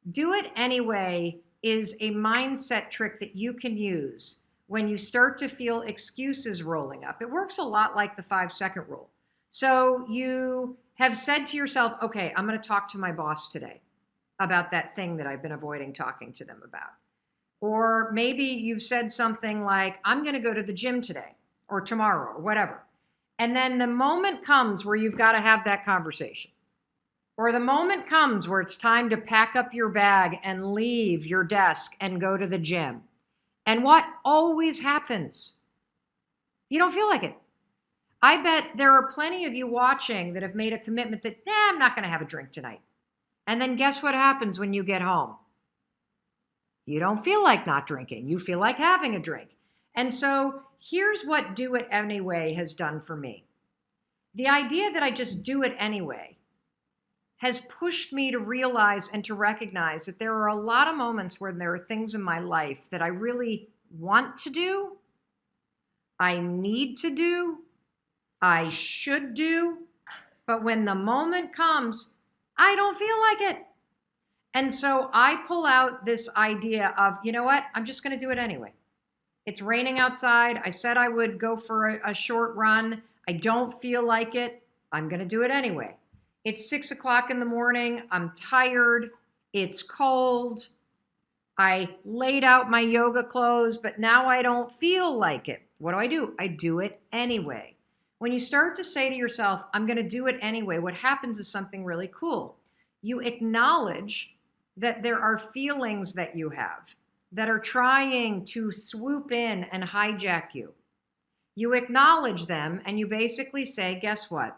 Do it anyway is a mindset trick that you can use when you start to feel excuses rolling up. It works a lot like the 5-second rule. So you have said to yourself, okay, I'm going to talk to my boss today about that thing that I've been avoiding talking to them about. Or maybe you've said something like, I'm going to go to the gym today or tomorrow or whatever. And then the moment comes where you've got to have that conversation. Or the moment comes where it's time to pack up your bag and leave your desk and go to the gym. And what always happens? You don't feel like it. I bet there are plenty of you watching that have made a commitment that, I'm not going to have a drink tonight. And then guess what happens when you get home? You don't feel like not drinking. You feel like having a drink. And so here's what do it anyway has done for me. The idea that I just do it anyway has pushed me to realize and to recognize that there are a lot of moments where there are things in my life that I really want to do, I need to do, I should do, but when the moment comes, I don't feel like it. And so I pull out this idea of, you know what, I'm just going to do it anyway. It's raining outside. I said I would go for a short run. I don't feel like it. I'm going to do it anyway. It's 6 o'clock in the morning. I'm tired. It's cold. I laid out my yoga clothes, but now I don't feel like it. What do? I do it anyway. When you start to say to yourself, I'm going to do it anyway, what happens is something really cool. You acknowledge that there are feelings that you have that are trying to swoop in and hijack you. You acknowledge them and you basically say, guess what?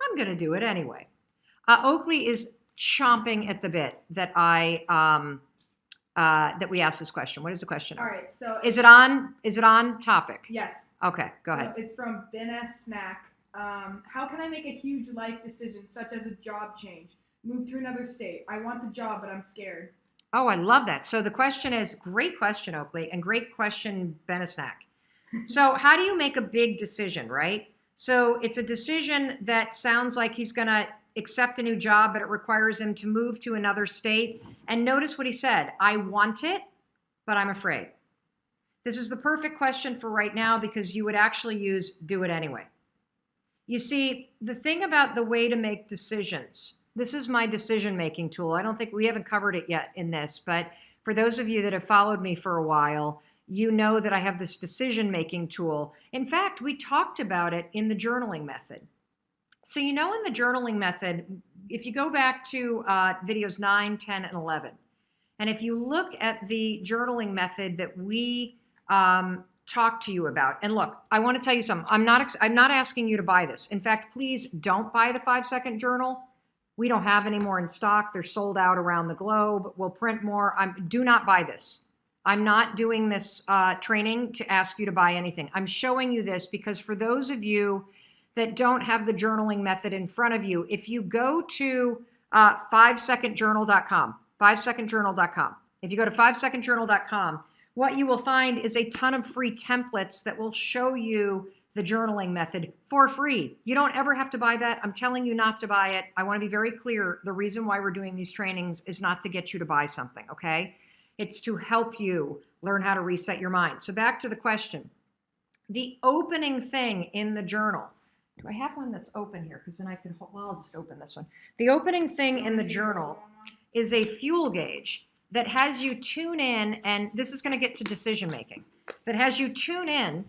I'm going to do it anyway. Oakley is chomping at the bit that that we asked this question. What is the question? All right. So is it on topic? Yes. Okay, go ahead. It's from Ben S. Snack. How can I make a huge life decision such as a job change? Move to another state. I want the job, but I'm scared. Oh, I love that. So the question is, great question, Oakley, and great question, Ben S. Snack. So how do you make a big decision, right? So it's a decision that sounds like he's going to accept a new job, but it requires him to move to another state. And notice what he said. I want it, but I'm afraid. This is the perfect question for right now because you would actually use do it anyway. You see, the thing about the way to make decisions, this is my decision-making tool. I don't think we haven't covered it yet in this, but for those of you that have followed me for a while, you know that I have this decision-making tool. In fact, we talked about it in the journaling method. So in the journaling method, if you go back to videos 9, 10, and 11, and if you look at the journaling method that we talked to you about, and look, I want to tell you something. I'm not asking you to buy this. In fact, please don't buy the 5-second journal. We don't have any more in stock. They're sold out around the globe. We'll print more. Do not buy this. I'm not doing this training to ask you to buy anything. I'm showing you this because for those of you that don't have the journaling method in front of you, if you go to 5secondjournal.com, 5secondjournal.com, if you go to 5secondjournal.com, what you will find is a ton of free templates that will show you the journaling method for free. You don't ever have to buy that. I'm telling you not to buy it. I want to be very clear. The reason why we're doing these trainings is not to get you to buy something, okay? It's to help you learn how to reset your mind. So back to the question. The opening thing in the journal, do I have one that's open here? Because then I can, well, I'll just open this one. The opening thing in the journal is a fuel gauge that has you tune in, and this is going to get to decision making, that has you tune in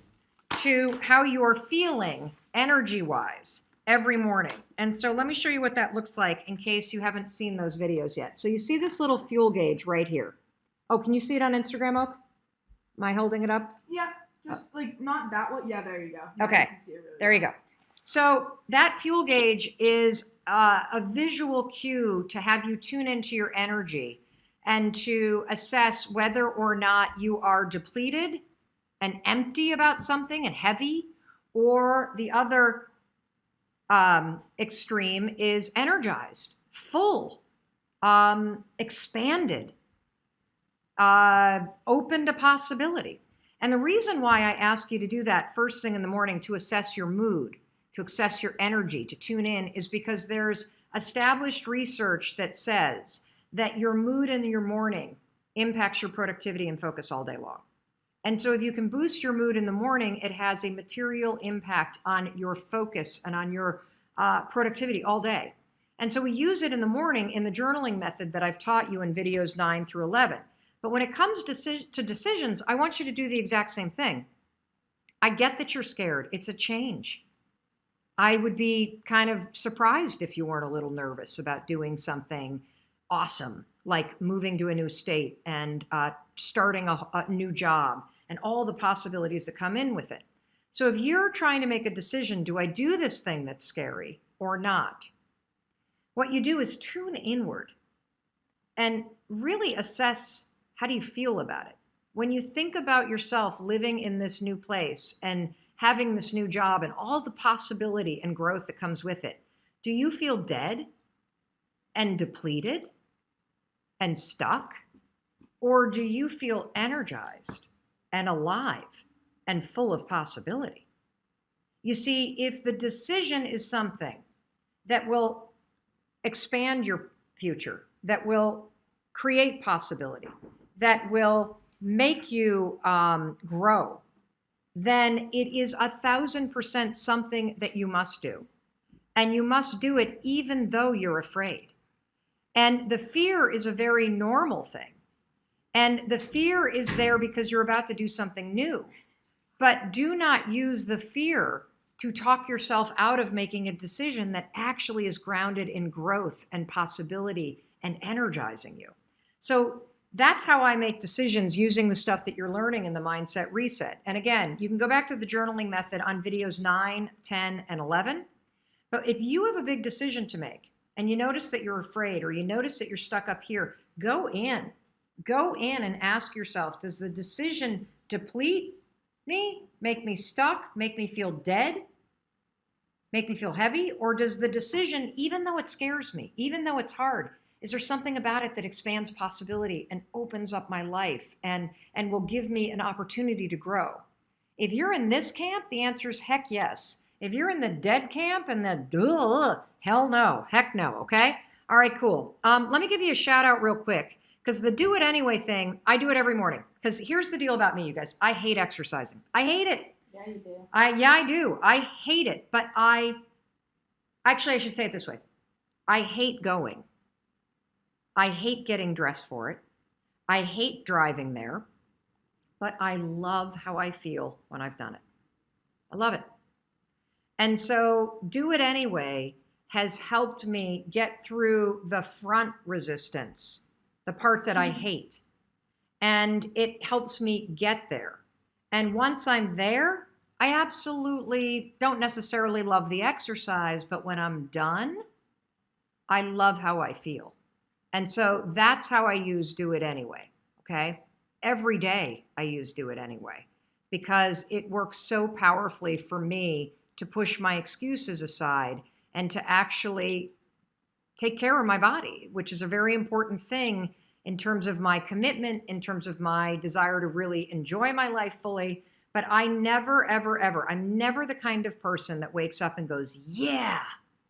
to how you're feeling energy-wise every morning. And so let me show you what that looks like in case you haven't seen those videos yet. So you see this little fuel gauge right here. Oh, can you see it on Instagram, Oak? Am I holding it up? Yeah, just like not that one. Yeah, there you go. Now okay, you can see it really there you go. So that fuel gauge is a visual cue to have you tune into your energy and to assess whether or not you are depleted and empty about something and heavy, or the other extreme is energized, full, expanded, open to possibility. And the reason why I ask you to do that first thing in the morning to assess your mood, to assess your energy, to tune in, is because there's established research that says that your mood in your morning impacts your productivity and focus all day long. And so if you can boost your mood in the morning, it has a material impact on your focus and on your productivity all day. And so we use it in the morning in the journaling method that I've taught you in videos 9 through 11. But when it comes to decisions, I want you to do the exact same thing. I get that you're scared. It's a change. I would be kind of surprised if you weren't a little nervous about doing something awesome, like moving to a new state and starting a new job and all the possibilities that come in with it. So if you're trying to make a decision, do I do this thing that's scary or not? What you do is tune inward and really assess, how do you feel about it? When you think about yourself living in this new place and having this new job and all the possibility and growth that comes with it, do you feel dead and depleted and stuck? Or do you feel energized and alive and full of possibility? You see, if the decision is something that will expand your future, that will create possibility, that will make you grow, then it is 1,000% something that you must do. And you must do it even though you're afraid. And the fear is a very normal thing. And the fear is there because you're about to do something new. But do not use the fear to talk yourself out of making a decision that actually is grounded in growth and possibility and energizing you. So that's how I make decisions, using the stuff that you're learning in the Mindset Reset. And again, you can go back to the journaling method on videos 9, 10, and 11. But if you have a big decision to make and you notice that you're afraid, or you notice that you're stuck up here, go in and ask yourself, does the decision deplete me, make me stuck, make me feel dead, make me feel heavy? Or does the decision, even though it scares me, even though it's hard, is there something about it that expands possibility and opens up my life and will give me an opportunity to grow? If you're in this camp, the answer is heck yes. If you're in the dead camp and the hell no, heck no, okay? All right, cool. Let me give you a shout out real quick, because the do it anyway thing, I do it every morning. Because here's the deal about me, you guys. I hate exercising. I hate it. Yeah, you do. I do. I hate it. But actually, I should say it this way. I hate going. I hate getting dressed for it. I hate driving there. But I love how I feel when I've done it. I love it. And so do it anyway has helped me get through the front resistance, the part that I hate. And it helps me get there. And once I'm there, I absolutely don't necessarily love the exercise, but when I'm done, I love how I feel. And so that's how I use do it anyway, okay? Every day I use do it anyway, because it works so powerfully for me to push my excuses aside and to actually take care of my body, which is a very important thing in terms of my commitment, in terms of my desire to really enjoy my life fully. But I never, ever, ever, I'm never the kind of person that wakes up and goes, yeah,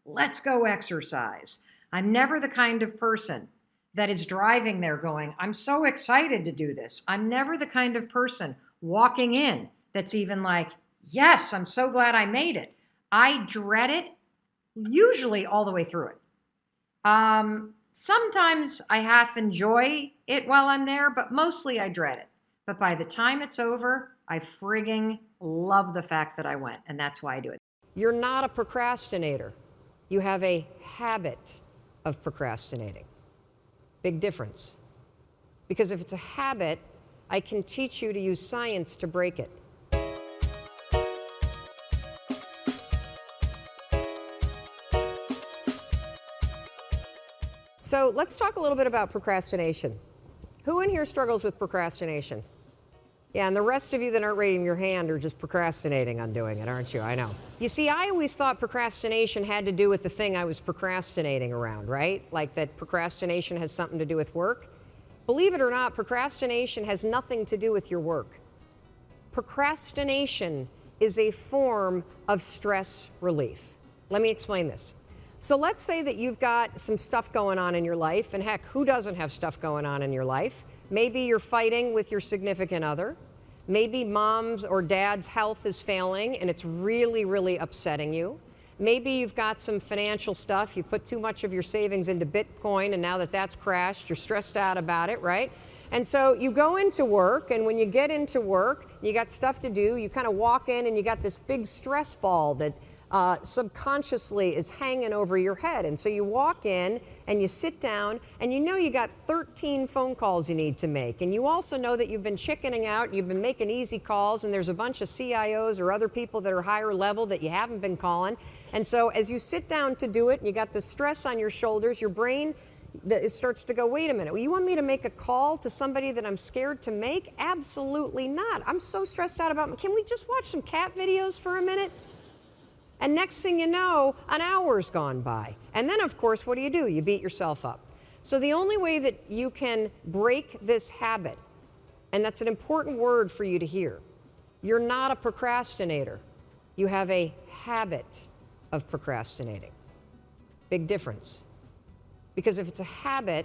let's go exercise. I'm never the kind of person that is driving there going, I'm so excited to do this. I'm never the kind of person walking in that's even like, yes, I'm so glad I made it. I dread it, usually all the way through it. Sometimes I half enjoy it while I'm there, but mostly I dread it. But by the time it's over, I frigging love the fact that I went, and that's why I do it. You're not a procrastinator. You have a habit of procrastinating. Big difference. Because if it's a habit, I can teach you to use science to break it. So let's talk a little bit about procrastination. Who in here struggles with procrastination? Yeah, and the rest of you that aren't raising your hand are just procrastinating on doing it, aren't you? I know. You see, I always thought procrastination had to do with the thing I was procrastinating around, right? Like that procrastination has something to do with work. Believe it or not, procrastination has nothing to do with your work. Procrastination is a form of stress relief. Let me explain this. So let's say that you've got some stuff going on in your life, and heck, who doesn't have stuff going on in your life? Maybe you're fighting with your significant other. Maybe mom's or dad's health is failing and it's really, really upsetting you. Maybe you've got some financial stuff. You put too much of your savings into Bitcoin, and now that that's crashed, you're stressed out about it, right? And so you go into work, and when you get into work, you got stuff to do, you kind of walk in and you got this big stress ball that subconsciously is hanging over your head. And so you walk in and you sit down, and you know you got 13 phone calls you need to make. And you also know that you've been chickening out, you've been making easy calls, and there's a bunch of CIOs or other people that are higher level that you haven't been calling. And so as you sit down to do it, and you got the stress on your shoulders, your brain it starts to go, wait a minute, well, you want me to make a call to somebody that I'm scared to make? Absolutely not. I'm so stressed out about, can we just watch some cat videos for a minute? And next thing you know, an hour's gone by. And then, of course, what do? You beat yourself up. So the only way that you can break this habit, and that's an important word for you to hear, you're not a procrastinator. You have a habit of procrastinating. Big difference. Because if it's a habit,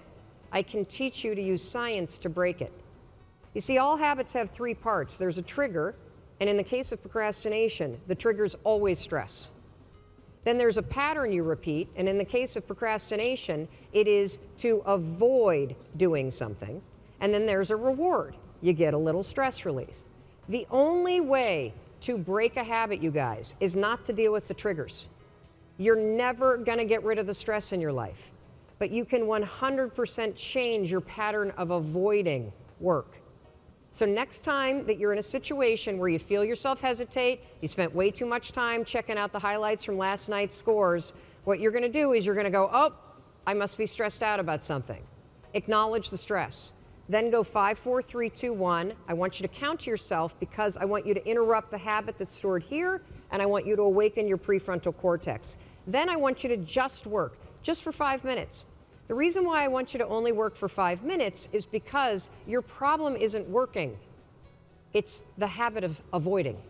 I can teach you to use science to break it. You see, all habits have three parts. There's a trigger, and in the case of procrastination, the trigger is always stress. Then there's a pattern you repeat, and in the case of procrastination, it is to avoid doing something. And then there's a reward. You get a little stress relief. The only way to break a habit, you guys, is not to deal with the triggers. You're never going to get rid of the stress in your life, but you can 100% change your pattern of avoiding work. So next time that you're in a situation where you feel yourself hesitate, you spent way too much time checking out the highlights from last night's scores, what you're going to do is you're going to go, oh, I must be stressed out about something. Acknowledge the stress. Then go 5, 4, 3, 2, 1. I want you to count to yourself because I want you to interrupt the habit that's stored here, and I want you to awaken your prefrontal cortex. Then I want you to just work, just for 5 minutes. The reason why I want you to only work for 5 minutes is because your problem isn't working. It's the habit of avoiding.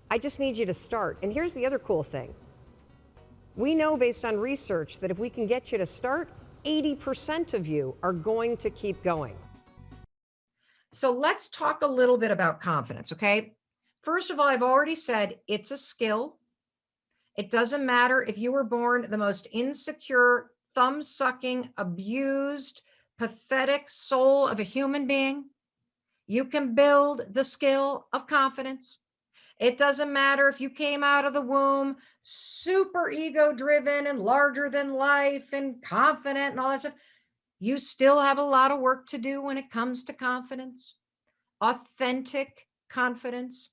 I just need you to start. And here's the other cool thing. We know based on research that if we can get you to start, 80% of you are going to keep going. So let's talk a little bit about confidence, okay? First of all, I've already said it's a skill. It doesn't matter if you were born the most insecure, thumb-sucking, abused, pathetic soul of a human being. You can build the skill of confidence. It doesn't matter if you came out of the womb super ego-driven and larger than life and confident and all that stuff. You still have a lot of work to do when it comes to confidence, authentic confidence.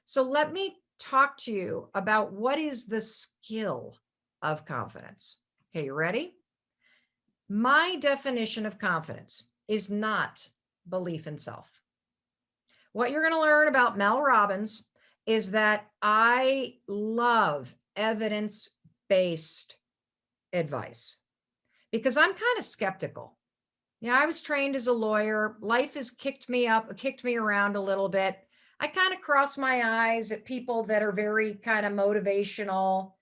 So let me talk to you about what is the skill of confidence. Okay, you ready? My definition of confidence is not belief in self. What you're going to learn about Mel Robbins is that I love evidence-based advice because I'm kind of skeptical. You know, I was trained as a lawyer. Life has kicked me around a little bit. I kind of cross my eyes at people that are very kind of motivational.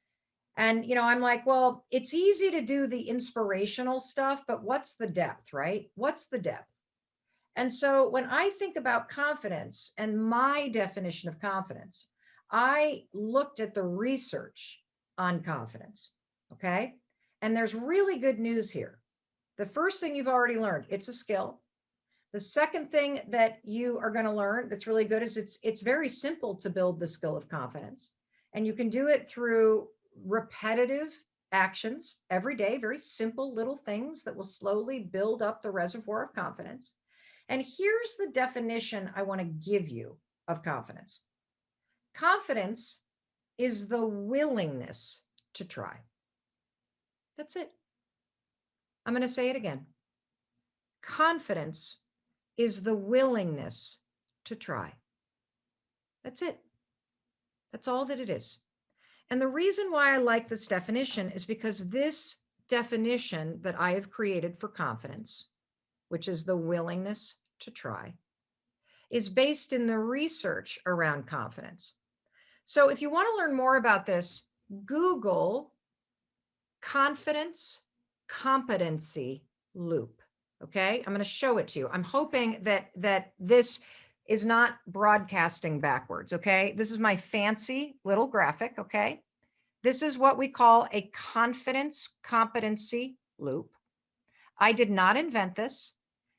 And, you know, I'm like, well, it's easy to do the inspirational stuff, but what's the depth, right? What's the depth? And so when I think about confidence and my definition of confidence, I looked at the research on confidence, okay? And there's really good news here. The first thing you've already learned, it's a skill. The second thing that you are going to learn that's really good is it's very simple to build the skill of confidence. And you can do it through repetitive actions every day, very simple little things that will slowly build up the reservoir of confidence. And here's the definition I want to give you of confidence. Confidence is the willingness to try. That's it. I'm going to say it again. Confidence is the willingness to try. That's it. That's all that it is. And the reason why I like this definition is because this definition that I have created for confidence, which is the willingness to try, is based in the research around confidence. So if you want to learn more about this, Google confidence competency loop. Okay, I'm going to show it to you. I'm hoping that this is not broadcasting backwards. Okay, this is my fancy little graphic. Okay, this is what we call a confidence competency loop. I did not invent this.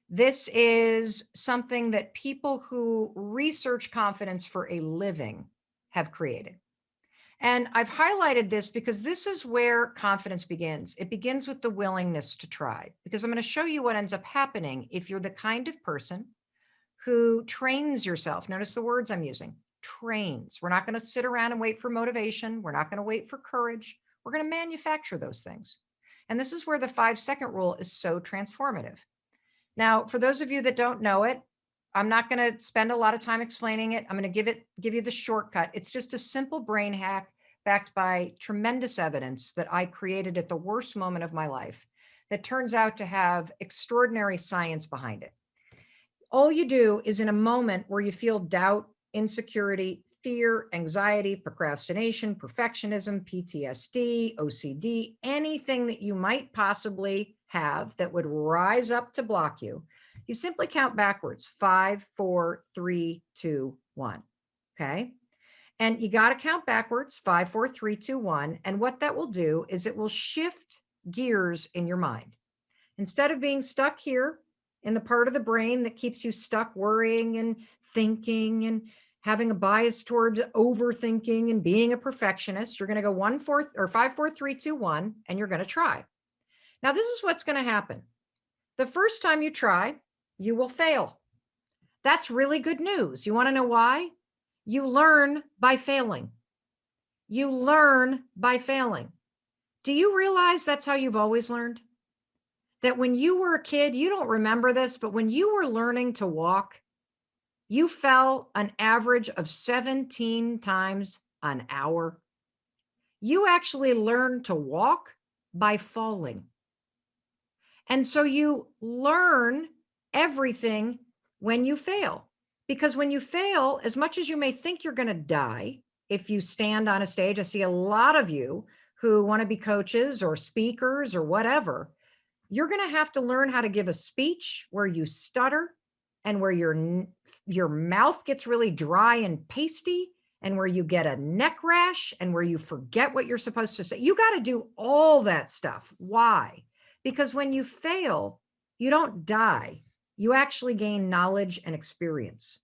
This is something that people who research confidence for a living have created. And I've highlighted this because this is where confidence begins. It begins with the willingness to try, because I'm going to show you what ends up happening if you're the kind of person who trains yourself. Notice the words I'm using, trains. We're not going to sit around and wait for motivation. We're not going to wait for courage. We're going to manufacture those things. And this is where the 5-second rule is so transformative. Now, for those of you that don't know it, I'm not going to spend a lot of time explaining it. I'm going to give you the shortcut. It's just a simple brain hack backed by tremendous evidence that I created at the worst moment of my life that turns out to have extraordinary science behind it. All you do is, in a moment where you feel doubt, insecurity, fear, anxiety, procrastination, perfectionism, PTSD, OCD, anything that you might possibly have that would rise up to block you, you simply count backwards, 5, 4, 3, 2, 1. Okay. And you got to count backwards, 5, 4, 3, 2, 1. And what that will do is it will shift gears in your mind. Instead of being stuck here in the part of the brain that keeps you stuck worrying and thinking and having a bias towards overthinking and being a perfectionist, you're going to go 1, 4, or 5, 4, 3, 2, 1, and you're going to try. Now, this is what's going to happen. The first time you try, you will fail. That's really good news. You want to know why? You learn by failing. You learn by failing. Do you realize that's how you've always learned? That when you were a kid, you don't remember this, but when you were learning to walk, you fell an average of 17 times an hour. You actually learned to walk by falling. And so you learn everything when you fail. Because when you fail, as much as you may think you're going to die, if you stand on a stage, I see a lot of you who want to be coaches or speakers or whatever, you're going to have to learn how to give a speech where you stutter and where your mouth gets really dry and pasty and where you get a neck rash and where you forget what you're supposed to say. You got to do all that stuff. Why? Because when you fail, you don't die. You actually gain knowledge and experience.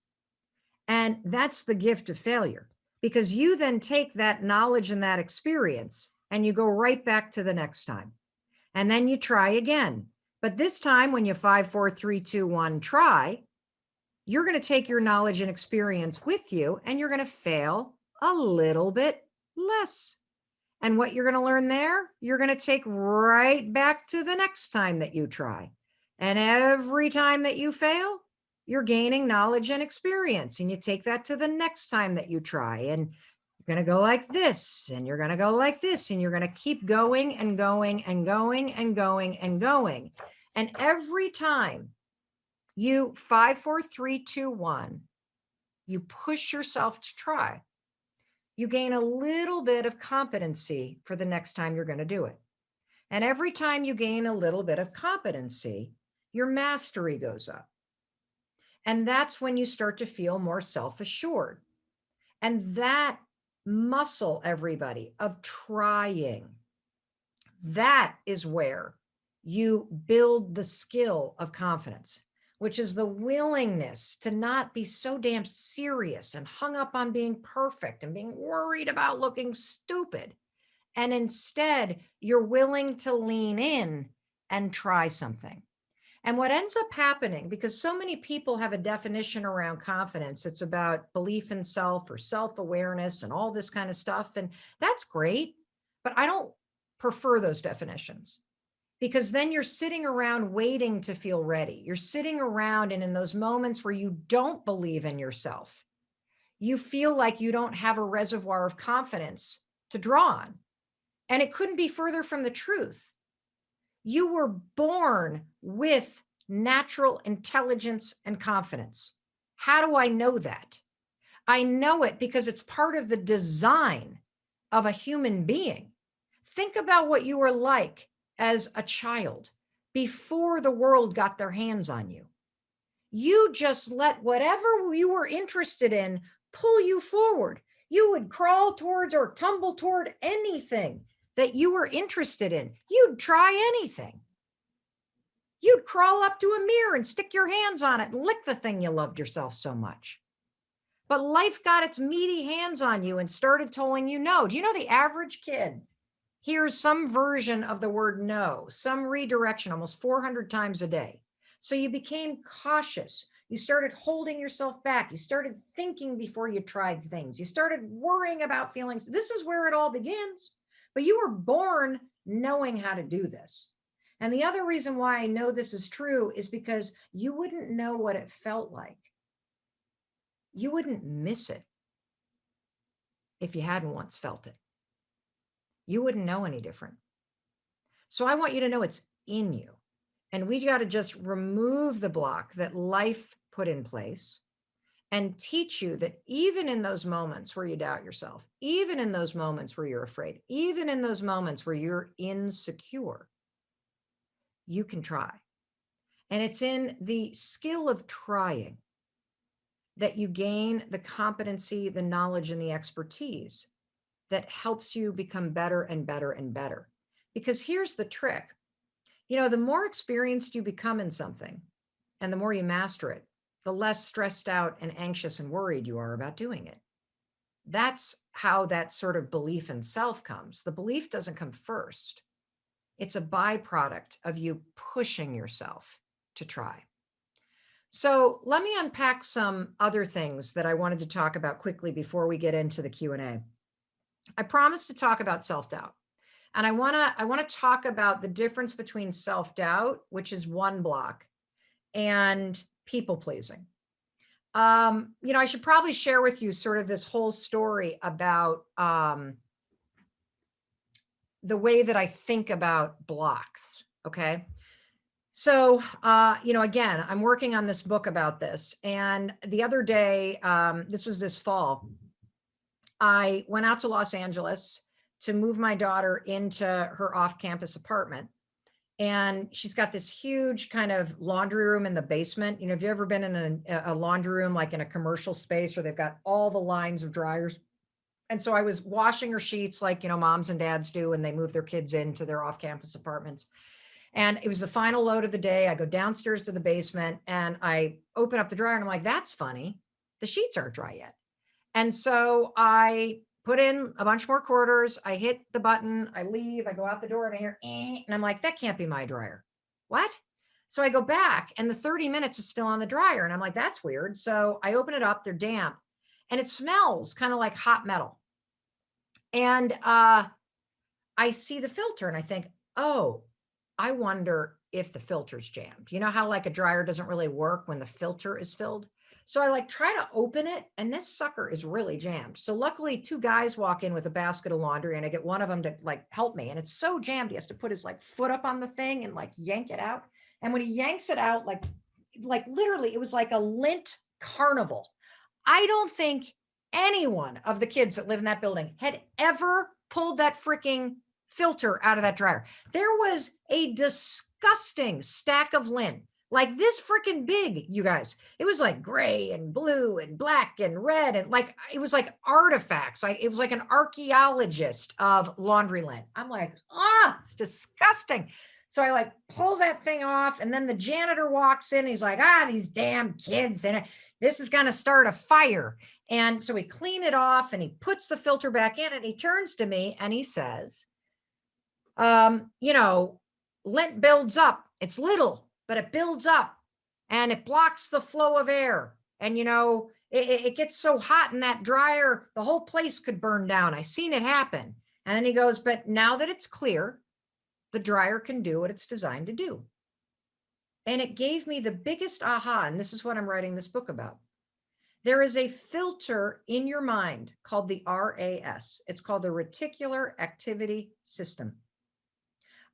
And that's the gift of failure, because you then take that knowledge and that experience and you go right back to the next time. And then you try again. But this time, when you 5, 4, 3, 2, 1, try, you're going to take your knowledge and experience with you and you're going to fail a little bit less. And what you're going to learn there, you're going to take right back to the next time that you try. And every time that you fail, you're gaining knowledge and experience. And you take that to the next time that you try. And you're going to go like this, and you're going to go like this, and you're going to keep going and going and going and going and going. And every time you 5, 4, 3, 2, 1, you push yourself to try, you gain a little bit of competency for the next time you're going to do it. And every time you gain a little bit of competency, your mastery goes up. And that's when you start to feel more self-assured. And that muscle, everybody, of trying, that is where you build the skill of confidence, which is the willingness to not be so damn serious and hung up on being perfect and being worried about looking stupid. And instead, you're willing to lean in and try something. And what ends up happening, because so many people have a definition around confidence, it's about belief in self or self-awareness and all this kind of stuff. And that's great, but I don't prefer those definitions, because then you're sitting around waiting to feel ready. You're sitting around, and in those moments where you don't believe in yourself, you feel like you don't have a reservoir of confidence to draw on. And it couldn't be further from the truth. You were born with natural intelligence and confidence. How do I know that? I know it because it's part of the design of a human being. Think about what you were like as a child before the world got their hands on you. You just let whatever you were interested in pull you forward. You would crawl towards or tumble toward anything that you were interested in. You'd try anything. You'd crawl up to a mirror and stick your hands on it and lick the thing you loved yourself so much. But life got its meaty hands on you and started telling you no. Do you know the average kid hears some version of the word no, some redirection almost 400 times a day? So you became cautious. You started holding yourself back. You started thinking before you tried things. You started worrying about feelings. This is where it all begins. But you were born knowing how to do this. And the other reason why I know this is true is because you wouldn't know what it felt like. You wouldn't miss it if you hadn't once felt it. You wouldn't know any different. So I want you to know it's in you. And we got to just remove the block that life put in place and teach you that even in those moments where you doubt yourself, even in those moments where you're afraid, even in those moments where you're insecure, you can try. And it's in the skill of trying that you gain the competency, the knowledge, and the expertise that helps you become better and better and better. Because here's the trick. You know, the more experienced you become in something and the more you master it, the less stressed out and anxious and worried you are about doing it. That's how that sort of belief in self comes. The belief doesn't come first. It's a byproduct of you pushing yourself to try. So let me unpack some other things that I wanted to talk about quickly before we get into the Q&A. I promised to talk about self-doubt. And I want to talk about the difference between self-doubt, which is one block, and people pleasing. I should probably share with you sort of this whole story about the way that I think about blocks. Okay. So, again, I'm working on this book about this. And the other day, this was this fall, I went out to Los Angeles to move my daughter into her off-campus apartment. And she's got this huge kind of laundry room in the basement. You know, have you ever been in a laundry room, like in a commercial space where they've got all the lines of dryers? And so I was washing her sheets like, moms and dads do when they move their kids into their off-campus apartments. And it was the final load of the day. I go downstairs to the basement and I open up the dryer and I'm like, that's funny. The sheets aren't dry yet. And so I put in a bunch more quarters. I hit the button. I leave. I go out the door and I hear, and I'm like, that can't be my dryer. What? So I go back and the 30 minutes is still on the dryer. And I'm like, that's weird. So I open it up. They're damp and it smells kind of like hot metal. And I see the filter and I think, oh, I wonder if the filter's jammed. You know how like a dryer doesn't really work when the filter is filled? So I try to open it and this sucker is really jammed. So luckily 2 guys walk in with a basket of laundry and I get one of them to help me. And it's so jammed. He has to put his foot up on the thing and yank it out. And when he yanks it out, literally it was like a lint carnival. I don't think anyone of the kids that live in that building had ever pulled that freaking filter out of that dryer. There was a disgusting stack of lint, like this freaking big, you guys. It was like gray and blue and black and red. And it was like artifacts. It was like an archaeologist of laundry lint. I'm like, it's disgusting. So I pull that thing off and then the janitor walks in and he's like, these damn kids. And this is going to start a fire. And so we clean it off and he puts the filter back in and he turns to me and he says, lint builds up. It's little, but it builds up and it blocks the flow of air. And, it gets so hot in that dryer, the whole place could burn down. I seen it happen. And then he goes, but now that it's clear, the dryer can do what it's designed to do. And it gave me the biggest aha. And this is what I'm writing this book about. There is a filter in your mind called the RAS. It's called the Reticular Activity System.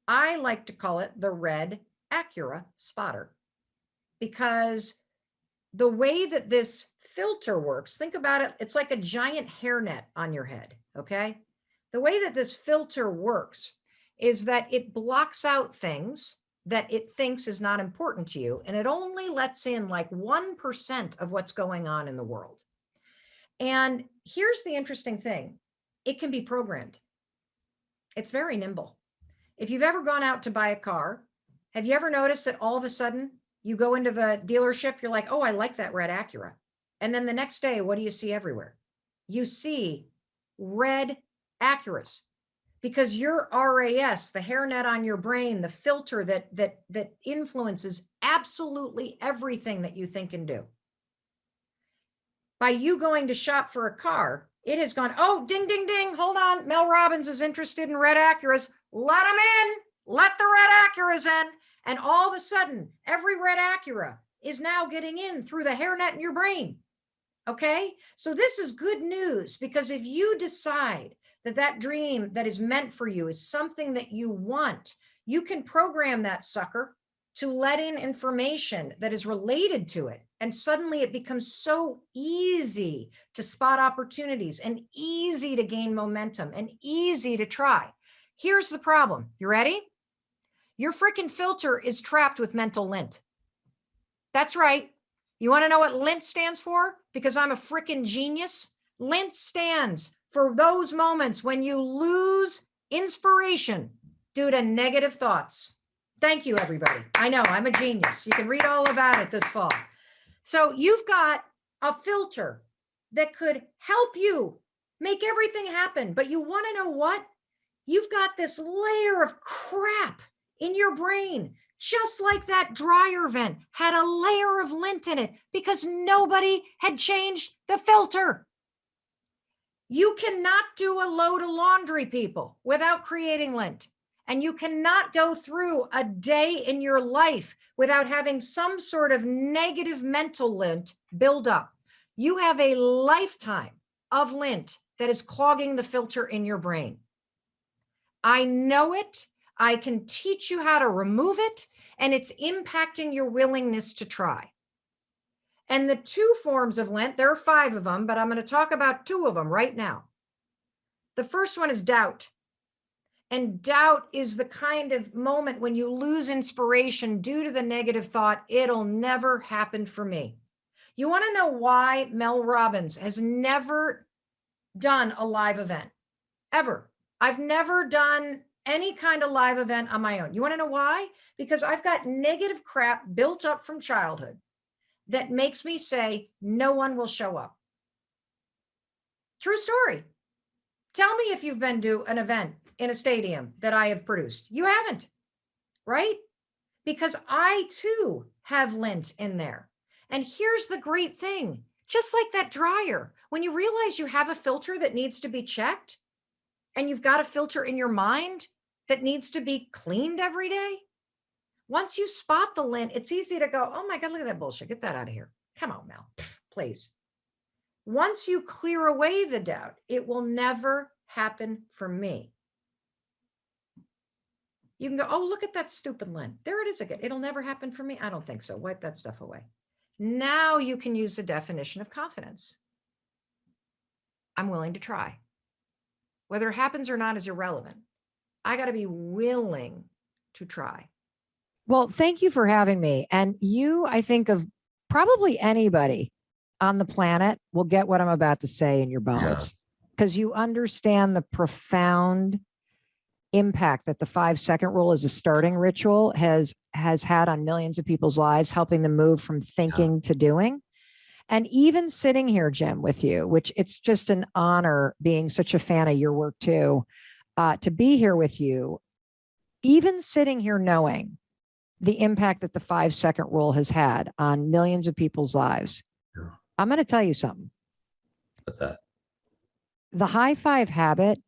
I like to call it the red acura spotter because the way that this filter works, think about it, it's like a giant hairnet on your head, okay? The way that this filter works is that it blocks out things that it thinks is not important to you, and it only lets in like 1% of what's going on in the world. And here's the interesting thing. It can be programmed. It's very nimble. If you've ever gone out to buy a car, have you ever noticed that all of a sudden you go into the dealership, you're like, oh, I like that red Acura. And then the next day, what do you see everywhere? You see red Acuras, because your RAS, the hairnet on your brain, the filter that influences absolutely everything that you think and do. By you going to shop for a car, it has gone, oh, ding, ding, ding, hold on. Mel Robbins is interested in red Acuras. Let them in. Let the red Acuras in. And all of a sudden, every red Acura is now getting in through the hairnet in your brain. Okay? So this is good news, because if you decide that that dream that is meant for you is something that you want, you can program that sucker to let in information that is related to it. And suddenly it becomes so easy to spot opportunities and easy to gain momentum and easy to try. Here's the problem. You ready? Your freaking filter is trapped with mental lint. That's right. You want to know what lint stands for? Because I'm a freaking genius. Lint stands for those moments when you lose inspiration due to negative thoughts. Thank you, everybody. I know I'm a genius. You can read all about it this fall. So you've got a filter that could help you make everything happen. But you want to know what? You've got this layer of crap in your brain, just like that dryer vent had a layer of lint in it because nobody had changed the filter. You cannot do a load of laundry, people, without creating lint. And you cannot go through a day in your life without having some sort of negative mental lint build up. You have a lifetime of lint that is clogging the filter in your brain. I know it. I can teach you how to remove it, and it's impacting your willingness to try. And the two forms of lint, there are 5 of them, but I'm going to talk about 2 of them right now. The first one is doubt. And doubt is the kind of moment when you lose inspiration due to the negative thought, it'll never happen for me. You want to know why Mel Robbins has never done a live event, ever? I've never done any kind of live event on my own. You want to know why? Because I've got negative crap built up from childhood that makes me say, no one will show up. True story. Tell me if you've been to an event in a stadium that I have produced. You haven't, right? Because I too have lint in there. And here's the great thing. Just like that dryer, when you realize you have a filter that needs to be checked, and you've got a filter in your mind that needs to be cleaned every day, once you spot the lint, it's easy to go, oh my God, look at that bullshit. Get that out of here. Come on, Mel, please. Once you clear away the doubt, it will never happen for me. You can go, oh, look at that stupid lint. There it is again. It'll never happen for me. I don't think so. Wipe that stuff away. Now you can use the definition of confidence. I'm willing to try. Whether it happens or not is irrelevant. I got to be willing to try. Well, thank you for having me. And you, I think of probably anybody on the planet will get what I'm about to say in your bones, because you understand the profound impact that the 5-second rule as a starting ritual has had on millions of people's lives, helping them move from thinking to doing. And even sitting here, Jim, with you, which it's just an honor being such a fan of your work too, to be here with you, even sitting here knowing the impact that the 5-second rule has had on millions of people's lives. Yeah. I'm going to tell you something. What's that? The high 5 habit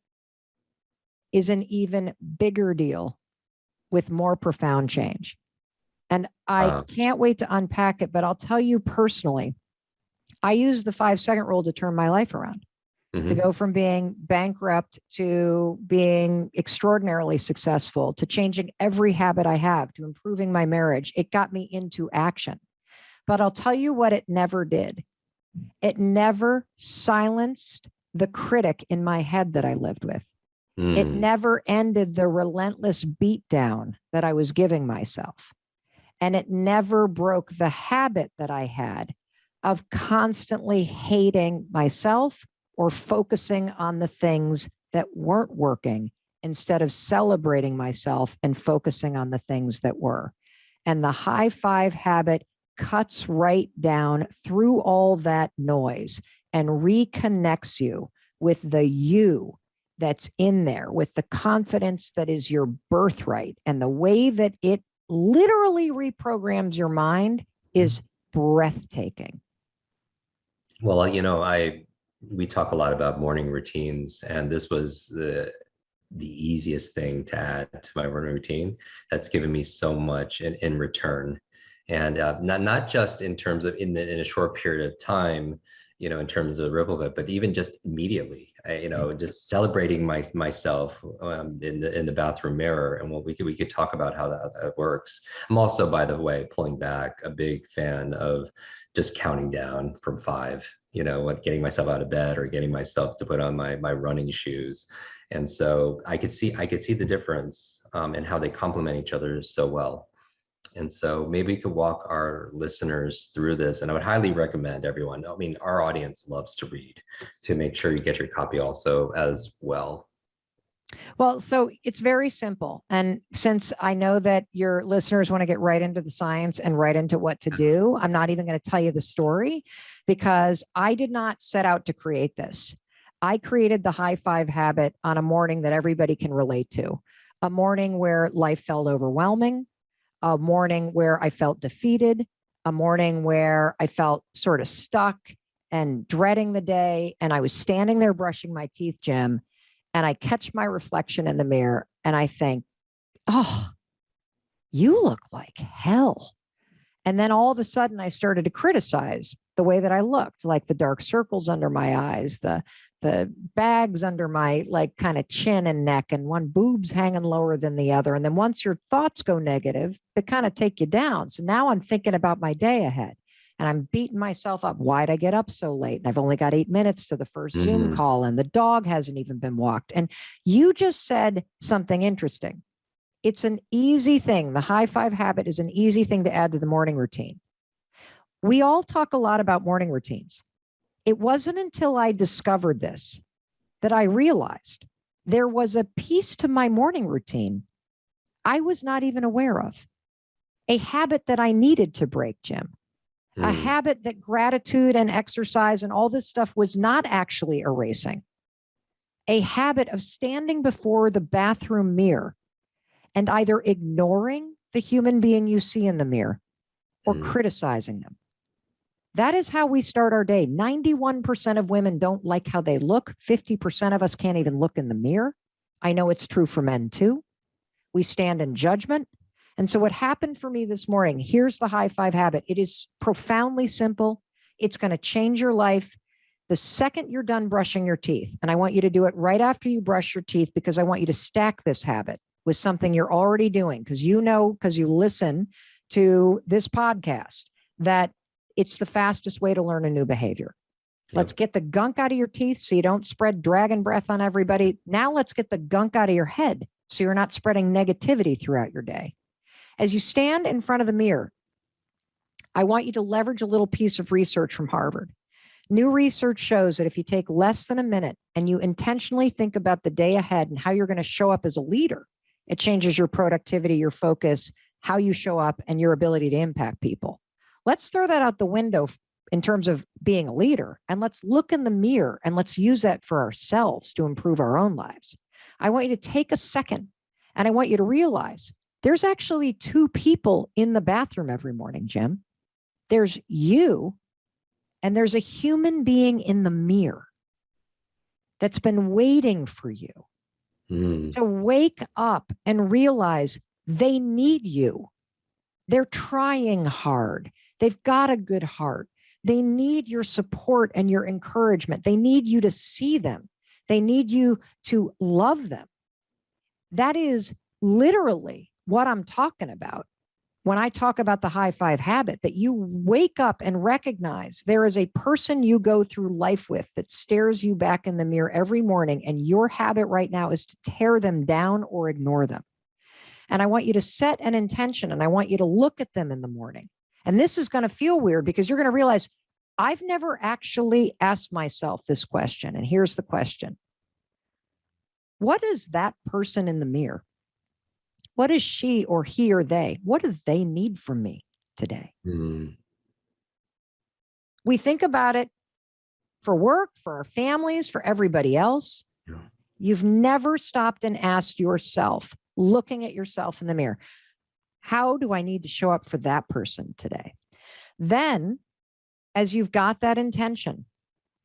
is an even bigger deal with more profound change. And I can't wait to unpack it, but I'll tell you personally, I used the 5-second rule to turn my life around, to go from being bankrupt to being extraordinarily successful, to changing every habit I have, to improving my marriage. It got me into action. But I'll tell you what it never did. It never silenced the critic in my head that I lived with. It Mm. never ended the relentless beatdown that I was giving myself. And it never broke the habit that I had of constantly hating myself or focusing on the things that weren't working instead of celebrating myself and focusing on the things that were. And the high five habit cuts right down through all that noise and reconnects you with the you that's in there, with the confidence that is your birthright. And the way that it literally reprograms your mind is breathtaking. Well, we talk a lot about morning routines, and this was the easiest thing to add to my morning routine. That's given me so much in return, and not just in terms of in a short period of time, in terms of the ripple of it, but even just immediately. Just celebrating myself in the bathroom mirror, and what we could talk about how that works. I'm also, by the way, pulling back, a big fan of just counting down from 5. Getting myself out of bed or getting myself to put on my running shoes. And so I could see the difference and how they complement each other so well. And so maybe we could walk our listeners through this. And I would highly recommend everyone, I mean, our audience loves to read, to make sure you get your copy also as well. Well, so it's very simple. And since I know that your listeners want to get right into the science and right into what to do, I'm not even going to tell you the story because I did not set out to create this. I created the high five habit on a morning that everybody can relate to, a morning where life felt overwhelming, a morning where I felt defeated, a morning where I felt sort of stuck and dreading the day. And I was standing there brushing my teeth, Jim, and I catch my reflection in the mirror and I think, oh, you look like hell. And then all of a sudden I started to criticize the way that I looked, like the dark circles under my eyes, the bags under my like kind of chin and neck, and one boob's hanging lower than the other. And then once your thoughts go negative, they kind of take you down. So now I'm thinking about my day ahead and I'm beating myself up. Why'd I get up so late? And I've only got 8 minutes to the first Zoom call and the dog hasn't even been walked. And you just said something interesting. It's an easy thing. The high five habit is an easy thing to add to the morning routine. We all talk a lot about morning routines. It wasn't until I discovered this that I realized there was a piece to my morning routine I was not even aware of, a habit that I needed to break, Jim, a habit that gratitude and exercise and all this stuff was not actually erasing, a habit of standing before the bathroom mirror and either ignoring the human being you see in the mirror or criticizing them. That is how we start our day. 91% of women don't like how they look. 50% of us can't even look in the mirror. I know it's true for men too. We stand in judgment. And so what happened for me this morning, here's the high five habit. It is profoundly simple. It's going to change your life the second you're done brushing your teeth. And I want you to do it right after you brush your teeth because I want you to stack this habit with something you're already doing because you know, because you listen to this podcast, that it's the fastest way to learn a new behavior. Let's get the gunk out of your teeth so you don't spread dragon breath on everybody. Now let's get the gunk out of your head so you're not spreading negativity throughout your day. As you stand in front of the mirror, I want you to leverage a little piece of research from Harvard. New research shows that if you take less than a minute and you intentionally think about the day ahead and how you're going to show up as a leader, it changes your productivity, your focus, how you show up, and your ability to impact people. Let's throw that out the window in terms of being a leader, and let's look in the mirror and let's use that for ourselves to improve our own lives. I want you to take a second and I want you to realize there's actually 2 people in the bathroom every morning, Jim. There's you and there's a human being in the mirror that's been waiting for you to wake up and realize they need you. They're trying hard. They've got a good heart. They need your support and your encouragement. They need you to see them. They need you to love them. That is literally what I'm talking about. when I talk about the high five habit, that you wake up and recognize there is a person you go through life with that stares you back in the mirror every morning, and your habit right now is to tear them down or ignore them. And I want you to set an intention, and I want you to look at them in the morning. And this is going to feel weird because you're going to realize I've never actually asked myself this question. And here's the question. What is that person in the mirror? What is she or he or they? What do they need from me today? Mm. We think about it for work, for our families, for everybody else. Yeah. You've never stopped and asked yourself, looking at yourself in the mirror, how do I need to show up for that person today? Then, as you've got that intention,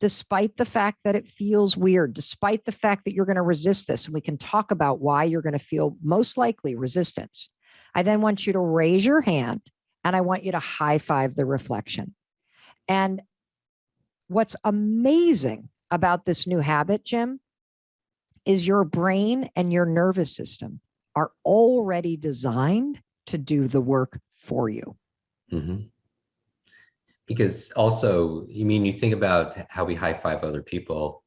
despite the fact that it feels weird, despite the fact that you're going to resist this, and we can talk about why you're going to feel most likely resistance, I then want you to raise your hand and I want you to high five the reflection. And what's amazing about this new habit, Jim, is your brain and your nervous system are already designed to do the work for you. Mm-hmm. Because also, you mean, you think about how we high five other people,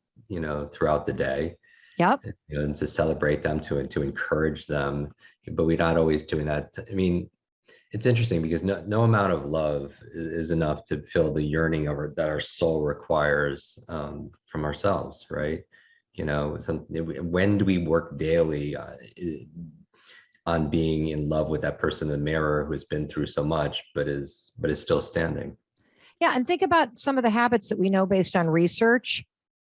throughout the day. Yep. And to celebrate them, to encourage them, but we're not always doing that. I mean, it's interesting because no amount of love is enough to fill the yearning that our soul requires from ourselves, right? When do we work daily on being in love with that person in the mirror who has been through so much, but is still standing? Yeah. And think about some of the habits that we know based on research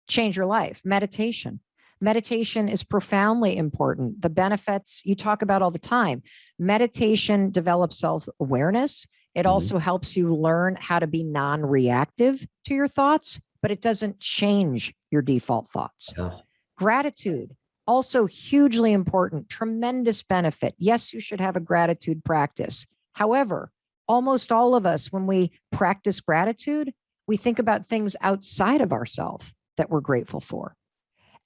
change your life. Meditation. Meditation is profoundly important. The benefits you talk about all the time. Meditation develops self-awareness. It also helps you learn how to be non-reactive to your thoughts, but it doesn't change your default thoughts. Yeah. Gratitude, also hugely important, tremendous benefit. Yes, you should have a gratitude practice. However, almost all of us, when we practice gratitude, we think about things outside of ourselves that we're grateful for.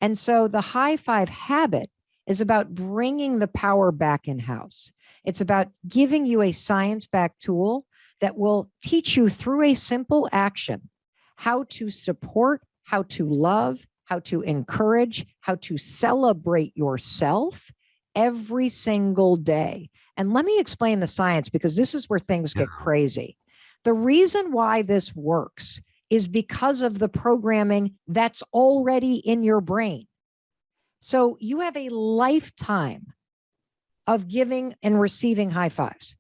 And so the high five habit is about bringing the power back in house. It's about giving you a science-backed tool that will teach you through a simple action how to support, how to love, how to encourage, how to celebrate yourself every single day. And let me explain the science, because this is where things get crazy. The reason why this works is because of the programming that's already in your brain. So you have a lifetime of giving and receiving high fives.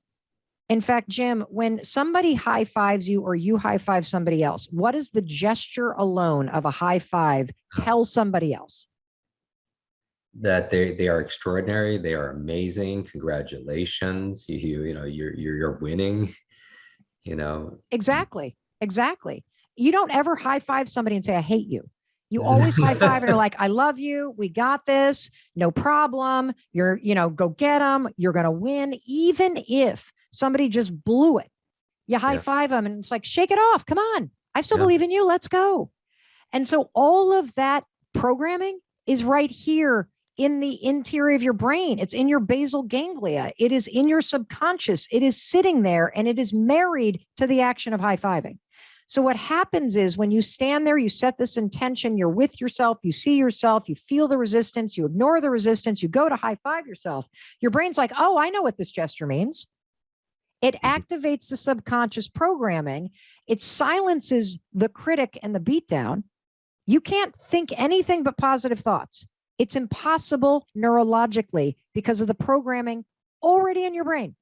In fact, Jim, when somebody high fives you or you high five somebody else, what does the gesture alone of a high five tell somebody else? That they are extraordinary, they are amazing, congratulations, you're winning, Exactly. You don't ever high five somebody and say, I hate you. You always high five and you're like, I love you. We got this. No problem. Go get them. You're going to win. Even if somebody just blew it, you high five them and it's like, shake it off. Come on. I still believe in you. Let's go. And so all of that programming is right here in the interior of your brain. It's in your basal ganglia. It is in your subconscious. It is sitting there and it is married to the action of high fiving. So what happens is when you stand there, you set this intention, you're with yourself, you see yourself, you feel the resistance, you ignore the resistance, you go to high five yourself. Your brain's like, oh, I know what this gesture means. It activates the subconscious programming. It silences the critic and the beatdown. You can't think anything but positive thoughts. It's impossible neurologically because of the programming already in your brain.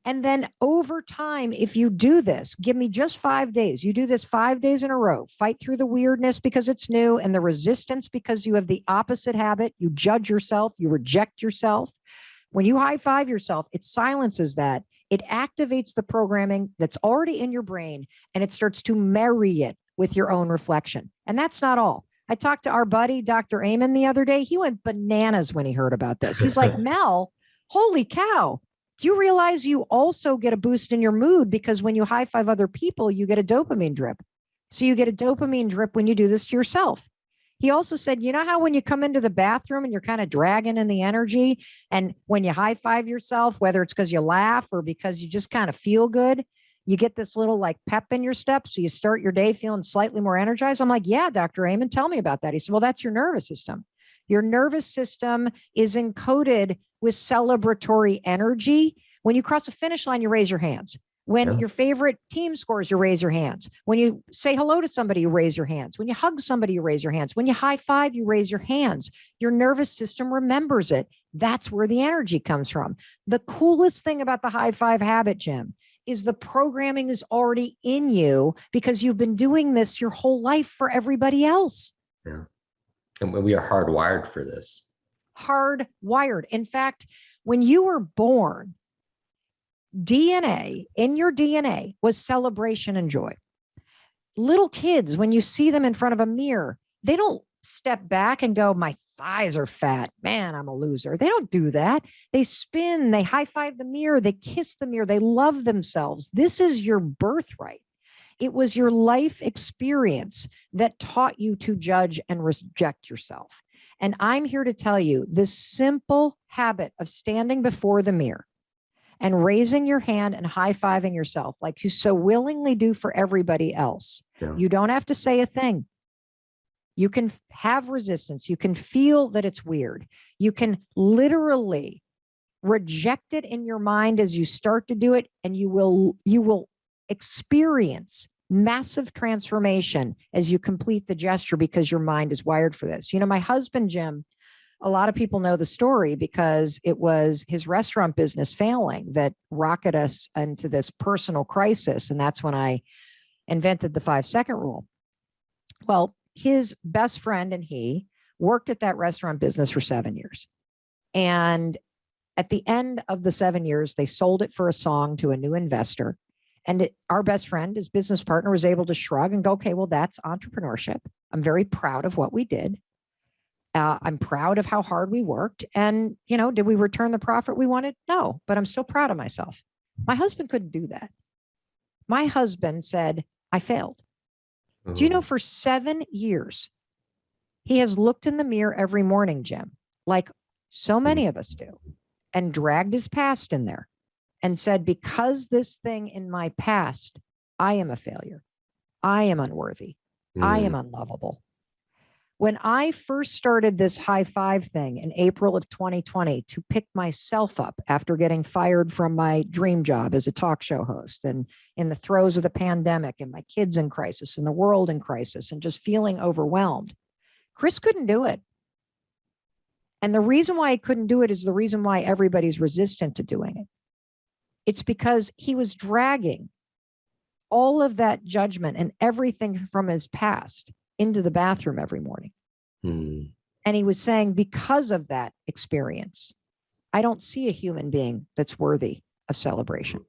And then over time, if you do this, give me just 5 days. You do this 5 days in a row, fight through the weirdness because it's new and the resistance because you have the opposite habit. You judge yourself, you reject yourself. When you high five yourself, it silences that. It activates the programming that's already in your brain and it starts to marry it with your own reflection. And that's not all. I talked to our buddy, Dr. Amen, the other day. He went bananas when he heard about this. He's like, Mel, holy cow. Do you realize you also get a boost in your mood because when you high five other people, you get a dopamine drip. So you get a dopamine drip when you do this to yourself. He also said, you know how when you come into the bathroom and you're kind of dragging in the energy, and when you high five yourself, whether it's because you laugh or because you just kind of feel good, you get this little like pep in your step. So you start your day feeling slightly more energized. I'm like, yeah, Dr. Amen, tell me about that. He said, well, that's your nervous system. Your nervous system is encoded with celebratory energy. When you cross a finish line, you raise your hands. When your favorite team scores, you raise your hands. When you say hello to somebody, you raise your hands. When you hug somebody, you raise your hands. When you high five, you raise your hands. Your nervous system remembers it. That's where the energy comes from. The coolest thing about the high five habit, Jim, is the programming is already in you because you've been doing this your whole life for everybody else. Yeah. And we are hardwired for this. Hardwired. In fact, when you were born, DNA, in your DNA was celebration and joy. Little kids, when you see them in front of a mirror, they don't step back and go, my thighs are fat. Man, I'm a loser. They don't do that. They spin, they high five the mirror, they kiss the mirror, they love themselves. This is your birthright. It was your life experience that taught you to judge and reject yourself. And I'm here to tell you this simple habit of standing before the mirror and raising your hand and high-fiving yourself like you so willingly do for everybody else. Yeah. You don't have to say a thing. You can have resistance. You can feel that it's weird. You can literally reject it in your mind as you start to do it, and you will experience massive transformation as you complete the gesture because your mind is wired for this. You know, my husband, Jim, a lot of people know the story because it was his restaurant business failing that rocketed us into this personal crisis. And that's when I invented the 5-second rule. Well, his best friend and he worked at that restaurant business for 7 years. And at the end of the 7 years, they sold it for a song to a new investor. And our best friend, his business partner, was able to shrug and go, okay, well, that's entrepreneurship. I'm very proud of what we did. I'm proud of how hard we worked. And, you know, did we return the profit we wanted? No, but I'm still proud of myself. My husband couldn't do that. My husband said, I failed. Do you know for 7 years, he has looked in the mirror every morning, Jim, like so many of us do, and dragged his past in there and said, because this thing in my past, I am a failure. I am unworthy. I am unlovable. When I first started this high five thing in April of 2020 to pick myself up after getting fired from my dream job as a talk show host and in the throes of the pandemic and my kids in crisis and the world in crisis and just feeling overwhelmed, Chris couldn't do it. And the reason why he couldn't do it is the reason why everybody's resistant to doing it. It's because he was dragging all of that judgment and everything from his past into the bathroom every morning. And he was saying, because of that experience, I don't see a human being that's worthy of celebration.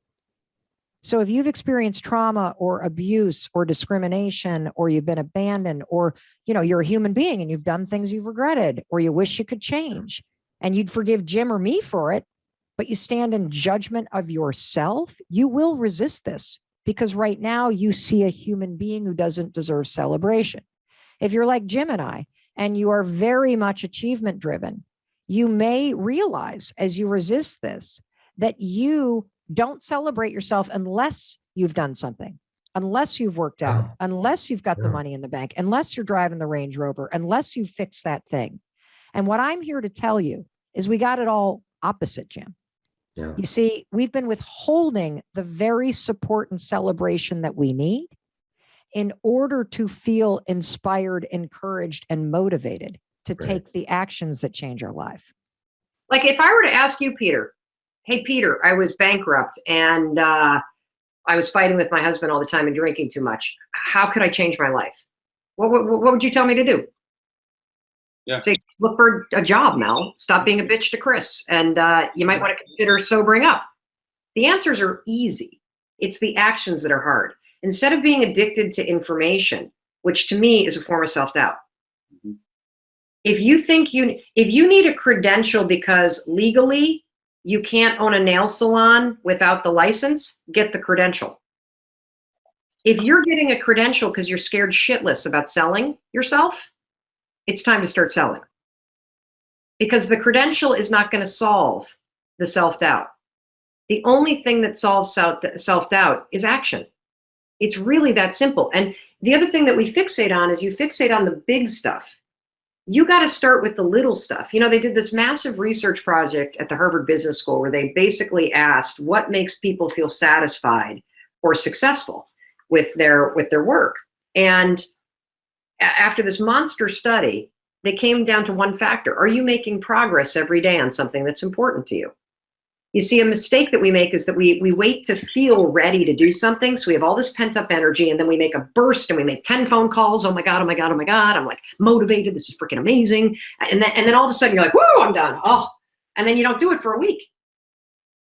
So if you've experienced trauma or abuse or discrimination, or you've been abandoned, or, you know, you're a human being and you've done things you've regretted, or you wish you could change and you'd forgive Jim or me for it, but you stand in judgment of yourself, you will resist this because right now you see a human being who doesn't deserve celebration. If you're like Jim and I, and you are very much achievement driven, you may realize as you resist this, that you don't celebrate yourself unless you've done something, unless you've worked out, unless you've got the money in the bank, unless you're driving the Range Rover, unless you fix that thing. And what I'm here to tell you is we got it all opposite, Jim. Yeah. You see, we've been withholding the very support and celebration that we need in order to feel inspired, encouraged, and motivated to take the actions that change our life. Like if I were to ask you, Peter, hey, Peter, I was bankrupt and I was fighting with my husband all the time and drinking too much. How could I change my life? What would you tell me to do? Yeah. Say, look for a job, Mel. Stop being a bitch to Chris. And you might want to consider sobering up. The answers are easy. It's the actions that are hard. Instead of being addicted to information, which to me is a form of self-doubt. If you need a credential because legally you can't own a nail salon without the license, get the credential. If you're getting a credential because you're scared shitless about selling yourself, it's time to start selling. Because the credential is not going to solve the self-doubt. The only thing that solves self-doubt is action. It's really that simple. And the other thing that we fixate on is you fixate on the big stuff. You got to start with the little stuff. You know, they did this massive research project at the Harvard Business School where they basically asked what makes people feel satisfied or successful with their work. And after this monster study, they came down to one factor. Are you making progress every day on something that's important to you? You see, a mistake that we make is that we wait to feel ready to do something. So we have all this pent up energy and then we make a burst and we make 10 phone calls. Oh my God, oh my God, oh my God. I'm like motivated. This is freaking amazing. And then all of a sudden you're like, woo, I'm done. Oh, and then you don't do it for a week.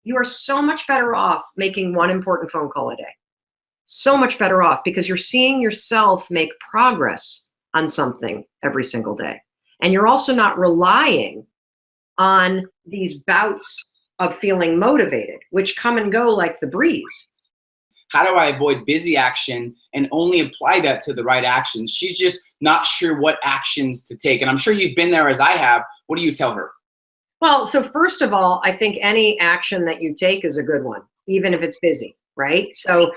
You are so much better off making one important phone call a day. So much better off because you're seeing yourself make progress on something every single day. And you're also not relying on these bouts of feeling motivated, which come and go like the breeze. How do I avoid busy action and only apply that to the right actions? She's just not sure what actions to take. And I'm sure you've been there as I have. What do you tell her? Well, so first of all, I think any action that you take is a good one, even if it's busy, right? So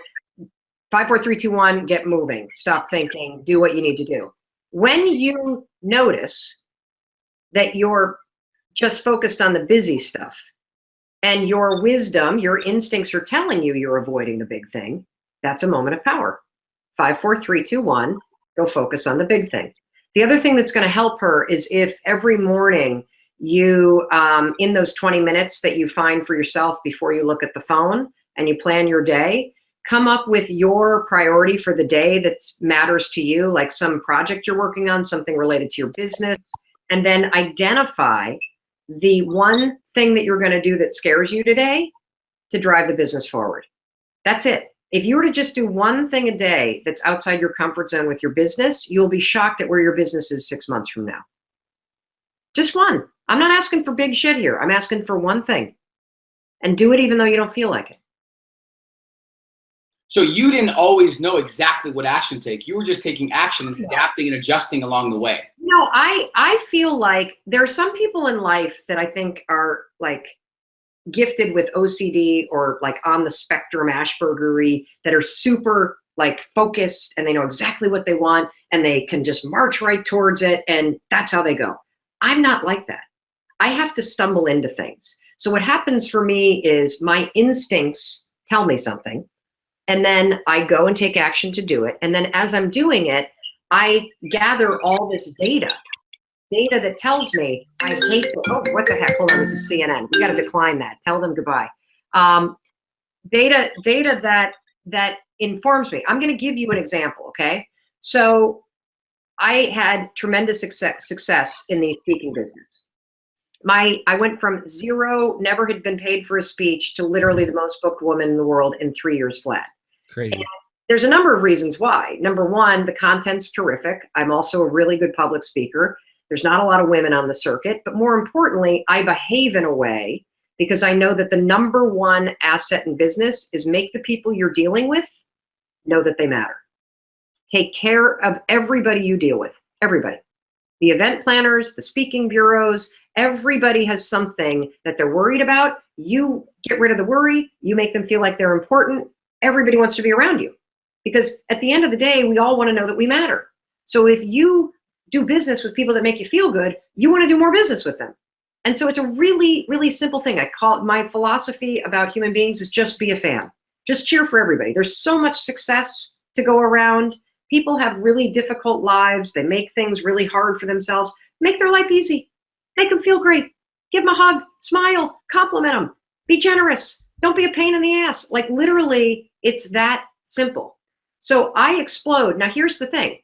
5, 4, 3, 2, 1, get moving, stop thinking, do what you need to do. When you notice that you're just focused on the busy stuff, and your wisdom, your instincts are telling you you're avoiding the big thing, that's a moment of power. 5, 4, 3, 2, 1, go focus on the big thing. The other thing that's going to help her is if every morning you, in those 20 minutes that you find for yourself before you look at the phone and you plan your day, come up with your priority for the day that matters to you, like some project you're working on, something related to your business, and then identify the one thing that you're going to do that scares you today to drive the business forward. That's it. If you were to just do one thing a day that's outside your comfort zone with your business, you'll be shocked at where your business is 6 months from now. Just one. I'm not asking for big shit here. I'm asking for one thing. And do it even though you don't feel like it. So you didn't always know exactly what action to take. You were just taking action and adapting and adjusting along the way. No, I feel like there are some people in life that I think are like gifted with OCD or like on the spectrum Aspergery that are super like focused and they know exactly what they want and they can just march right towards it and that's how they go. I'm not like that. I have to stumble into things. So what happens for me is my instincts tell me something. And then I go and take action to do it. And then as I'm doing it, I gather all this data that tells me I hate, oh, what the heck, hold on, this is CNN. We got to decline that. Tell them goodbye. Data that informs me. I'm going to give you an example, okay? So I had tremendous success in the speaking business. I went from zero, never had been paid for a speech, to literally the most booked woman in the world in 3 years flat. Crazy. And there's a number of reasons why. Number one, the content's terrific. I'm also a really good public speaker. There's not a lot of women on the circuit, but more importantly, I behave in a way because I know that the number one asset in business is make the people you're dealing with know that they matter. Take care of everybody you deal with, everybody. The event planners, the speaking bureaus, everybody has something that they're worried about. You get rid of the worry. You make them feel like they're important. Everybody wants to be around you because at the end of the day, we all want to know that we matter. So if you do business with people that make you feel good, you want to do more business with them. And so it's a really, really simple thing. I call it, my philosophy about human beings is just be a fan. Just cheer for everybody. There's so much success to go around. People have really difficult lives. They make things really hard for themselves. Make their life easy. Make them feel great. Give them a hug, smile, compliment them. Be generous. Don't be a pain in the ass. Like literally, it's that simple. So I explode. Now here's the thing.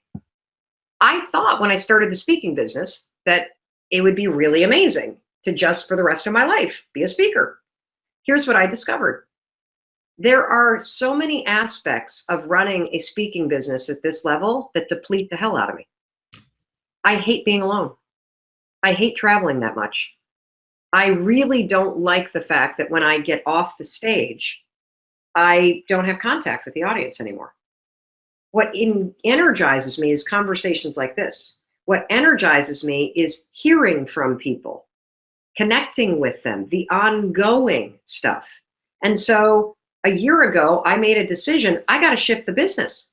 I thought when I started the speaking business that it would be really amazing to just for the rest of my life be a speaker. Here's what I discovered. There are so many aspects of running a speaking business at this level that deplete the hell out of me. I hate being alone. I hate traveling that much. I really don't like the fact that when I get off the stage, I don't have contact with the audience anymore. What energizes me is conversations like this, What energizes me is hearing from people, connecting with them, the ongoing stuff. And so a year ago, I made a decision, I got to shift the business.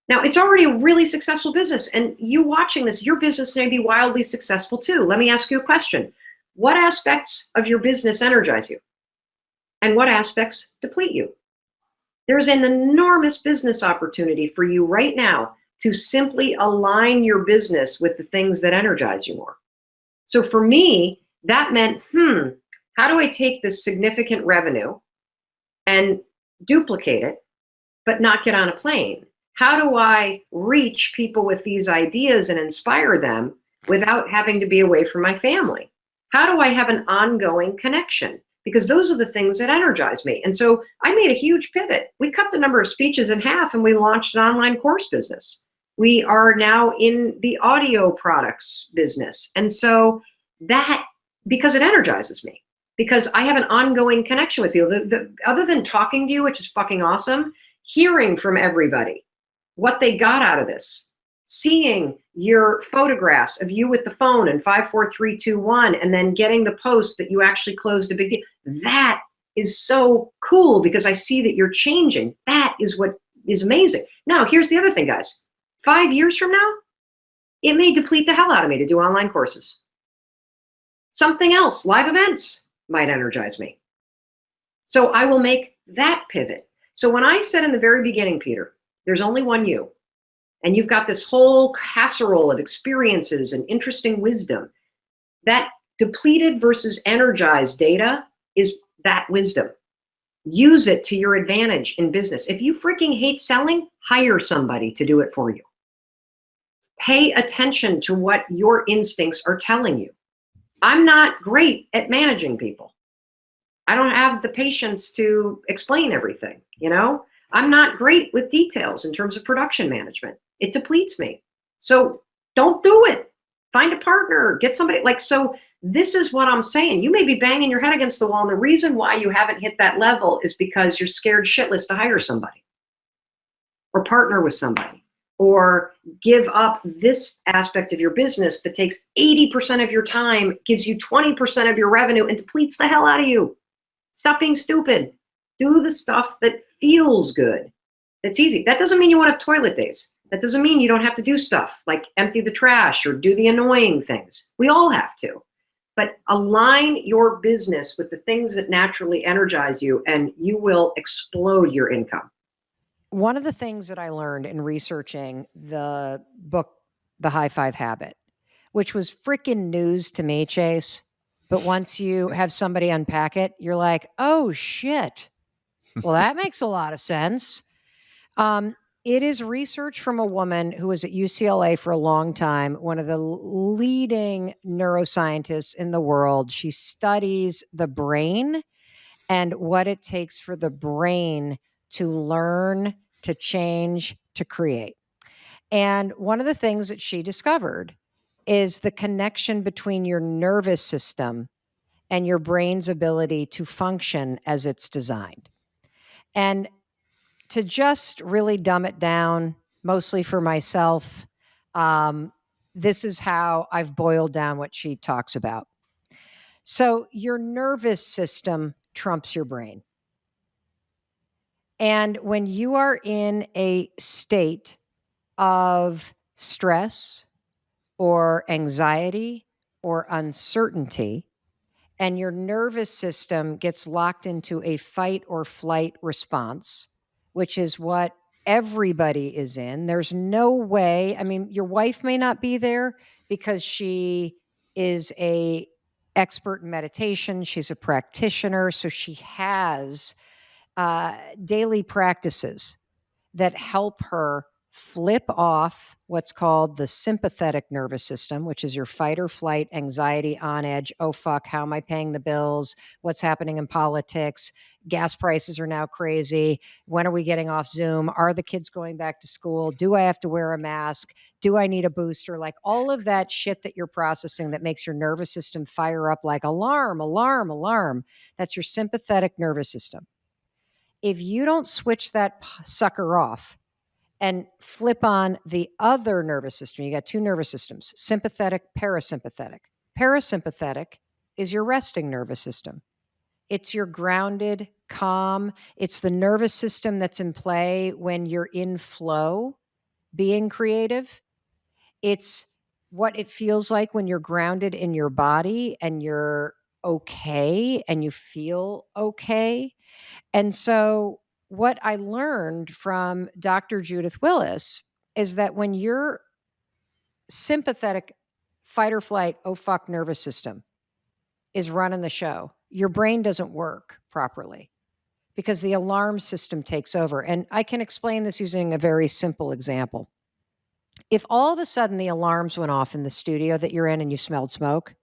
Now, it's already a really successful business. And you watching this, your business may be wildly successful too. Let me ask you a question. What aspects of your business energize you? And what aspects deplete you? There's an enormous business opportunity for you right now to simply align your business with the things that energize you more. So for me, that meant, how do I take this significant revenue and duplicate it, but not get on a plane? How do I reach people with these ideas and inspire them without having to be away from my family? How do I have an ongoing connection? Because those are the things that energize me. And so I made a huge pivot. We cut the number of speeches in half and we launched an online course business. We are now in the audio products business. And so that, because it energizes me, because I have an ongoing connection with people. Other than talking to you, which is fucking awesome, hearing from everybody, what they got out of this, seeing your photographs of you with the phone and 5, 4, 3, 2, 1, and then getting the post that you actually closed a big deal. That is so cool because I see that you're changing. That is what is amazing. Now, here's the other thing, guys. 5 years from now, it may deplete the hell out of me to do online courses. Something else, live events, might energize me. So I will make that pivot. So when I said in the very beginning, Peter, there's only one you, and you've got this whole casserole of experiences and interesting wisdom, that depleted versus energized data is that wisdom. Use it to your advantage in business. If you freaking hate selling, hire somebody to do it for you. Pay attention to what your instincts are telling you. I'm not great at managing people. I don't have the patience to explain everything, you know? I'm not great with details in terms of production management. It depletes me. So don't do it. Find a partner, get somebody so this is what I'm saying. You may be banging your head against the wall, and the reason why you haven't hit that level is because you're scared shitless to hire somebody or partner with somebody or give up this aspect of your business that takes 80% of your time, gives you 20% of your revenue, and depletes the hell out of you. Stop being stupid. Do the stuff that feels good. It's easy. That doesn't mean you won't have toilet days. That doesn't mean you don't have to do stuff like empty the trash or do the annoying things. We all have to. But align your business with the things that naturally energize you, and you will explode your income. One of the things that I learned in researching the book, The High Five Habit, which was freaking news to me, Chase, but once you have somebody unpack it, you're like, oh shit. Well, that makes a lot of sense. It is research from a woman who was at UCLA for a long time, one of the leading neuroscientists in the world. She studies the brain and what it takes for the brain to learn, to change, to create. And one of the things that she discovered is the connection between your nervous system and your brain's ability to function as it's designed. And to just really dumb it down, mostly for myself, this is how I've boiled down what she talks about. So your nervous system trumps your brain. And when you are in a state of stress or anxiety or uncertainty, and your nervous system gets locked into a fight or flight response, which is what everybody is in. There's no way. I mean, your wife may not be there because she is a expert in meditation. She's a practitioner. So she has daily practices that help her flip off what's called the sympathetic nervous system, which is your fight or flight, anxiety, on edge. Oh, fuck, how am I paying the bills? What's happening in politics? Gas prices are now crazy. When are we getting off Zoom? Are the kids going back to school? Do I have to wear a mask? Do I need a booster? Like all of that shit that you're processing that makes your nervous system fire up like alarm, alarm, alarm. That's your sympathetic nervous system. If you don't switch that sucker off, and flip on the other nervous system. You got two nervous systems, sympathetic, parasympathetic. Parasympathetic is your resting nervous system. It's your grounded, calm. It's the nervous system that's in play when you're in flow, being creative. It's what it feels like when you're grounded in your body and you're okay and you feel okay. And so, what I learned from Dr. Judith Willis is that when your sympathetic fight or flight, oh fuck, nervous system is running the show, your brain doesn't work properly because the alarm system takes over. And I can explain this using a very simple example. If all of a sudden the alarms went off in the studio that you're in and you smelled smoke,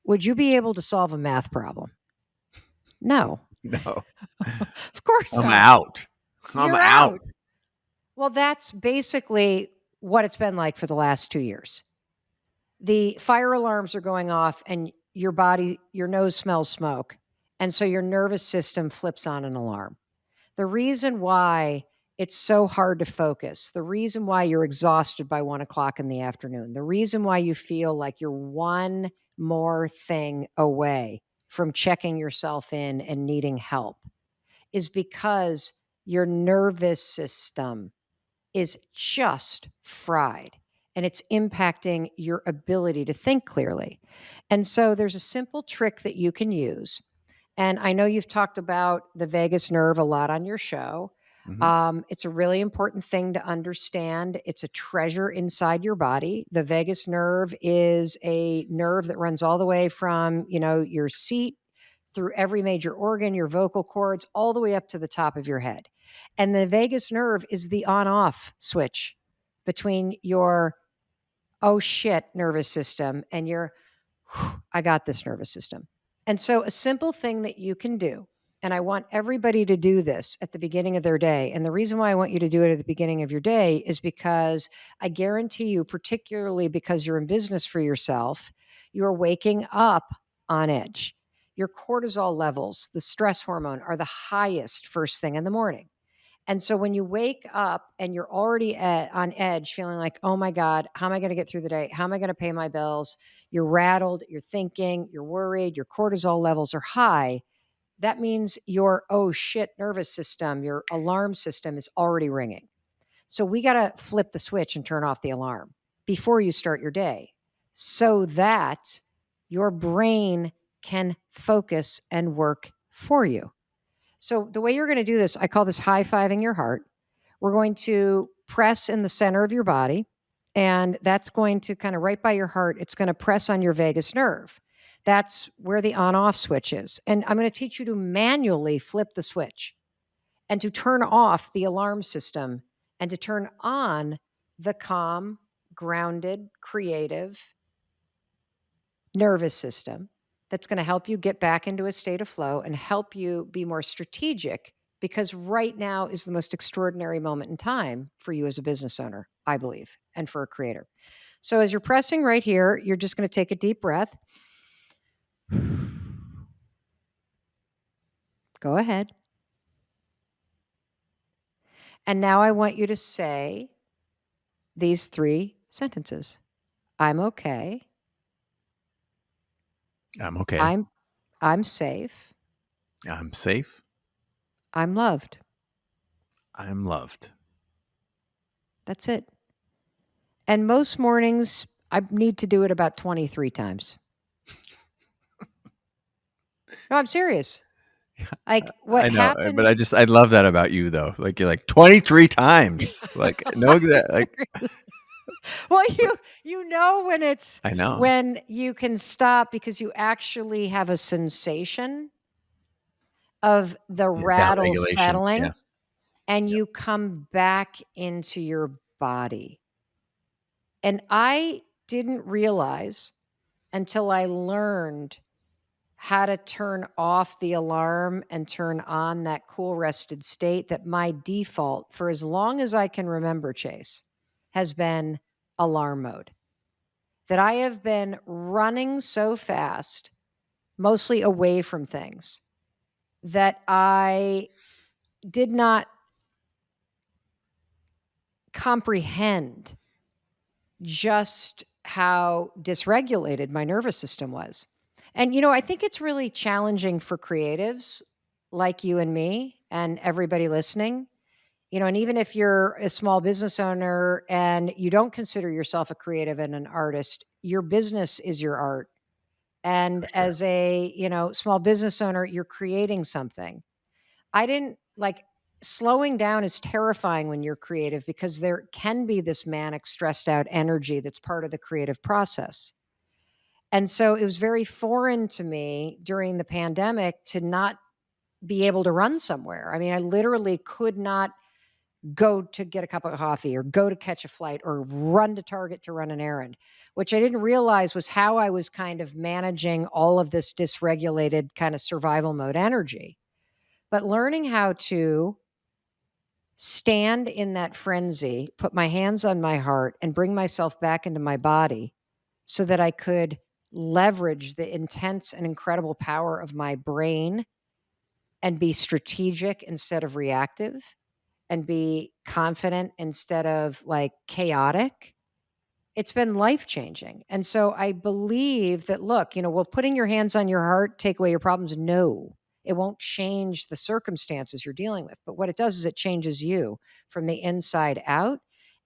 would you be able to solve a math problem? No. No. Of course I'm not. out. I'm You're out. Well, that's basically what it's been like for the last 2 years. The fire alarms are going off and your body, your nose smells smoke. And so your nervous system flips on an alarm. The reason why it's so hard to focus, the reason why you're exhausted by 1 o'clock in the afternoon, the reason why you feel like you're one more thing away from checking yourself in and needing help is because your nervous system is just fried and it's impacting your ability to think clearly. And so there's a simple trick that you can use. And I know you've talked about the vagus nerve a lot on your show. It's a really important thing to understand. It's a treasure inside your body. The vagus nerve is a nerve that runs all the way from, your seat through every major organ, your vocal cords, all the way up to the top of your head. And the vagus nerve is the on-off switch between your, oh shit, nervous system and your, I got this nervous system. And so a simple thing that you can do, and I want everybody to do this at the beginning of their day. And the reason why I want you to do it at the beginning of your day is because I guarantee you, particularly because you're in business for yourself, you're waking up on edge. Your cortisol levels, the stress hormone, are the highest first thing in the morning. And so when you wake up and you're already on edge, feeling like, oh my God, how am I going to get through the day? How am I going to pay my bills? You're rattled, you're thinking, you're worried, your cortisol levels are high. That means your, oh shit, nervous system, your alarm system is already ringing. So we got to flip the switch and turn off the alarm before you start your day so that your brain can focus and work for you. So the way you're going to do this, I call this high-fiving your heart. We're going to press in the center of your body, and that's going to kind of right by your heart, it's going to press on your vagus nerve. That's where the on-off switch is. And I'm going to teach you to manually flip the switch and to turn off the alarm system and to turn on the calm, grounded, creative nervous system that's going to help you get back into a state of flow and help you be more strategic, because right now is the most extraordinary moment in time for you as a business owner, I believe, and for a creator. So as you're pressing right here, you're just going to take a deep breath. Go ahead. And now I want you to say these 3 sentences. I'm okay. I'm okay. I'm safe. I'm safe. I'm loved. I'm loved. That's it. And most mornings, I need to do it about 23 times. No, I'm serious. Like what I know, happens? but I love that about you though. Like you're like 23 times. Like no exact like Well, you know when it's I know. when you can stop because you actually have a sensation of the rattle Down-regulation, settling, yeah. and you come back into your body. And I didn't realize until I learned how to turn off the alarm and turn on that cool rested state that my default for as long as I can remember, Chase, has been alarm mode. That I have been running so fast, mostly away from things, that I did not comprehend just how dysregulated my nervous system was. And, I think it's really challenging for creatives like you and me and everybody listening. And even if you're a small business owner and you don't consider yourself a creative and an artist, your business is your art. And Sure. as a, small business owner, you're creating something. I didn't like slowing down is terrifying when you're creative because there can be this manic, stressed out energy that's part of the creative process. And so it was very foreign to me during the pandemic to not be able to run somewhere. I mean, I literally could not go to get a cup of coffee or go to catch a flight or run to Target to run an errand, which I didn't realize was how I was kind of managing all of this dysregulated kind of survival mode energy. But learning how to stand in that frenzy, put my hands on my heart, and bring myself back into my body so that I could leverage the intense and incredible power of my brain and be strategic instead of reactive and be confident instead of like chaotic. It's been life changing. And so I believe that, look, will putting your hands on your heart take away your problems? No, it won't change the circumstances you're dealing with. But what it does is it changes you from the inside out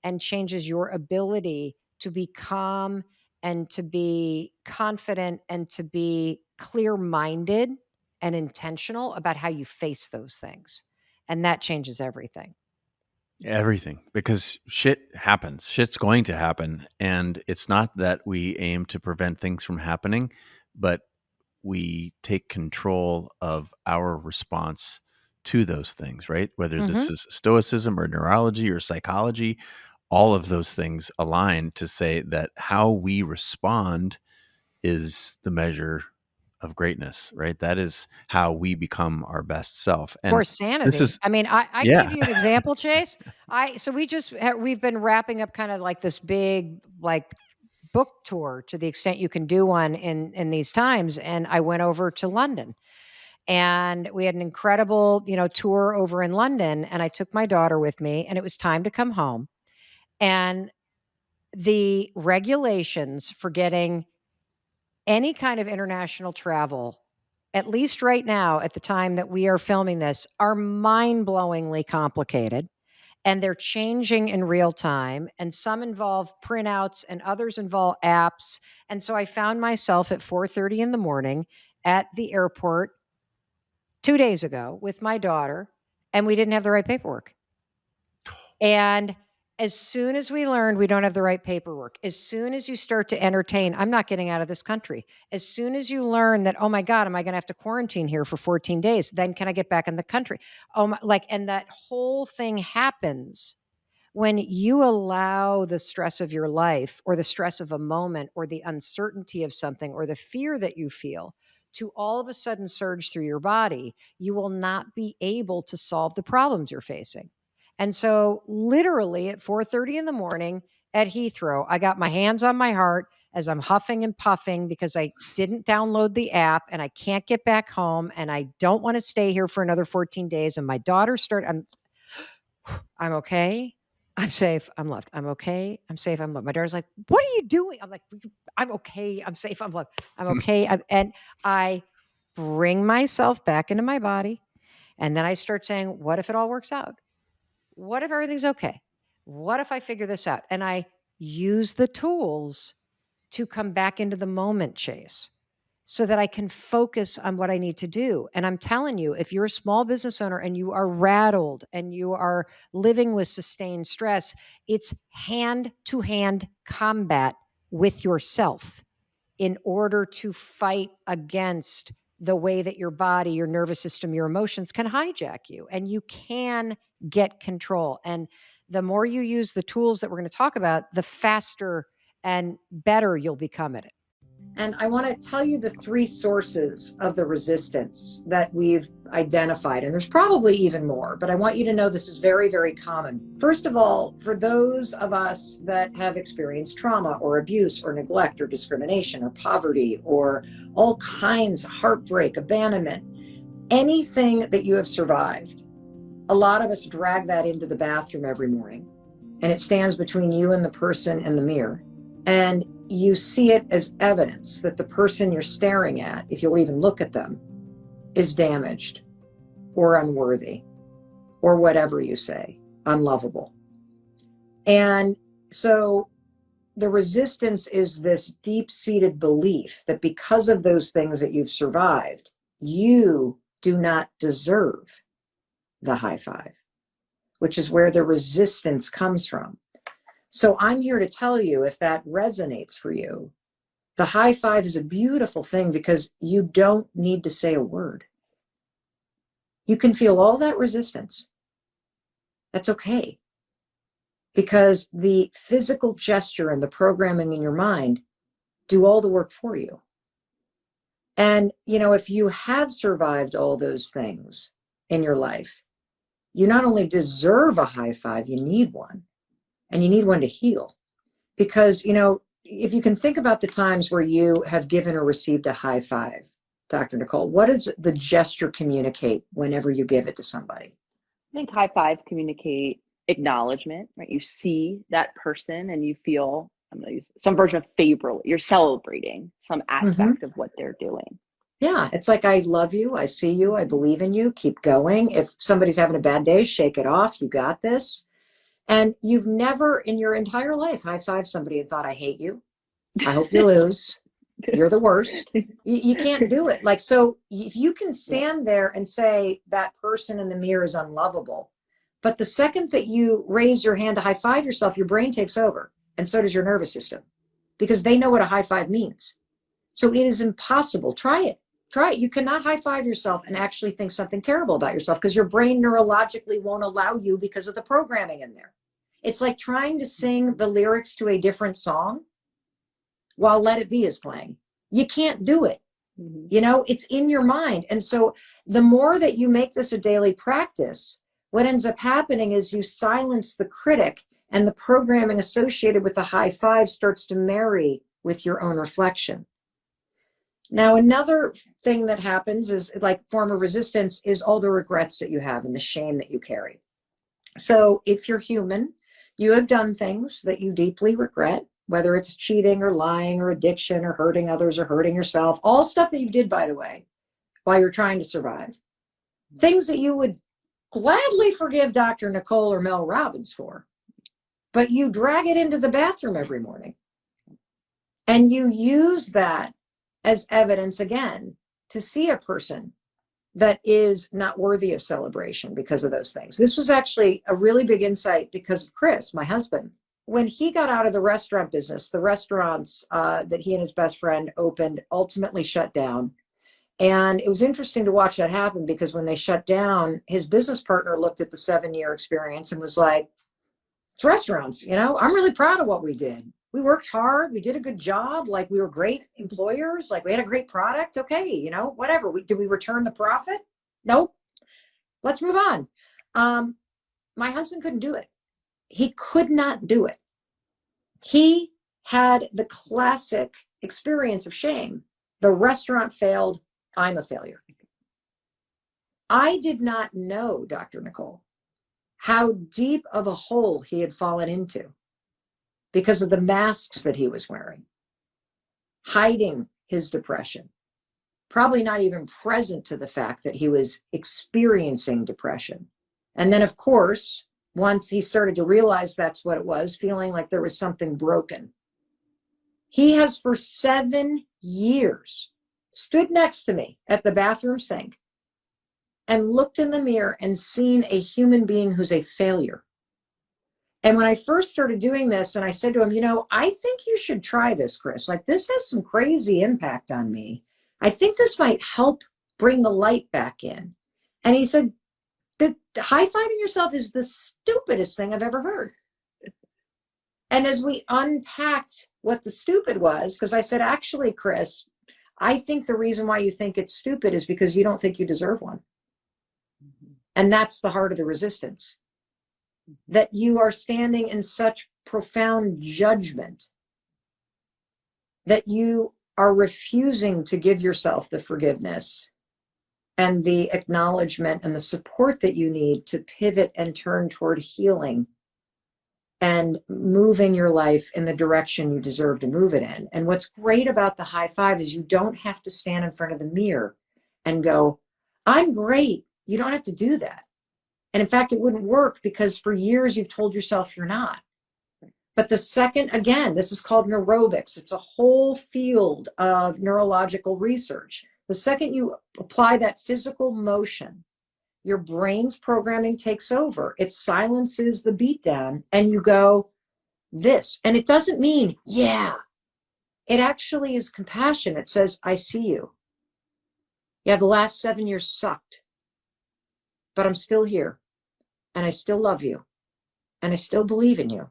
and changes your ability to be calm and to be confident and to be clear minded and intentional about how you face those things. And that changes everything. Everything, because shit happens. Shit's going to happen. And it's not that we aim to prevent things from happening, but we take control of our response to those things, right? Whether this is stoicism or neurology or psychology, all of those things align to say that how we respond is the measure of greatness, right? That is how we become our best self. Or And sanity. this is, I mean, I yeah. give you an example, Chase. So we've been wrapping up kind of like this big like book tour to the extent you can do one in these times. And I went over to London and we had an incredible, tour over in London. And I took my daughter with me and it was time to come home. And the regulations for getting any kind of international travel, at least right now, at the time that we are filming this, are mind-blowingly complicated. And they're changing in real time. And some involve printouts and others involve apps. And so I found myself at 4:30 in the morning at the airport 2 days ago with my daughter, and we didn't have the right paperwork. And as soon as we learned we don't have the right paperwork, as soon as you start to entertain, I'm not getting out of this country. As soon as you learn that, oh my God, am I going to have to quarantine here for 14 days? Then can I get back in the country? And that whole thing happens when you allow the stress of your life or the stress of a moment or the uncertainty of something or the fear that you feel to all of a sudden surge through your body. You will not be able to solve the problems you're facing. And so literally at 4:30 in the morning at Heathrow, I got my hands on my heart as I'm huffing and puffing because I didn't download the app and I can't get back home and I don't want to stay here for another 14 days. And my daughter I'm okay. I'm safe. I'm loved. I'm okay. I'm safe. I'm loved. My daughter's like, what are you doing? I'm like, I'm okay. I'm safe. I'm loved. I'm okay. And I bring myself back into my body. And then I start saying, what if it all works out? What if everything's okay? What if I figure this out? And I use the tools to come back into the moment, Chase, so that I can focus on what I need to do. And I'm telling you, if you're a small business owner and you are rattled and you are living with sustained stress, it's hand-to-hand combat with yourself in order to fight against the way that your body, your nervous system, your emotions can hijack you. And you can get control. And the more you use the tools that we're going to talk about, the faster and better you'll become at it. And I want to tell you the 3 sources of the resistance that we've identified. And there's probably even more, but I want you to know this is very, very common. First of all, for those of us that have experienced trauma or abuse or neglect or discrimination or poverty or all kinds of heartbreak, abandonment, anything that you have survived, a lot of us drag that into the bathroom every morning. and it stands between you and the person in the mirror. And you see it as evidence that the person you're staring at, if you'll even look at them, is damaged or unworthy or whatever you say, unlovable. And so the resistance is this deep-seated belief that because of those things that you've survived, you do not deserve the high five, which is where the resistance comes from. So I'm here to tell you, if that resonates for you, the high five is a beautiful thing because you don't need to say a word. You can feel all that resistance. That's okay. Because the physical gesture and the programming in your mind do all the work for you. And, you know, if you have survived all those things in your life, you not only deserve a high five, you need one. And you need one to heal. Because, you know, if you can think about the times where you have given or received a high five, Dr. Nicole, what does the gesture communicate whenever you give it to somebody? I think high fives communicate acknowledgement, right? You see that person and you feel, I'm going to use some version of favorable. You're celebrating some aspect of what they're doing. Yeah, it's like, I love you, I see you, I believe in you, keep going. If somebody's having a bad day, shake it off, you got this. And you've never in your entire life high-fived somebody and thought, I hate you, I hope you lose, you're the worst. You can't do it. Like, so if you can stand there and say that person in the mirror is unlovable, but the second that you raise your hand to high five yourself, your brain takes over, and so does your nervous system, because they know what a high five means. So it is impossible. Try it. Try it. You cannot high five yourself and actually think something terrible about yourself, because your brain neurologically won't allow you because of the programming in there. It's like trying to sing the lyrics to a different song while Let It Be is playing. You can't do it. You know, it's in your mind. And so the more that you make this a daily practice, what ends up happening is you silence the critic, and the programming associated with the high five starts to marry with your own reflection. Now, another thing that happens is, like, form of resistance is all the regrets that you have and the shame that you carry. So if you're human, you have done things that you deeply regret, whether it's cheating or lying or addiction or hurting others or hurting yourself, all stuff that you did, by the way, while you're trying to survive. Things that you would gladly forgive Dr. Nicole or Mel Robbins for, but you drag it into the bathroom every morning. And you use that as evidence, again, to see a person that is not worthy of celebration because of those things. This was actually a really big insight because of Chris, my husband. When he got out of the restaurant business, the restaurants that he and his best friend opened ultimately shut down. And it was interesting to watch that happen, because when they shut down, his business partner looked at the 7-year experience and was like, it's restaurants, you know, I'm really proud of what we did. We worked hard. We did a good job. Like, we were great employers. Like, we had a great product. Okay. You know, whatever. Did we return the profit? Nope. Let's move on. My husband couldn't do it. He could not do it. He had the classic experience of shame. The restaurant failed. I'm a failure. I did not know, Dr. Nicole, how deep of a hole he had fallen into because of the masks that he was wearing, hiding his depression, probably not even present to the fact that he was experiencing depression. And then, of course, once he started to realize that's what it was, feeling like there was something broken, he has for 7 years stood next to me at the bathroom sink and looked in the mirror and seen a human being who's a failure. And when I first started doing this, and I said to him, you know, I think you should try this, Chris. Like, this has some crazy impact on me. I think this might help bring the light back in. And he said, the high-fiving yourself is the stupidest thing I've ever heard. And as we unpacked what the stupid was, because I said, actually, Chris, I think the reason why you think it's stupid is because you don't think you deserve one. And that's the heart of the resistance, that you are standing in such profound judgment that you are refusing to give yourself the forgiveness and the acknowledgement and the support that you need to pivot and turn toward healing and moving your life in the direction you deserve to move it in. And what's great about the high five is you don't have to stand in front of the mirror and go, I'm great. You don't have to do that. And in fact, it wouldn't work because for years you've told yourself you're not. But the second, again, this is called neurobics. It's a whole field of neurological research. The second you apply that physical motion, your brain's programming takes over. It silences the beatdown and you go, this. And it doesn't mean, yeah. It actually is compassion. It says, I see you. Yeah, the last 7 years sucked, but I'm still here and I still love you and I still believe in you.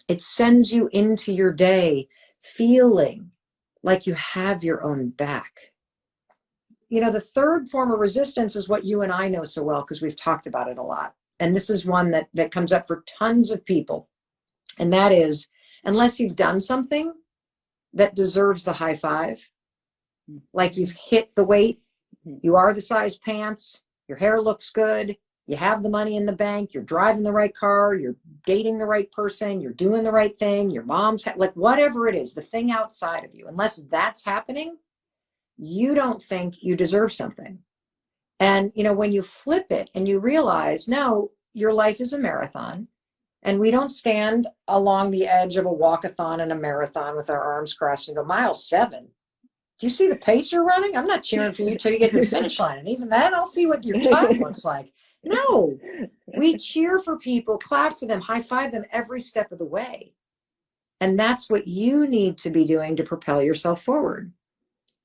It sends you into your day feeling like you have your own back. You know, the third form of resistance is what you and I know so well because we've talked about it a lot. And this is one that comes up for tons of people. And that is, unless you've done something that deserves the high five, like you've hit the weight, you are the size pants, your hair looks good, you have the money in the bank, you're driving the right car, you're dating the right person, you're doing the right thing, your mom's, like whatever it is, the thing outside of you, unless that's happening, you don't think you deserve something. And, you know, when you flip it and you realize, no, your life is a marathon and we don't stand along the edge of a walkathon and a marathon with our arms crossed and go, mile 7. Do you see the pace you're running? I'm not cheering for you till you get to the finish line. And even then, I'll see what your time looks like. No, we cheer for people, clap for them, high five them every step of the way. And that's what you need to be doing to propel yourself forward.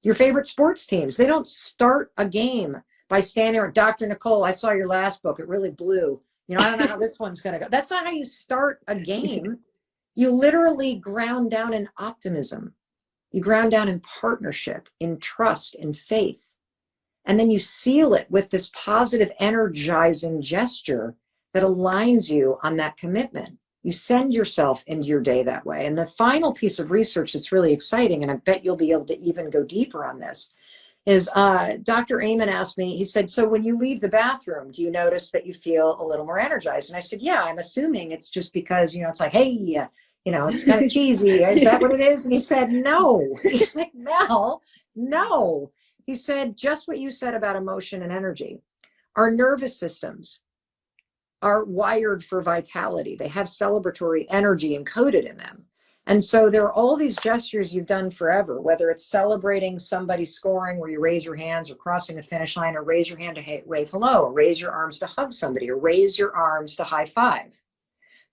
Your favorite sports teams, they don't start a game by standing there, Dr. Nicole, I saw your last book. It really blew. You know, I don't know how this one's going to go. That's not how you start a game. You literally ground down in optimism. You ground down in partnership, in trust, in faith. And then you seal it with this positive, energizing gesture that aligns you on that commitment. You send yourself into your day that way. And the final piece of research that's really exciting, and I bet you'll be able to even go deeper on this, is Dr. Amen asked me, he said, so when you leave the bathroom, do you notice that you feel a little more energized? And I said, yeah, I'm assuming it's just because, you know, it's like, hey, you know, it's kind of cheesy. Is that what it is? And he said, no. He's like, Mel, no. He said, just what you said about emotion and energy. Our nervous systems are wired for vitality. They have celebratory energy encoded in them. And so there are all these gestures you've done forever, whether it's celebrating somebody scoring where you raise your hands or crossing the finish line or raise your hand to wave hello or raise your arms to hug somebody or raise your arms to high five.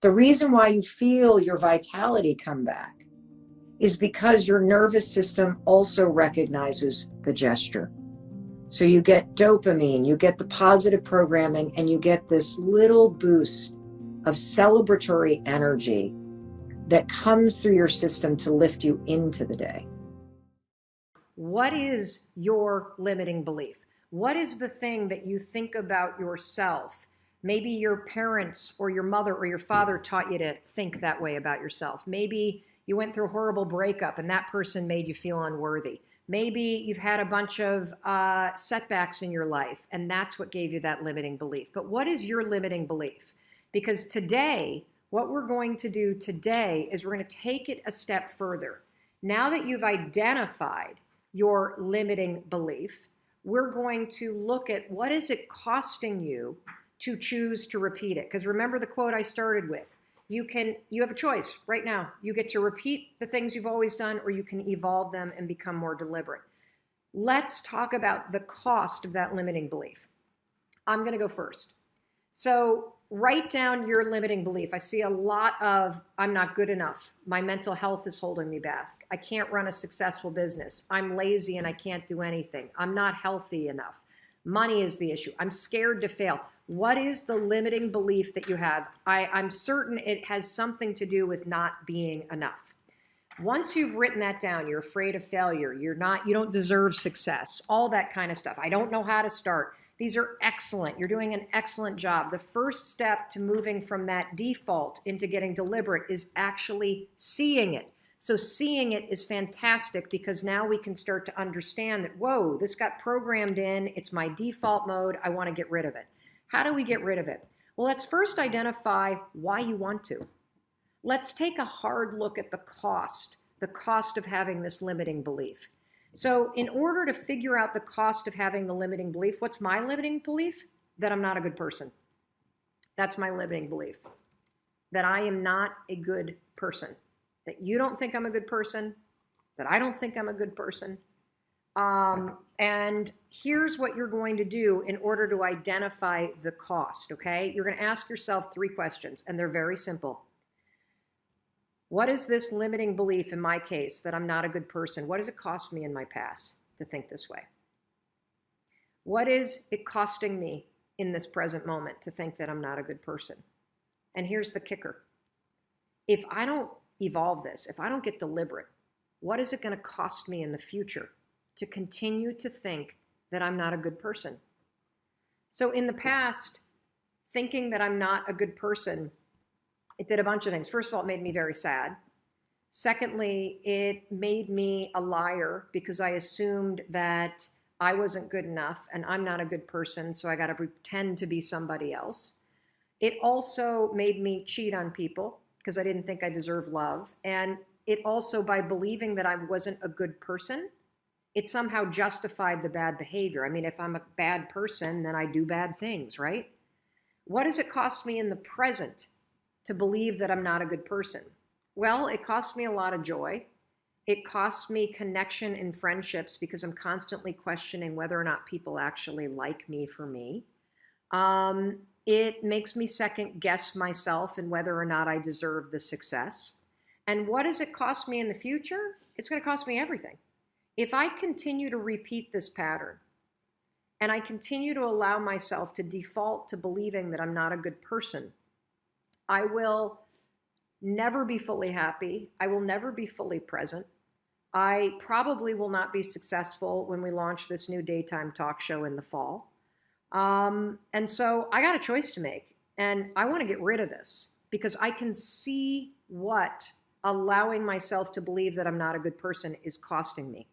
The reason why you feel your vitality come back is because your nervous system also recognizes the gesture. So you get dopamine, you get the positive programming, and you get this little boost of celebratory energy that comes through your system to lift you into the day. What is your limiting belief? What is the thing that you think about yourself? Maybe your parents or your mother or your father taught you to think that way about yourself. Maybe you went through a horrible breakup and that person made you feel unworthy. Maybe you've had a bunch of setbacks in your life and that's what gave you that limiting belief. But what is your limiting belief? Because today, what we're going to do today is we're going to take it a step further. Now that you've identified your limiting belief, we're going to look at what is it costing you to choose to repeat it. Because remember the quote I started with. You have a choice right now. You get to repeat the things you've always done, or you can evolve them and become more deliberate. Let's talk about the cost of that limiting belief. I'm going to go first. So write down your limiting belief. I see a lot of, I'm not good enough. My mental health is holding me back. I can't run a successful business. I'm lazy and I can't do anything. I'm not healthy enough. Money is the issue. I'm scared to fail. What is the limiting belief that you have? I'm certain it has something to do with not being enough. Once you've written that down, you're afraid of failure. You don't deserve success, all that kind of stuff. I don't know how to start. These are excellent. You're doing an excellent job. The first step to moving from that default into getting deliberate is actually seeing it. So seeing it is fantastic because now we can start to understand that, whoa, this got programmed in. It's my default mode. I want to get rid of it. How do we get rid of it? Well, let's first identify why you want to. Let's take a hard look at the cost of having this limiting belief. So in order to figure out the cost of having the limiting belief, what's my limiting belief? That I'm not a good person. That's my limiting belief. That I am not a good person. That you don't think I'm a good person. That I don't think I'm a good person. And here's what you're going to do in order to identify the cost, okay? You're going to ask yourself 3 questions, and they're very simple. What is this limiting belief in my case that I'm not a good person? What does it cost me in my past to think this way? What is it costing me in this present moment to think that I'm not a good person? And here's the kicker. If I don't evolve this, if I don't get deliberate, what is it going to cost me in the future to continue to think that I'm not a good person? So in the past, thinking that I'm not a good person, it did a bunch of things. First of all, it made me very sad. Secondly, it made me a liar because I assumed that I wasn't good enough and I'm not a good person, so I got to pretend to be somebody else. It also made me cheat on people because I didn't think I deserved love. And it also, by believing that I wasn't a good person, it somehow justified the bad behavior. I mean, if I'm a bad person, then I do bad things, right? What does it cost me in the present to believe that I'm not a good person? Well, it costs me a lot of joy. It costs me connection in friendships because I'm constantly questioning whether or not people actually like me for me. It makes me second guess myself and whether or not I deserve the success. And what does it cost me in the future? It's going to cost me everything. If I continue to repeat this pattern and I continue to allow myself to default to believing that I'm not a good person, I will never be fully happy. I will never be fully present. I probably will not be successful when we launch this new daytime talk show in the fall. And so I got a choice to make, and I want to get rid of this because I can see what allowing myself to believe that I'm not a good person is costing me.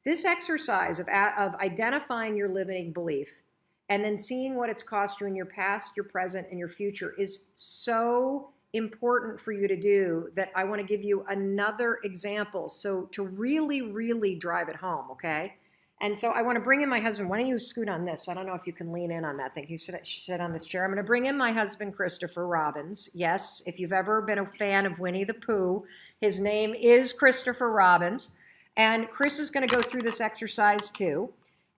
This exercise of identifying your limiting belief and then seeing what it's cost you in your past, your present, and your future is so important for you to do that I want to give you another example. So to really, really drive it home, okay? And so I want to bring in my husband. Why don't you scoot on this? I don't know if you can lean in on that thing. You sit on this chair. I'm going to bring in my husband, Christopher Robbins. Yes, if you've ever been a fan of Winnie the Pooh, his name is Christopher Robbins. And Chris is going to go through this exercise too.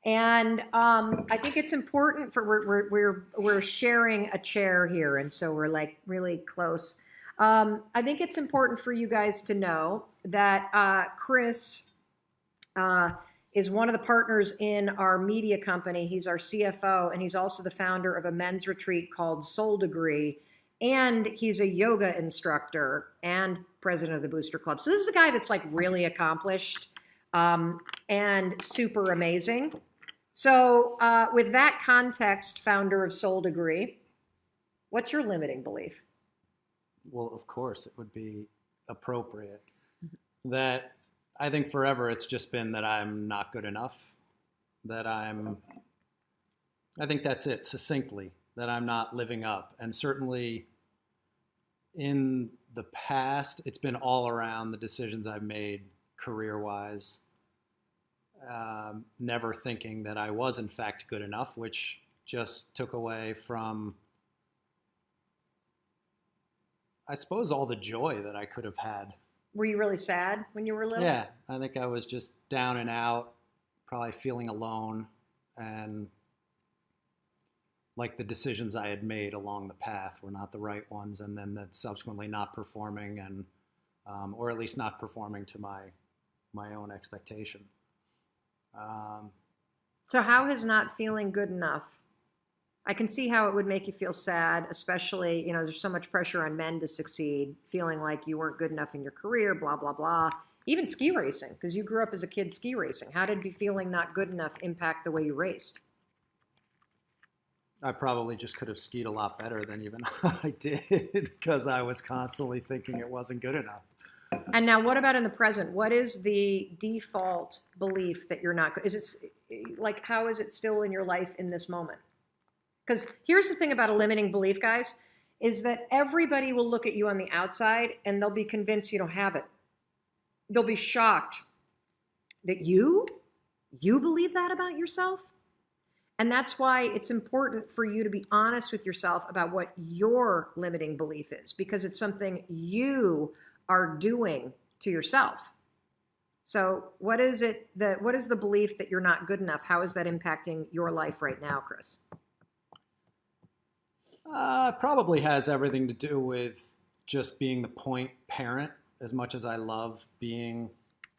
And I think it's important for we're sharing a chair here, and so we're like really close. I think it's important for you guys to know that Chris is one of the partners in our media company. He's our CFO, and he's also the founder of a men's retreat called Soul Degree. And he's a yoga instructor and president of the Booster Club. So this is a guy that's like really accomplished and super amazing. So with that context, founder of Soul Degree, what's your limiting belief? Well, of course, it would be appropriate that I think forever it's just been that I'm not good enough, I think that's it, succinctly, that I'm not living up. And certainly in the past, it's been all around the decisions I've made career-wise, never thinking that I was in fact good enough, which just took away from, I suppose, all the joy that I could have had. Were you really sad when you were little? Yeah, I think I was just down and out, probably feeling alone, and like the decisions I had made along the path were not the right ones, and then that subsequently not performing, and or at least not performing to my own expectation. So how has not feeling good enough? I can see how it would make you feel sad, especially, there's so much pressure on men to succeed, feeling like you weren't good enough in your career, blah, blah, blah. Even ski racing, because you grew up as a kid ski racing. How did feeling not good enough impact the way you raced? I probably just could have skied a lot better than even I did because I was constantly thinking it wasn't good enough. And now what about in the present? What is the default belief that you're not good? Is it like, how is it still in your life in this moment? Because here's the thing about a limiting belief, guys, is that everybody will look at you on the outside and they'll be convinced you don't have it. They'll be shocked that you believe that about yourself. And that's why it's important for you to be honest with yourself about what your limiting belief is, because it's something you are doing to yourself. So what is the belief that you're not good enough? How is that impacting your life right now, Chris? Probably has everything to do with just being the point parent. As much as I love being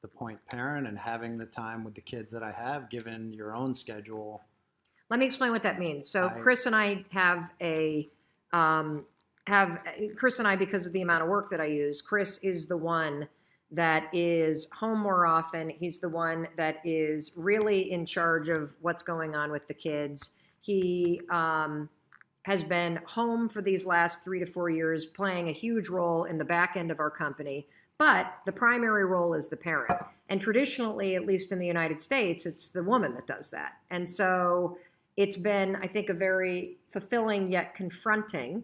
the point parent and having the time with the kids that I have, given your own schedule. Let me explain what that means. So Chris and I Chris and I, because of the amount of work that I use, Chris is the one that is home more often. He's the one that is really in charge of what's going on with the kids. He has been home for these last 3 to 4 years, playing a huge role in the back end of our company. But the primary role is the parent. And traditionally, at least in the United States, it's the woman that does that. And so it's been, I think, a very fulfilling yet confronting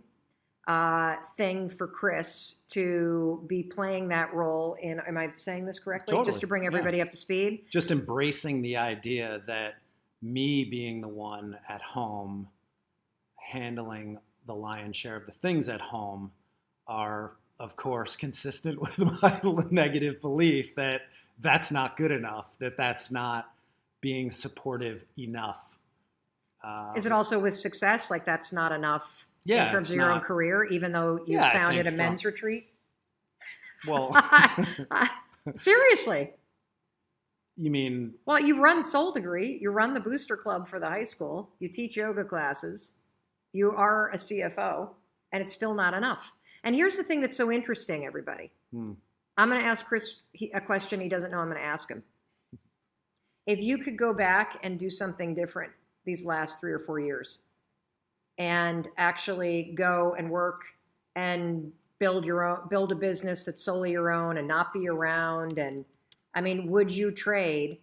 thing for Chris to be playing that role in, am I saying this correctly? Totally. Just to bring everybody up to speed? Just embracing the idea that me being the one at home handling the lion's share of the things at home are, of course, consistent with my negative belief that that's not good enough, that that's not being supportive enough. Is it also with success? Like that's not enough in terms of your own career, even though you founded a men's retreat? Well, seriously. You mean? Well, you run Soul Degree, you run the Booster Club for the high school, you teach yoga classes, you are a CFO, and it's still not enough. And here's the thing that's so interesting, everybody. I'm going to ask Chris a question he doesn't know I'm going to ask him. If you could go back and do something different these last 3 or 4 years and actually go and work and build a business that's solely your own and not be around, and I mean, would you trade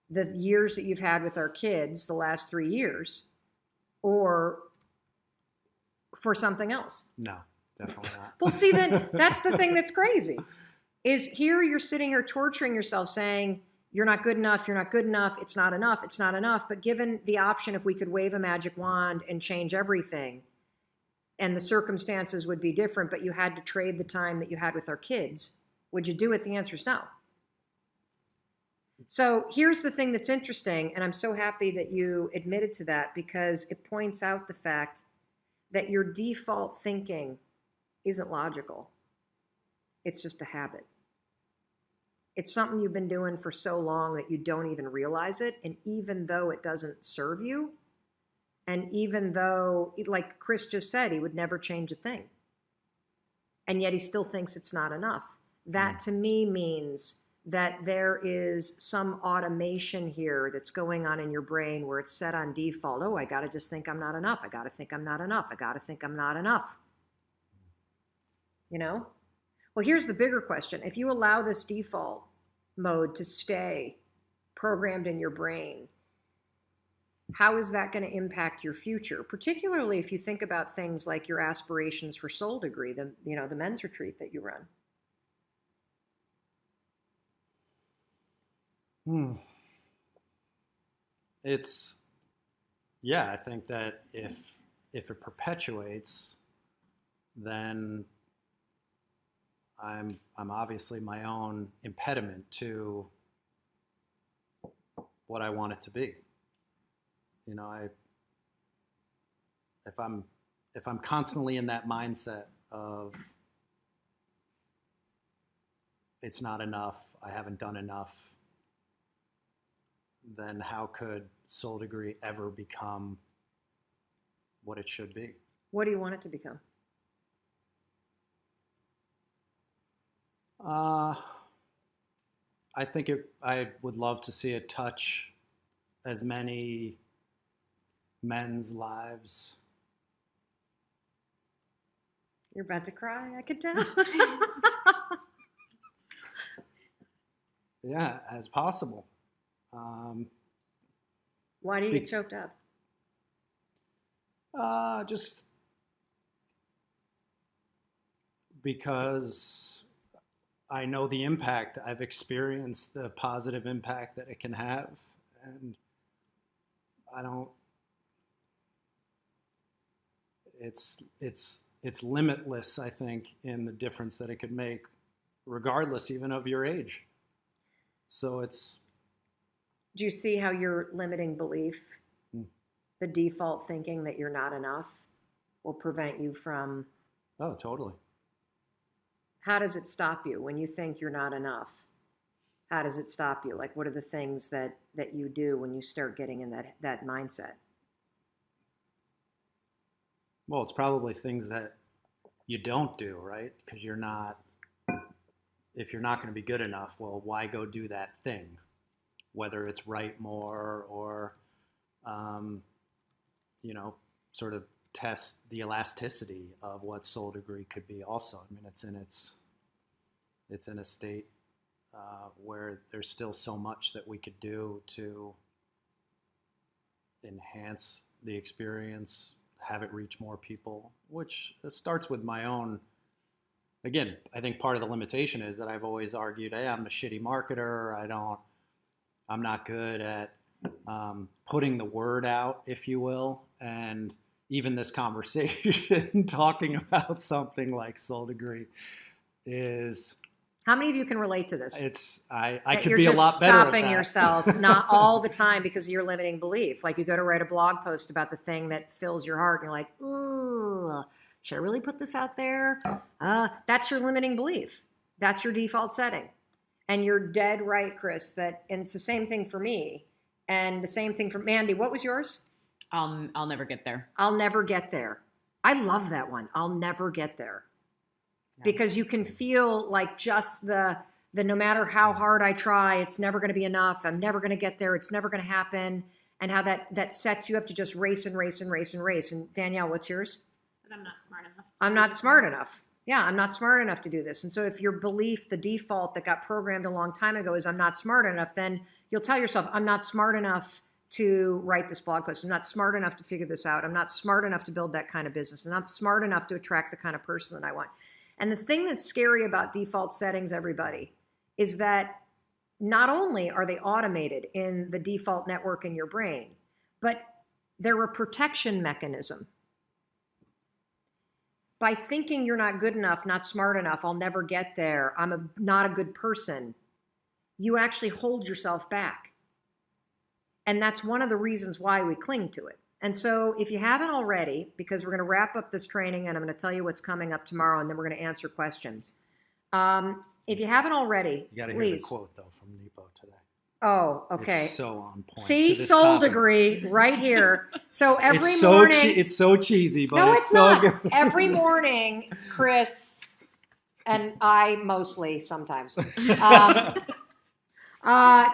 the years that you've had with our kids, the last 3 years, or for something else? No, definitely not. Well, see, then that's the thing that's crazy. Is here you're sitting here torturing yourself saying, you're not good enough, you're not good enough, it's not enough, it's not enough. But given the option, if we could wave a magic wand and change everything, and the circumstances would be different, but you had to trade the time that you had with our kids, would you do it? The answer is no. So here's the thing that's interesting, and I'm so happy that you admitted to that, because it points out the fact that your default thinking isn't logical. It's just a habit. It's something you've been doing for so long that you don't even realize it. And even though it doesn't serve you, and even though, like Chris just said, he would never change a thing, and yet he still thinks it's not enough. That to me means that there is some automation here that's going on in your brain where it's set on default. Oh, I got to just think I'm not enough. I got to think I'm not enough. I got to think I'm not enough. You know? Well, here's the bigger question. If you allow this default mode to stay programmed in your brain, how is that going to impact your future? Particularly if you think about things like your aspirations for Soul Degree, the men's retreat that you run. It's, yeah, I think that if it perpetuates, then I'm obviously my own impediment to what I want it to be. You know, if I'm constantly in that mindset of it's not enough, I haven't done enough, then how could Soul Degree ever become what it should be? What do you want it to become? I think I would love to see it touch as many men's lives. You're about to cry, I could tell. Yeah, as possible. Why do you get choked up? Just because I know the impact. I've experienced the positive impact that it can have, and I don't. It's limitless, I think, in the difference that it could make, regardless even of your age. So it's. Do you see how your limiting belief, the default thinking that you're not enough, will prevent you from? Oh, totally. How does it stop you when you think you're not enough? How does it stop you? Like, what are the things that you do when you start getting in that mindset? Well, it's probably things that you don't do, right? Because if you're not going to be good enough, well, why go do that thing? Whether it's write more or, sort of test the elasticity of what Soul Degree could be also. I mean, it's in a state where there's still so much that we could do to enhance the experience, have it reach more people, which starts with my own. Again, I think part of the limitation is that I've always argued, hey, I'm a shitty marketer. I'm not good at putting the word out, if you will. And even this conversation, talking about something like Soul Degree is. How many of you can relate to this? I could be a lot better at that. You're just stopping yourself, not all the time because of your limiting belief. Like you go to write a blog post about the thing that fills your heart and you're like, ooh, should I really put this out there? That's your limiting belief. That's your default setting. And you're dead right, Chris, and it's the same thing for me and the same thing for Mandy. What was yours? I'll never get there. I'll never get there. I love that one. I'll never get there. Because you can feel like just the no matter how hard I try, it's never going to be enough. I'm never going to get there. It's never going to happen. And how that sets you up to just race and race and race and race. And Danielle, what's yours? But I'm not smart enough. I'm not smart enough. Yeah, I'm not smart enough to do this. And so if your belief, the default that got programmed a long time ago is I'm not smart enough, then you'll tell yourself, I'm not smart enough to write this blog post. I'm not smart enough to figure this out. I'm not smart enough to build that kind of business. I'm not smart enough to attract the kind of person that I want. And the thing that's scary about default settings, everybody, is that not only are they automated in the default network in your brain, but they're a protection mechanism. By thinking you're not good enough, not smart enough, I'll never get there, not a good person, you actually hold yourself back. And that's one of the reasons why we cling to it. And so if you haven't already, because we're going to wrap up this training and I'm going to tell you what's coming up tomorrow and then we're going to answer questions. If you haven't already, you got to hear the quote though from Nepo today. Oh, okay. It's so on point. See, Soul Degree right here. So every morning. It's so cheesy, but no, it's so not. good. Every morning, Chris, and I mostly sometimes,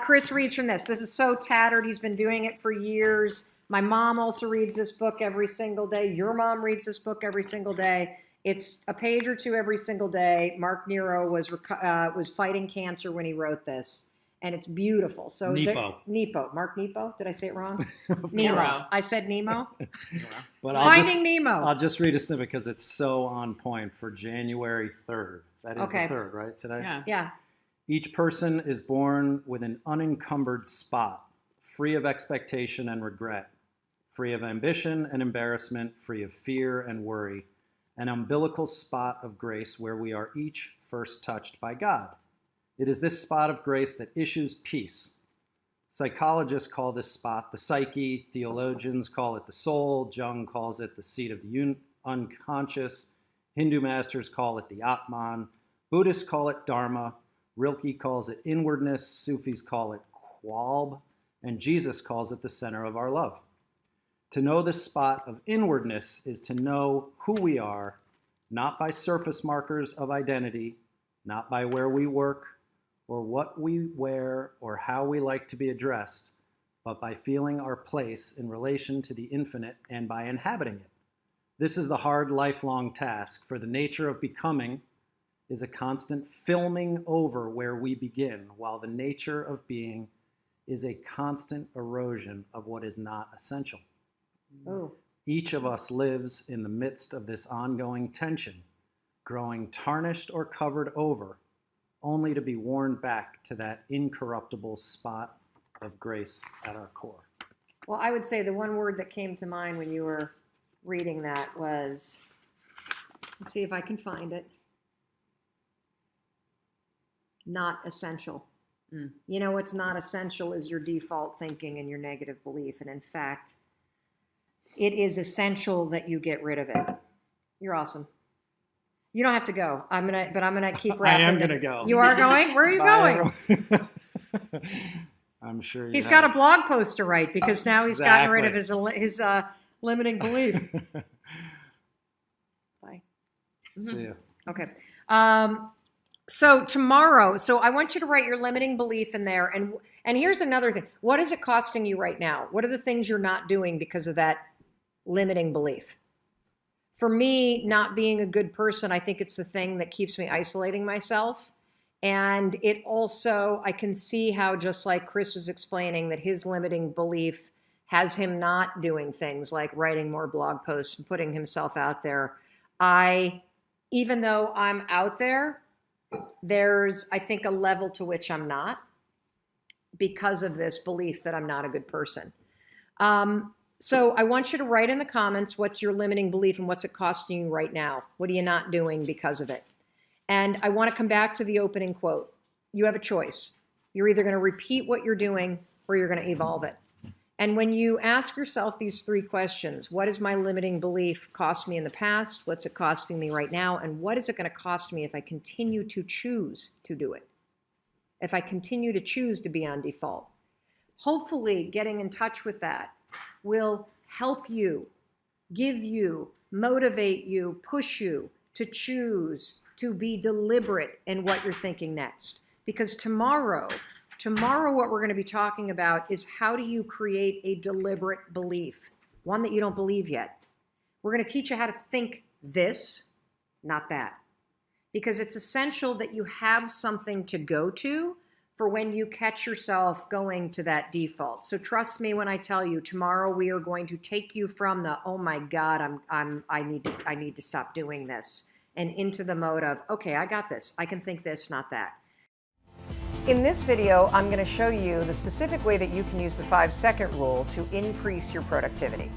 Chris reads from this. This is so tattered. He's been doing it for years. My mom also reads this book every single day. Your mom reads this book every single day. It's a page or two every single day. Mark Nero was fighting cancer when he wrote this, and it's beautiful. So Nepo. Mark Nepo. Did I say it wrong? Nemo. I said Nemo. But Finding Nemo. I'll just read a snippet because it's so on point for January 3rd. That is the 3rd, right? Today? Yeah. Each person is born with an unencumbered spot, free of expectation and regret, free of ambition and embarrassment, free of fear and worry, an umbilical spot of grace where we are each first touched by God. It is this spot of grace that issues peace. Psychologists call this spot the psyche, theologians call it the soul, Jung calls it the seat of the unconscious, Hindu masters call it the Atman, Buddhists call it Dharma, Rilke calls it inwardness, Sufis call it Qualb, and Jesus calls it the center of our love. To know this spot of inwardness is to know who we are, not by surface markers of identity, not by where we work, or what we wear, or how we like to be addressed, but by feeling our place in relation to the infinite and by inhabiting it. This is the hard, lifelong task, for the nature of becoming is a constant filming over where we begin, while the nature of being is a constant erosion of what is not essential. Oh. Each of us lives in the midst of this ongoing tension, growing tarnished or covered over, only to be worn back to that incorruptible spot of grace at our core. Well, I would say the one word that came to mind when you were reading that was, let's see if I can find it, not essential. You know what's not essential is your default thinking and your negative belief. And in fact, it is essential that you get rid of it. You're awesome. You don't have to go. I'm gonna keep wrapping I am this. going to go. You are going? Where are you Bye, going? everyone. I'm sure He's got a blog post to write because now he's gotten rid of his limiting belief. Bye. See ya. Okay. So tomorrow, so I want you to write your limiting belief in there. And here's another thing. What is it costing you right now? What are the things you're not doing because of that limiting belief? For me, not being a good person, I think it's the thing that keeps me isolating myself. And it also, I can see how, just like Chris was explaining, that his limiting belief has him not doing things like writing more blog posts and putting himself out there. Even though I'm out there, there's, I think, a level to which I'm not because of this belief that I'm not a good person. So I want you to write in the comments what's your limiting belief and what's it costing you right now. What are you not doing because of it? And I want to come back to the opening quote. You have a choice. You're either going to repeat what you're doing or you're going to evolve it. And when you ask yourself these three questions, what is my limiting belief cost me in the past? What's it costing me right now? And what is it going to cost me if I continue to choose to do it? If I continue to choose to be on default? Hopefully, getting in touch with that will help you, give you, motivate you, push you to choose to be deliberate in what you're thinking next. Because tomorrow what we're going to be talking about is how do you create a deliberate belief, one that you don't believe yet. We're going to teach you how to think this, not that. Because it's essential that you have something to go to for when you catch yourself going to that default. So trust me when I tell you, tomorrow we are going to take you from the, oh my God, I need to stop doing this, and into the mode of, okay, I got this. I can think this, not that. In this video, I'm going to show you the specific way that you can use the 5-second rule to increase your productivity.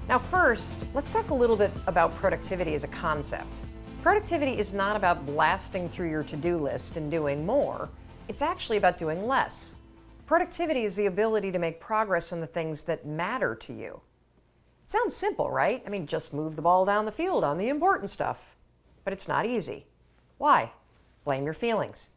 Now first, let's talk a little bit about productivity as a concept. Productivity is not about blasting through your to-do list and doing more. It's actually about doing less. Productivity is the ability to make progress on the things that matter to you. It sounds simple, right? I mean, just move the ball down the field on the important stuff. But it's not easy. Why? Blame your feelings.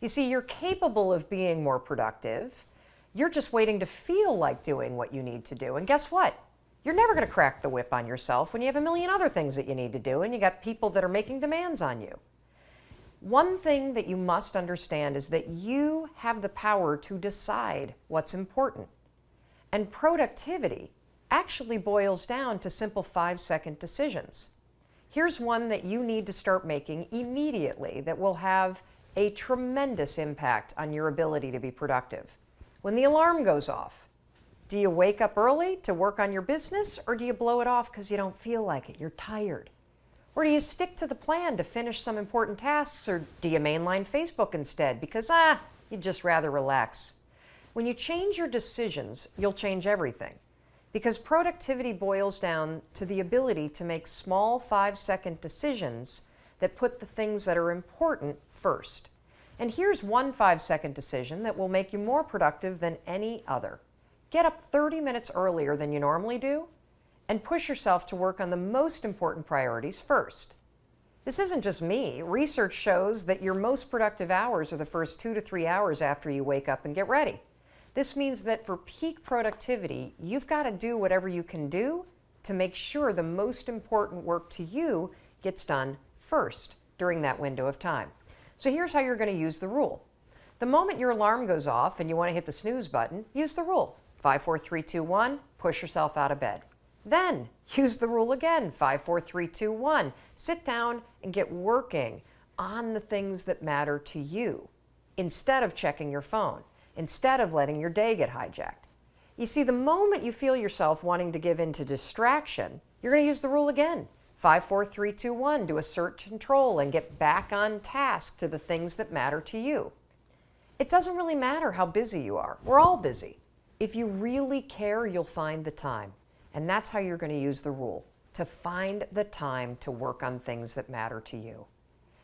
You see, you're capable of being more productive. You're just waiting to feel like doing what you need to do. And guess what? You're never going to crack the whip on yourself when you have a million other things that you need to do and you got people that are making demands on you. One thing that you must understand is that you have the power to decide what's important. And productivity actually boils down to simple 5-second decisions. Here's one that you need to start making immediately that will have a tremendous impact on your ability to be productive. When the alarm goes off, do you wake up early to work on your business, or do you blow it off because you don't feel like it, you're tired? Or do you stick to the plan to finish some important tasks, or do you mainline Facebook instead because, you'd just rather relax? When you change your decisions, you'll change everything. Because productivity boils down to the ability to make small 5-second decisions that put the things that are important first. And here's one 5-second decision that will make you more productive than any other. Get up 30 minutes earlier than you normally do and push yourself to work on the most important priorities first. This isn't just me. Research shows that your most productive hours are the first 2 to 3 hours after you wake up and get ready. This means that for peak productivity, you've got to do whatever you can do to make sure the most important work to you gets done first during that window of time. So here's how you're going to use the rule. The moment your alarm goes off and you want to hit the snooze button, use the rule. 5, 4, 3, 2, 1, push yourself out of bed. Then use the rule again. 5, 4, 3, 2, 1. Sit down and get working on the things that matter to you instead of checking your phone, instead of letting your day get hijacked. You see, the moment you feel yourself wanting to give in to distraction, You're going to use the rule again. 5, 4, 3, 2, 1 to assert control and get back on task to the things that matter to you. It doesn't really matter how busy you are. We're all busy. If you really care, you'll find the time. And that's how you're going to use the rule, to find the time to work on things that matter to you.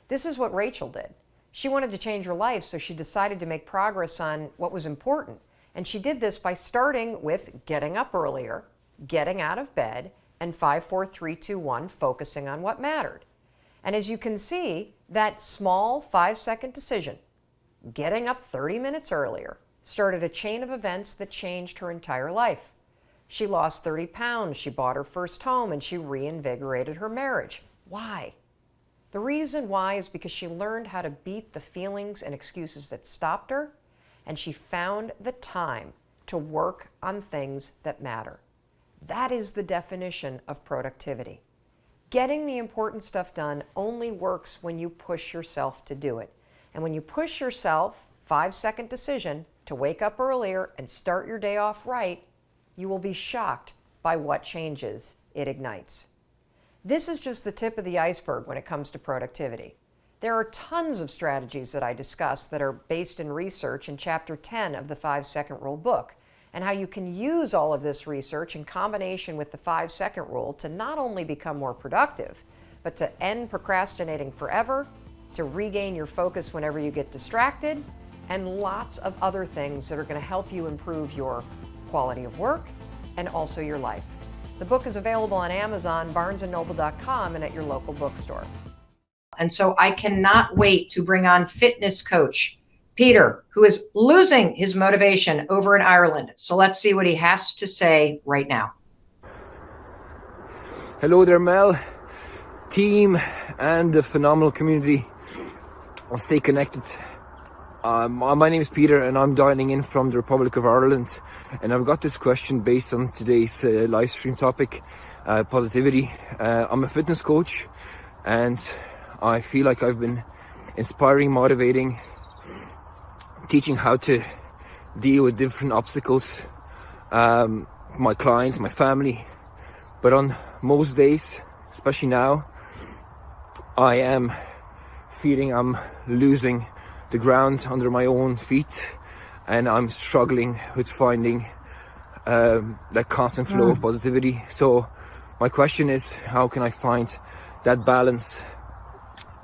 This is what Rachel did. She wanted to change her life, so she decided to make progress on what was important. And she did this by starting with getting up earlier, getting out of bed, and 5, 4, 3, 2, 1, focusing on what mattered. And as you can see, that small 5-second decision, getting up 30 minutes earlier, started a chain of events that changed her entire life. She lost 30 pounds, she bought her first home, and she reinvigorated her marriage. Why? The reason why is because she learned how to beat the feelings and excuses that stopped her, and she found the time to work on things that matter. That is the definition of productivity. Getting the important stuff done only works when you push yourself to do it. And when you push yourself, 5-second decision, to wake up earlier and start your day off right, you will be shocked by what changes it ignites. This is just the tip of the iceberg when it comes to productivity. There are tons of strategies that I discuss that are based in research in Chapter 10 of the 5-Second Rule book, and how you can use all of this research in combination with the 5-second rule to not only become more productive, but to end procrastinating forever, to regain your focus whenever you get distracted, and lots of other things that are going to help you improve your quality of work and also your life. The book is available on Amazon, barnesandnoble.com, and at your local bookstore. And so I cannot wait to bring on fitness coach Peter, who is losing his motivation over in Ireland. So let's see what he has to say right now. Hello there, Mel, team, and the phenomenal community. I'll stay connected. My name is Peter, and I'm dialing in from the Republic of Ireland. And I've got this question based on today's live stream topic, positivity. I'm a fitness coach, and I feel like I've been inspiring, motivating, teaching how to deal with different obstacles, my clients, my family. But on most days, especially now, I am feeling I'm losing the ground under my own feet, and I'm struggling with finding that constant flow of positivity. So my question is, how can I find that balance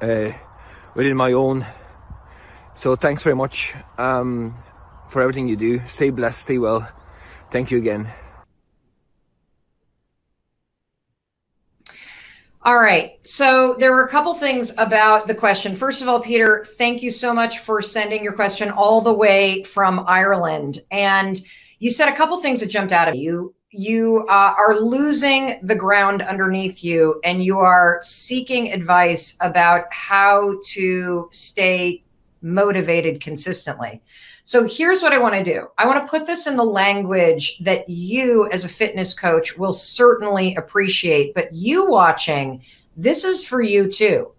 within my own? So thanks very much for everything you do. Stay blessed, stay well. Thank you again. All right. So there were a couple things about the question. First of all, Peter, thank you so much for sending your question all the way from Ireland. And you said a couple things that jumped out at you. You are losing the ground underneath you, and you are seeking advice about how to stay motivated consistently. So here's what I want to do. I want to put this in the language that you as a fitness coach will certainly appreciate, but you watching, this is for you too.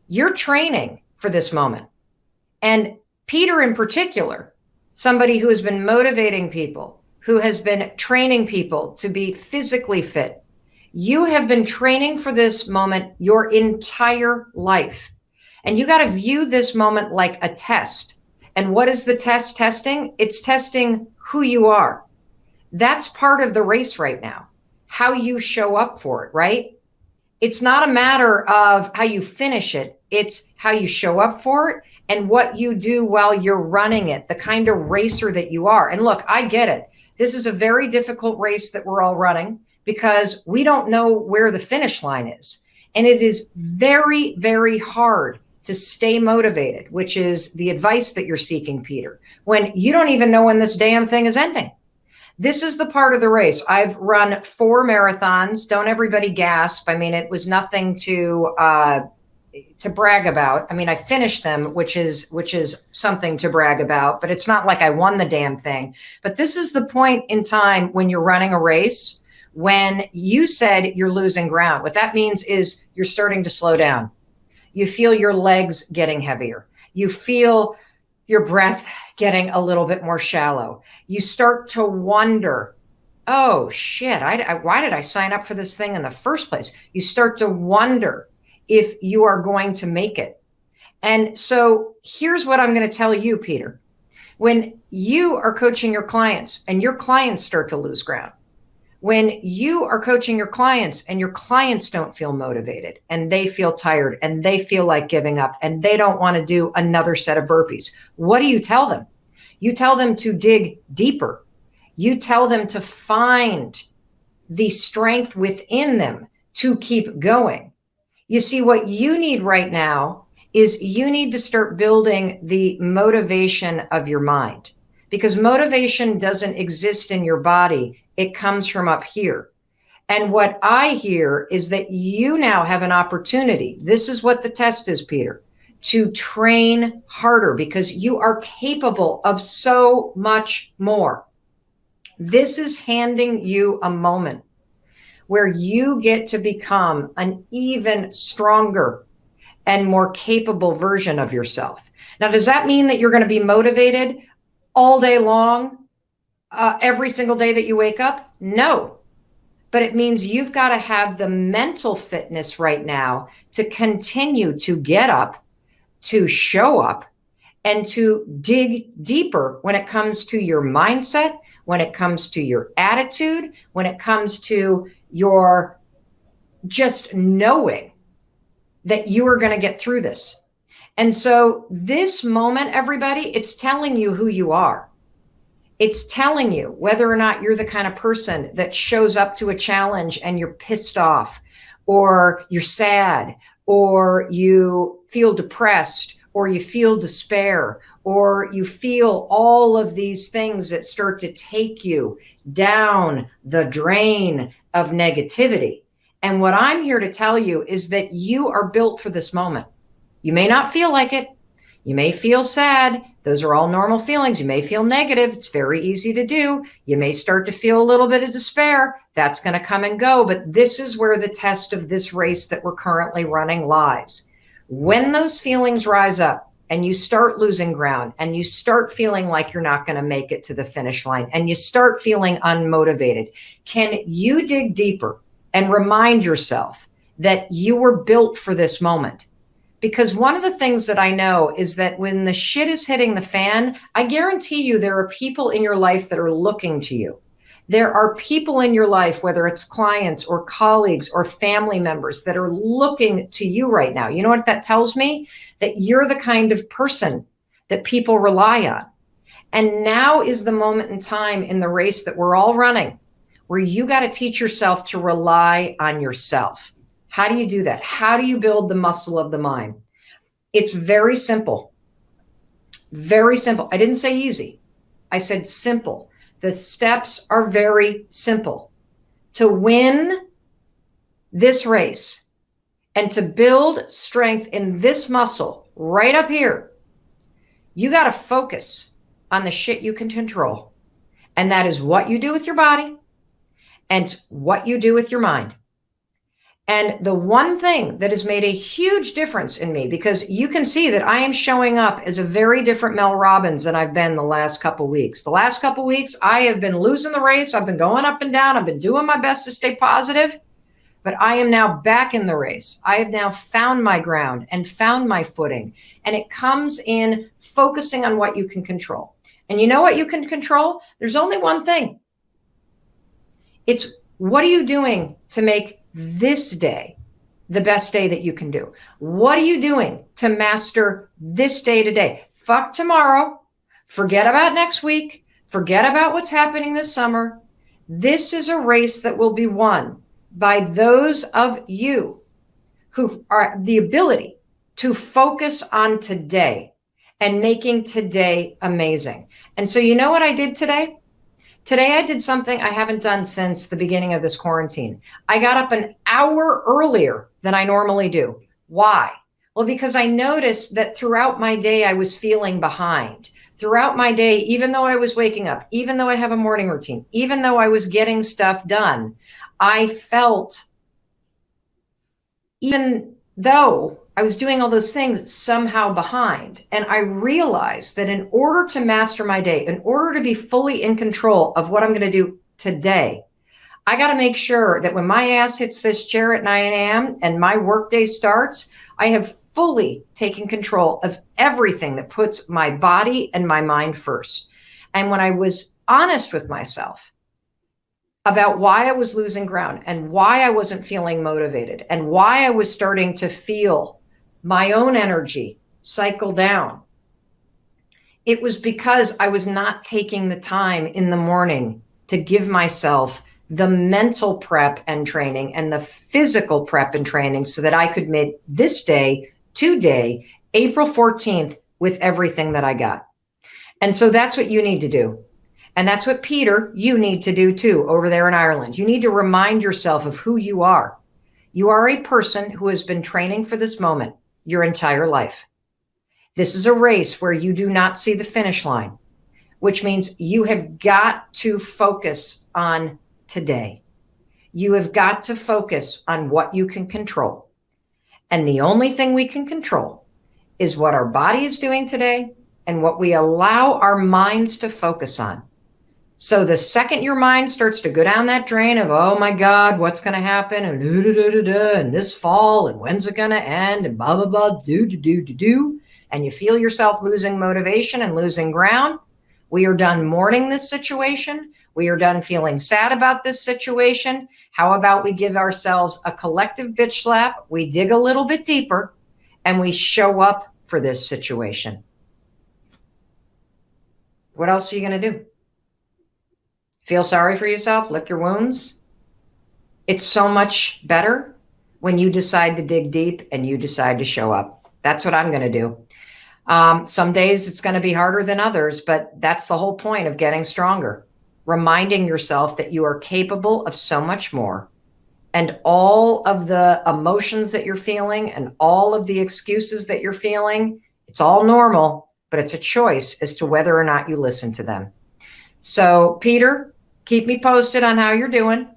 You're training for this moment. And Peter in particular, somebody who has been motivating people, who has been training people to be physically fit. You have been training for this moment your entire life. And you got to view this moment like a test. And what is the test testing? It's testing who you are. That's part of the race right now, how you show up for it, right? It's not a matter of how you finish it. It's how you show up for it and what you do while you're running it, the kind of racer that you are. And look, I get it. This is a very difficult race that we're all running because we don't know where the finish line is. And it is very, very hard to stay motivated, which is the advice that you're seeking, Peter, when you don't even know when this damn thing is ending. This is the part of the race. I've run 4 marathons. Don't everybody gasp. I mean, it was nothing to brag about. I mean, I finished them, which is something to brag about, but it's not like I won the damn thing. But this is the point in time when you're running a race, when you said you're losing ground. What that means is you're starting to slow down. You feel your legs getting heavier. You feel your breath getting a little bit more shallow. You start to wonder, oh shit, why did I sign up for this thing in the first place? You start to wonder if you are going to make it. And so here's what I'm going to tell you, Peter. When you are coaching your clients and your clients start to lose ground, when you are coaching your clients and your clients don't feel motivated and they feel tired and they feel like giving up and they don't want to do another set of burpees, what do you tell them? You tell them to dig deeper. You tell them to find the strength within them to keep going. You see, what you need right now is you need to start building the motivation of your mind, because motivation doesn't exist in your body. It comes from up here. And what I hear is that you now have an opportunity. This is what the test is, Peter, to train harder, because you are capable of so much more. This is handing you a moment where you get to become an even stronger and more capable version of yourself. Now, does that mean that you're going to be motivated all day long, every single day that you wake up? No. But it means you've got to have the mental fitness right now to continue to get up, to show up, and to dig deeper when it comes to your mindset, when it comes to your attitude, when it comes to your just knowing that you are going to get through this. And so this moment, everybody, it's telling you who you are. It's telling you whether or not you're the kind of person that shows up to a challenge and you're pissed off, or you're sad, or you feel depressed, or you feel despair, or you feel all of these things that start to take you down the drain of negativity. And what I'm here to tell you is that you are built for this moment. You may not feel like it. You may feel sad. Those are all normal feelings. You may feel negative. It's very easy to do. You may start to feel a little bit of despair. That's going to come and go. But this is where the test of this race that we're currently running lies. When those feelings rise up and you start losing ground and you start feeling like you're not going to make it to the finish line and you start feeling unmotivated, can you dig deeper and remind yourself that you were built for this moment? Because one of the things that I know is that when the shit is hitting the fan, I guarantee you there are people in your life that are looking to you. There are people in your life, whether it's clients or colleagues or family members, that are looking to you right now. You know what that tells me? That you're the kind of person that people rely on. And now is the moment in time in the race that we're all running where you got to teach yourself to rely on yourself. How do you do that? How do you build the muscle of the mind? It's very simple. Very simple. I didn't say easy. I said simple. The steps are very simple. To win this race and to build strength in this muscle right up here, you got to focus on the shit you can control. And that is what you do with your body and what you do with your mind. And the one thing that has made a huge difference in me, because you can see that I am showing up as a very different Mel Robbins than I've been the last couple of weeks. The last couple of weeks, I have been losing the race. I've been going up and down. I've been doing my best to stay positive, but I am now back in the race. I have now found my ground and found my footing. And it comes in focusing on what you can control. And you know what you can control? There's only one thing. It's what are you doing to make this day the best day that you can do? What are you doing to master this day today? Fuck tomorrow. Forget about next week. Forget about what's happening this summer. This is a race that will be won by those of you who are the ability to focus on today and making today amazing. And so you know what I did today? Today, I did something I haven't done since the beginning of this quarantine. I got up an hour earlier than I normally do. Why? Well, because I noticed that throughout my day, I was feeling behind. Throughout my day, even though I was waking up, even though I have a morning routine, even though I was getting stuff done, I felt, even though I was doing all those things, somehow behind. And I realized that in order to master my day, in order to be fully in control of what I'm going to do today. I got to make sure that when my ass hits this chair at 9 a.m. and my workday starts, I have fully taken control of everything that puts my body and my mind first. And when I was honest with myself about why I was losing ground and why I wasn't feeling motivated and why I was starting to feel my own energy cycle down, it was because I was not taking the time in the morning to give myself the mental prep and training and the physical prep and training so that I could make this day, today, April 14th, with everything that I got. And so that's what you need to do. And that's what, Peter, you need to do too over there in Ireland. You need to remind yourself of who you are. You are a person who has been training for this moment your entire life. This is a race where you do not see the finish line, which means you have got to focus on today. You have got to focus on what you can control. And the only thing we can control is what our body is doing today and what we allow our minds to focus on. So the second your mind starts to go down that drain of, oh my God, what's going to happen? And this fall, and when's it going to end? And blah, blah, blah, do. And you feel yourself losing motivation and losing ground. We are done mourning this situation. We are done feeling sad about this situation. How about we give ourselves a collective bitch slap? We dig a little bit deeper and we show up for this situation. What else are you going to do? Feel sorry for yourself? Lick your wounds? It's so much better when you decide to dig deep and you decide to show up. That's what I'm going to do. Some days it's going to be harder than others, but that's the whole point of getting stronger. Reminding yourself that you are capable of so much more. And all of the emotions that you're feeling and all of the excuses that you're feeling, it's all normal, but it's a choice as to whether or not you listen to them. So, Peter, keep me posted on how you're doing.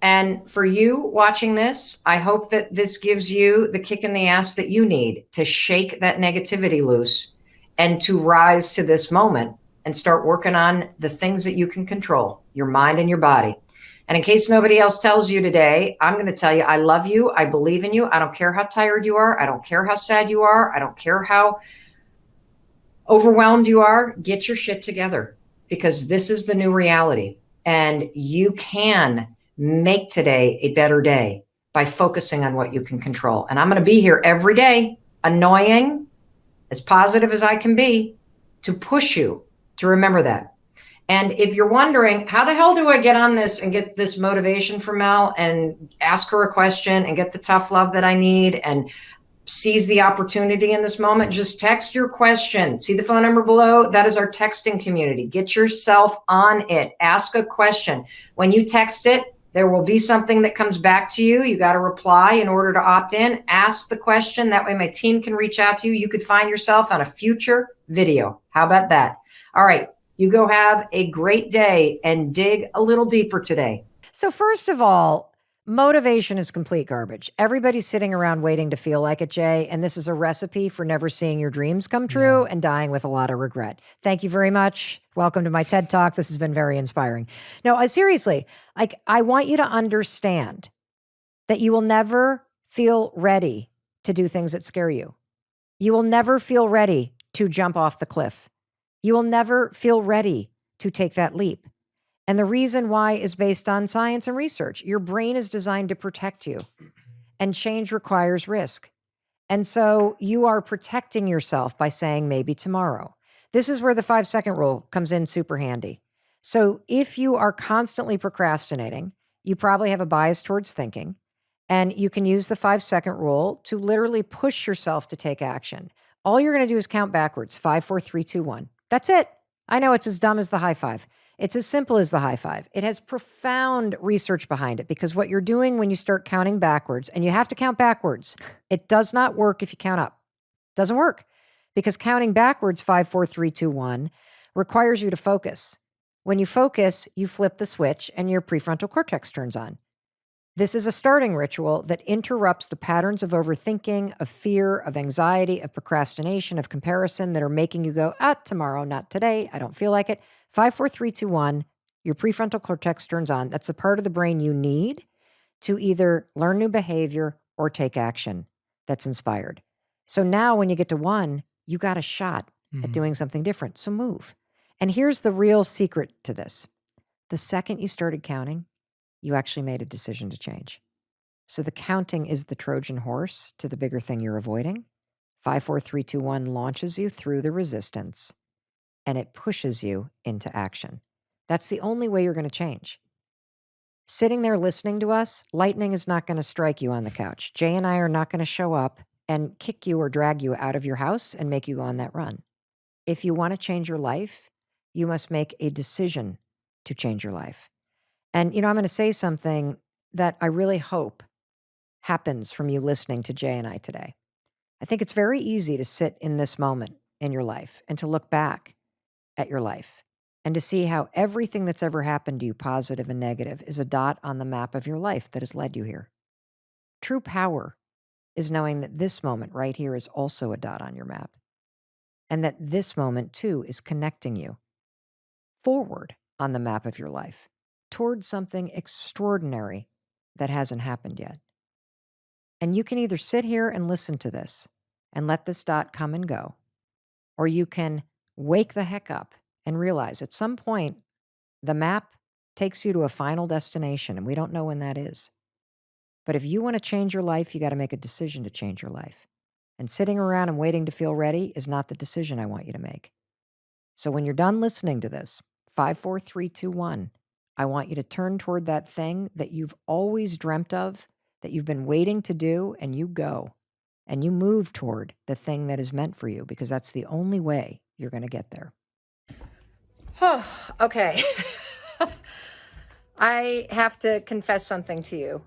And for you watching this, I hope that this gives you the kick in the ass that you need to shake that negativity loose and to rise to this moment and start working on the things that you can control, your mind and your body. And in case nobody else tells you today, I'm going to tell you, I love you. I believe in you. I don't care how tired you are. I don't care how sad you are. I don't care how overwhelmed you are. Get your shit together, because this is the new reality. And you can make today a better day by focusing on what you can control. And I'm going to be here every day, annoying, as positive as I can be, to push you to remember that. And if you're wondering, how the hell do I get on this and get this motivation from Mel and ask her a question and get the tough love that I need and seize the opportunity in this moment, just text your question. See the phone number below? That is our texting community. Get yourself on it. Ask a question. When you text it, there will be something that comes back to you. You got to reply in order to opt in. Ask the question. That way my team can reach out to you. You could find yourself on a future video. How about that? All right. You go have a great day and dig a little deeper today. So first of all, motivation is complete garbage. Everybody's sitting around waiting to feel like it, Jay, and this is a recipe for never seeing your dreams come true and dying with a lot of regret. Thank you very much. Welcome to my TED Talk. This has been very inspiring. No, seriously, I want you to understand that you will never feel ready to do things that scare you. You will never feel ready to jump off the cliff. You will never feel ready to take that leap. And the reason why is based on science and research. Your brain is designed to protect you, and change requires risk. And so you are protecting yourself by saying maybe tomorrow. This is where the 5-second rule comes in super handy. So if you are constantly procrastinating, you probably have a bias towards thinking, and you can use the 5-second rule to literally push yourself to take action. All you're going to do is count backwards, 5, 4, 3, 2, 1. That's it. I know it's as dumb as the high five. It's as simple as the high five. It has profound research behind it, because what you're doing when you start counting backwards, and you have to count backwards, it does not work if you count up. It doesn't work, because counting backwards, 5, 4, 3, 2, 1, requires you to focus. When you focus, you flip the switch and your prefrontal cortex turns on. This is a starting ritual that interrupts the patterns of overthinking, of fear, of anxiety, of procrastination, of comparison that are making you go, tomorrow, not today. I don't feel like it. 5, 4, 3, 2, 1. Your prefrontal cortex turns on. That's the part of the brain you need to either learn new behavior or take action that's inspired. So now when you get to 1, you got a shot at doing something different. So move. And here's the real secret to this. The second you started counting, you actually made a decision to change. So the counting is the Trojan horse to the bigger thing you're avoiding. 5, 4, 3, 2, 1 launches you through the resistance, and it pushes you into action. That's the only way you're going to change. Sitting there listening to us, lightning is not going to strike you on the couch. Jay and I are not going to show up and kick you or drag you out of your house and make you go on that run. If you want to change your life, you must make a decision to change your life. And, I'm going to say something that I really hope happens from you listening to Jay and I today. I think it's very easy to sit in this moment in your life and to look back at your life and to see how everything that's ever happened to you, positive and negative, is a dot on the map of your life that has led you here. True power is knowing that this moment right here is also a dot on your map, and that this moment too is connecting you forward on the map of your life towards something extraordinary that hasn't happened yet. And you can either sit here and listen to this and let this dot come and go, or you can wake the heck up and realize at some point the map takes you to a final destination, and we don't know when that is. But if you want to change your life, you got to make a decision to change your life. And sitting around and waiting to feel ready is not the decision I want you to make. So when you're done listening to this, 5, 4, 3, 2, 1, I want you to turn toward that thing that you've always dreamt of, that you've been waiting to do, and you go. And you move toward the thing that is meant for you, because that's the only way you're going to get there. Oh, okay. I have to confess something to you.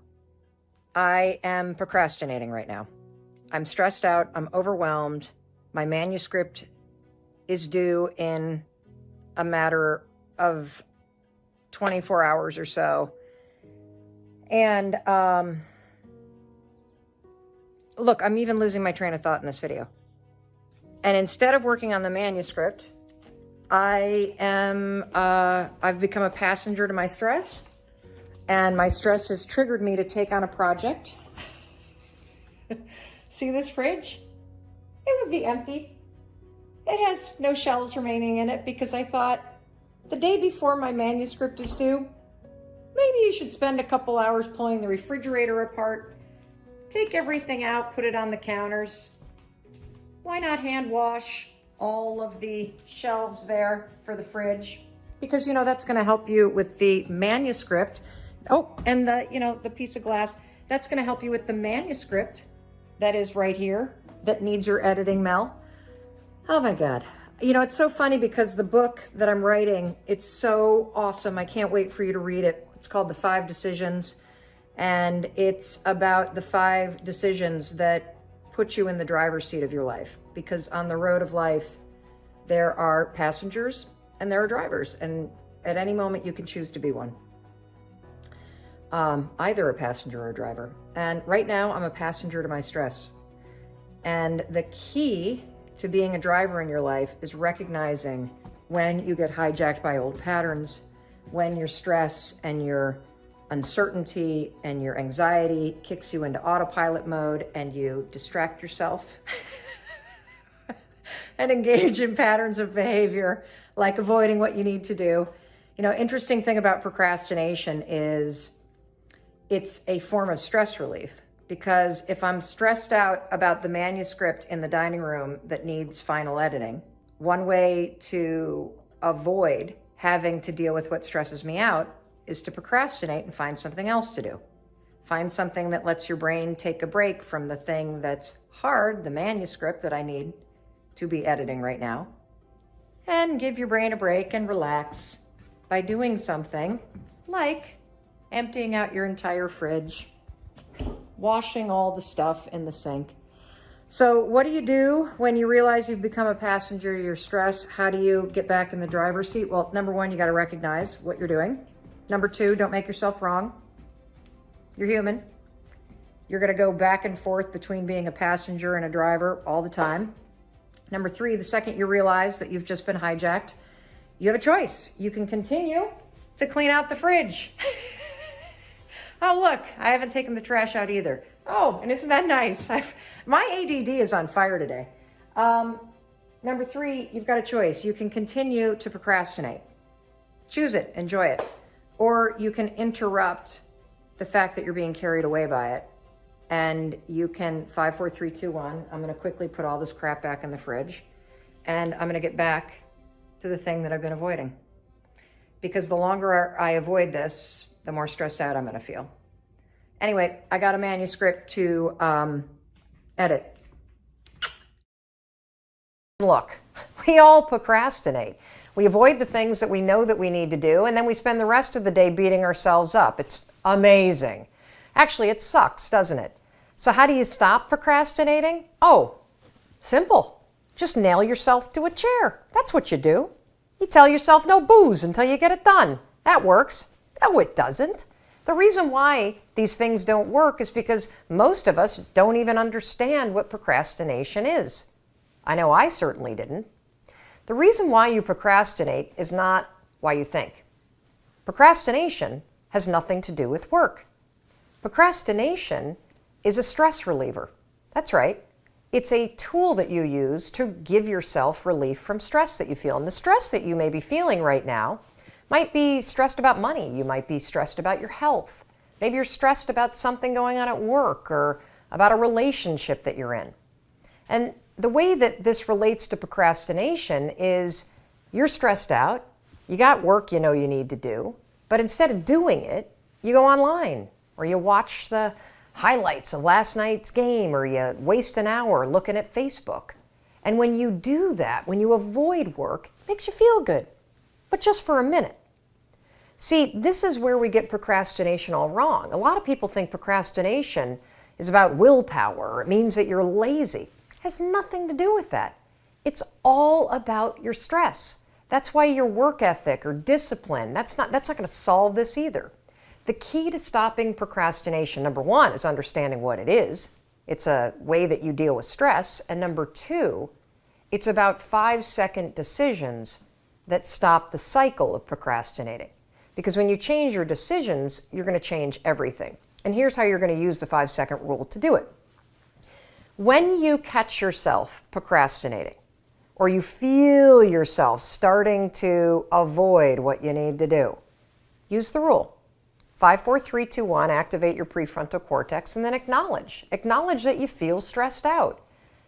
I am procrastinating right now. I'm stressed out. I'm overwhelmed. My manuscript is due in a matter of 24 hours or so. And look, I'm even losing my train of thought in this video. And instead of working on the manuscript, I've become a passenger to my stress. And my stress has triggered me to take on a project. See this fridge? It would be empty. It has no shelves remaining in it because I thought the day before my manuscript is due, maybe you should spend a couple hours pulling the refrigerator apart, take everything out, put it on the counters. Why not hand wash all of the shelves there for the fridge? Because, that's going to help you with the manuscript. Oh, and the piece of glass, that's going to help you with the manuscript that is right here that needs your editing, Mel. Oh my God. It's so funny because the book that I'm writing, it's so awesome. I can't wait for you to read it. It's called The 5 Decisions, and it's about the 5 decisions that put you in the driver's seat of your life. Because on the road of life, there are passengers and there are drivers, and at any moment you can choose to be one. Either a passenger or a driver. And right now I'm a passenger to my stress. And the key to being a driver in your life is recognizing when you get hijacked by old patterns, when your stress and your uncertainty and your anxiety kicks you into autopilot mode and you distract yourself and engage in patterns of behavior like avoiding what you need to do. Interesting thing about procrastination is it's a form of stress relief, because if I'm stressed out about the manuscript in the dining room that needs final editing, one way to avoid having to deal with what stresses me out is to procrastinate and find something else to do. Find something that lets your brain take a break from the thing that's hard, the manuscript that I need to be editing right now, and give your brain a break and relax by doing something like emptying out your entire fridge, washing all the stuff in the sink. So what do you do when you realize you've become a passenger to your stress? How do you get back in the driver's seat? Well, number 1, you got to recognize what you're doing. Number 2, don't make yourself wrong. You're human. You're going to go back and forth between being a passenger and a driver all the time. Number 3, the second you realize that you've just been hijacked, you have a choice. You can continue to clean out the fridge. Oh, look, I haven't taken the trash out either. Oh, and isn't that nice? My ADD is on fire today. Number 3, you've got a choice. You can continue to procrastinate. Choose it, enjoy it. Or you can interrupt the fact that you're being carried away by it. And you can 5, 4, 3, 2, 1. I'm going to quickly put all this crap back in the fridge. And I'm going to get back to the thing that I've been avoiding. Because the longer I avoid this, the more stressed out I'm going to feel. Anyway, I got a manuscript to edit. Look, we all procrastinate. We avoid the things that we know that we need to do, and then we spend the rest of the day beating ourselves up. It's amazing. Actually, it sucks, doesn't it? So how do you stop procrastinating? Oh, simple. Just nail yourself to a chair. That's what you do. You tell yourself no booze until you get it done. That works. No, it doesn't. The reason why these things don't work is because most of us don't even understand what procrastination is. I know I certainly didn't. The reason why you procrastinate is not why you think. Procrastination has nothing to do with work. Procrastination is a stress reliever. That's right. It's a tool that you use to give yourself relief from stress that you feel. And the stress that you may be feeling right now might be stressed about money. You might be stressed about your health. Maybe you're stressed about something going on at work or about a relationship that you're in. And the way that this relates to procrastination is you're stressed out, you got work you know you need to do, but instead of doing it, you go online or you watch the highlights of last night's game or you waste an hour looking at Facebook. And when you do that, when you avoid work, it makes you feel good, but just for a minute. See, this is where we get procrastination all wrong. A lot of people think procrastination is about willpower. It means that you're lazy. It has nothing to do with that. It's all about your stress. That's why your work ethic or discipline, that's not going to solve this either. The key to stopping procrastination, number 1, is understanding what it is. It's a way that you deal with stress. And number 2, it's about 5-second decisions that stop the cycle of procrastinating. Because when you change your decisions, you're going to change everything. And here's how you're going to use the 5-second rule to do it. When you catch yourself procrastinating, or you feel yourself starting to avoid what you need to do, use the rule. 5, 4, 3, 2, 1, activate your prefrontal cortex, and then acknowledge. Acknowledge that you feel stressed out.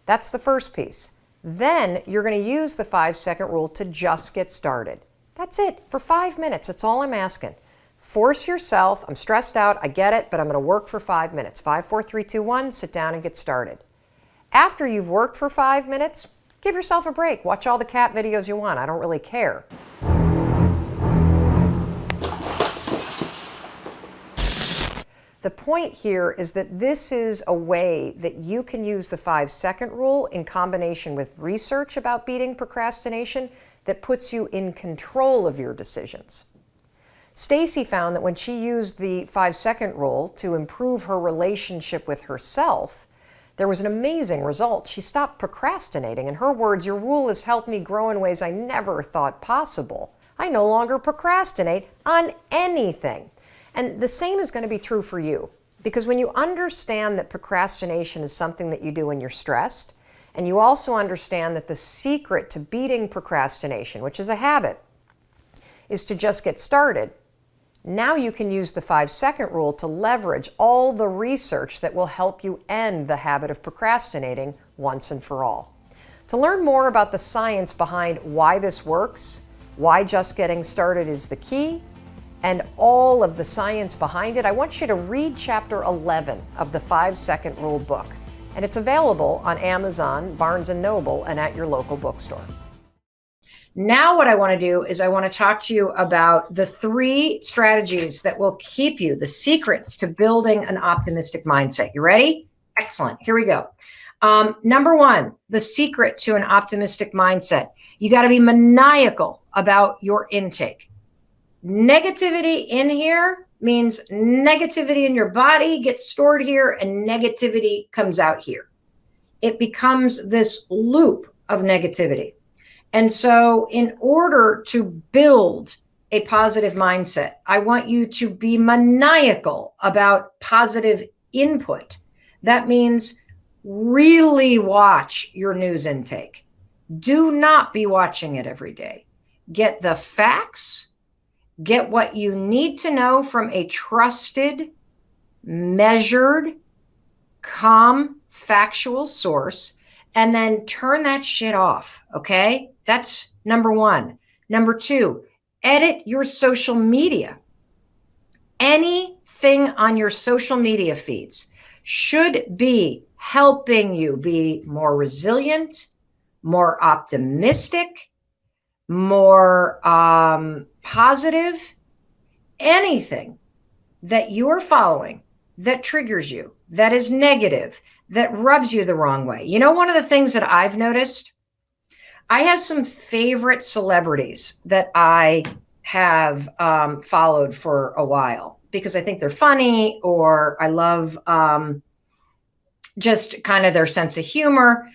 That's the first piece. Then you're going to use the 5-second rule to just get started. That's it, for 5 minutes. That's all I'm asking. Force yourself. I'm stressed out. I get it, but I'm going to work for 5 minutes. 5, 4, 3, 2, 1, sit down and get started. After you've worked for 5 minutes, give yourself a break. Watch all the cat videos you want. I don't really care. The point here is that this is a way that you can use the 5-second rule in combination with research about beating procrastination that puts you in control of your decisions. Stacy found that when she used the 5-second rule to improve her relationship with herself, there was an amazing result. She stopped procrastinating. In her words, your rule has helped me grow in ways I never thought possible. I no longer procrastinate on anything. And the same is going to be true for you. Because when you understand that procrastination is something that you do when you're stressed, and you also understand that the secret to beating procrastination, which is a habit, is to just get started, now you can use the 5-second rule to leverage all the research that will help you end the habit of procrastinating once and for all. To learn more about the science behind why this works, why just getting started is the key, and all of the science behind it, I want you to read chapter 11 of the 5-second rule book. And it's available on Amazon, Barnes & Noble, and at your local bookstore. Now what I want to do is I want to talk to you about the 3 strategies that will keep you, the secrets to building an optimistic mindset. You ready? Excellent. Here we go. Number 1, the secret to an optimistic mindset. You got to be maniacal about your intake. Negativity in here means negativity in your body gets stored here and negativity comes out here. It becomes this loop of negativity. And so in order to build a positive mindset. I want you to be maniacal about positive input. That means really watch your news intake. Do not be watching it every day. Get the facts, get what you need to know from a trusted, measured, calm, factual source, and then turn that shit off, okay? That's number one. Number two, edit your social media. Anything on your social media feeds should be helping you be more resilient, more optimistic, more positive. Anything that you're following that triggers you, that is negative, that rubs you the wrong way. You know, one of the things that I've noticed, I have some favorite celebrities that I have followed for a while because I think they're funny, or I love just kind of their sense of humor.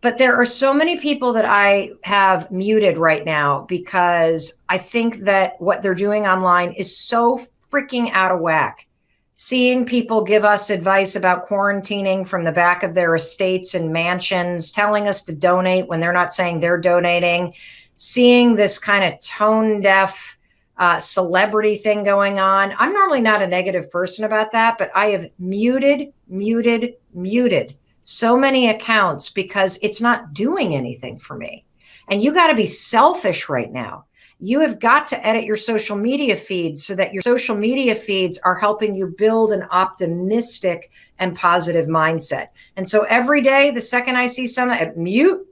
But there are so many people that I have muted right now because I think that what they're doing online is so freaking out of whack. Seeing people give us advice about quarantining from the back of their estates and mansions, telling us to donate when they're not saying they're donating, seeing this kind of tone deaf celebrity thing going on. I'm normally not a negative person about that, but I have muted so many accounts because it's not doing anything for me. And you got to be selfish right now. You have got to edit your social media feeds so that your social media feeds are helping you build an optimistic and positive mindset. And so every day, the second I see something, mute,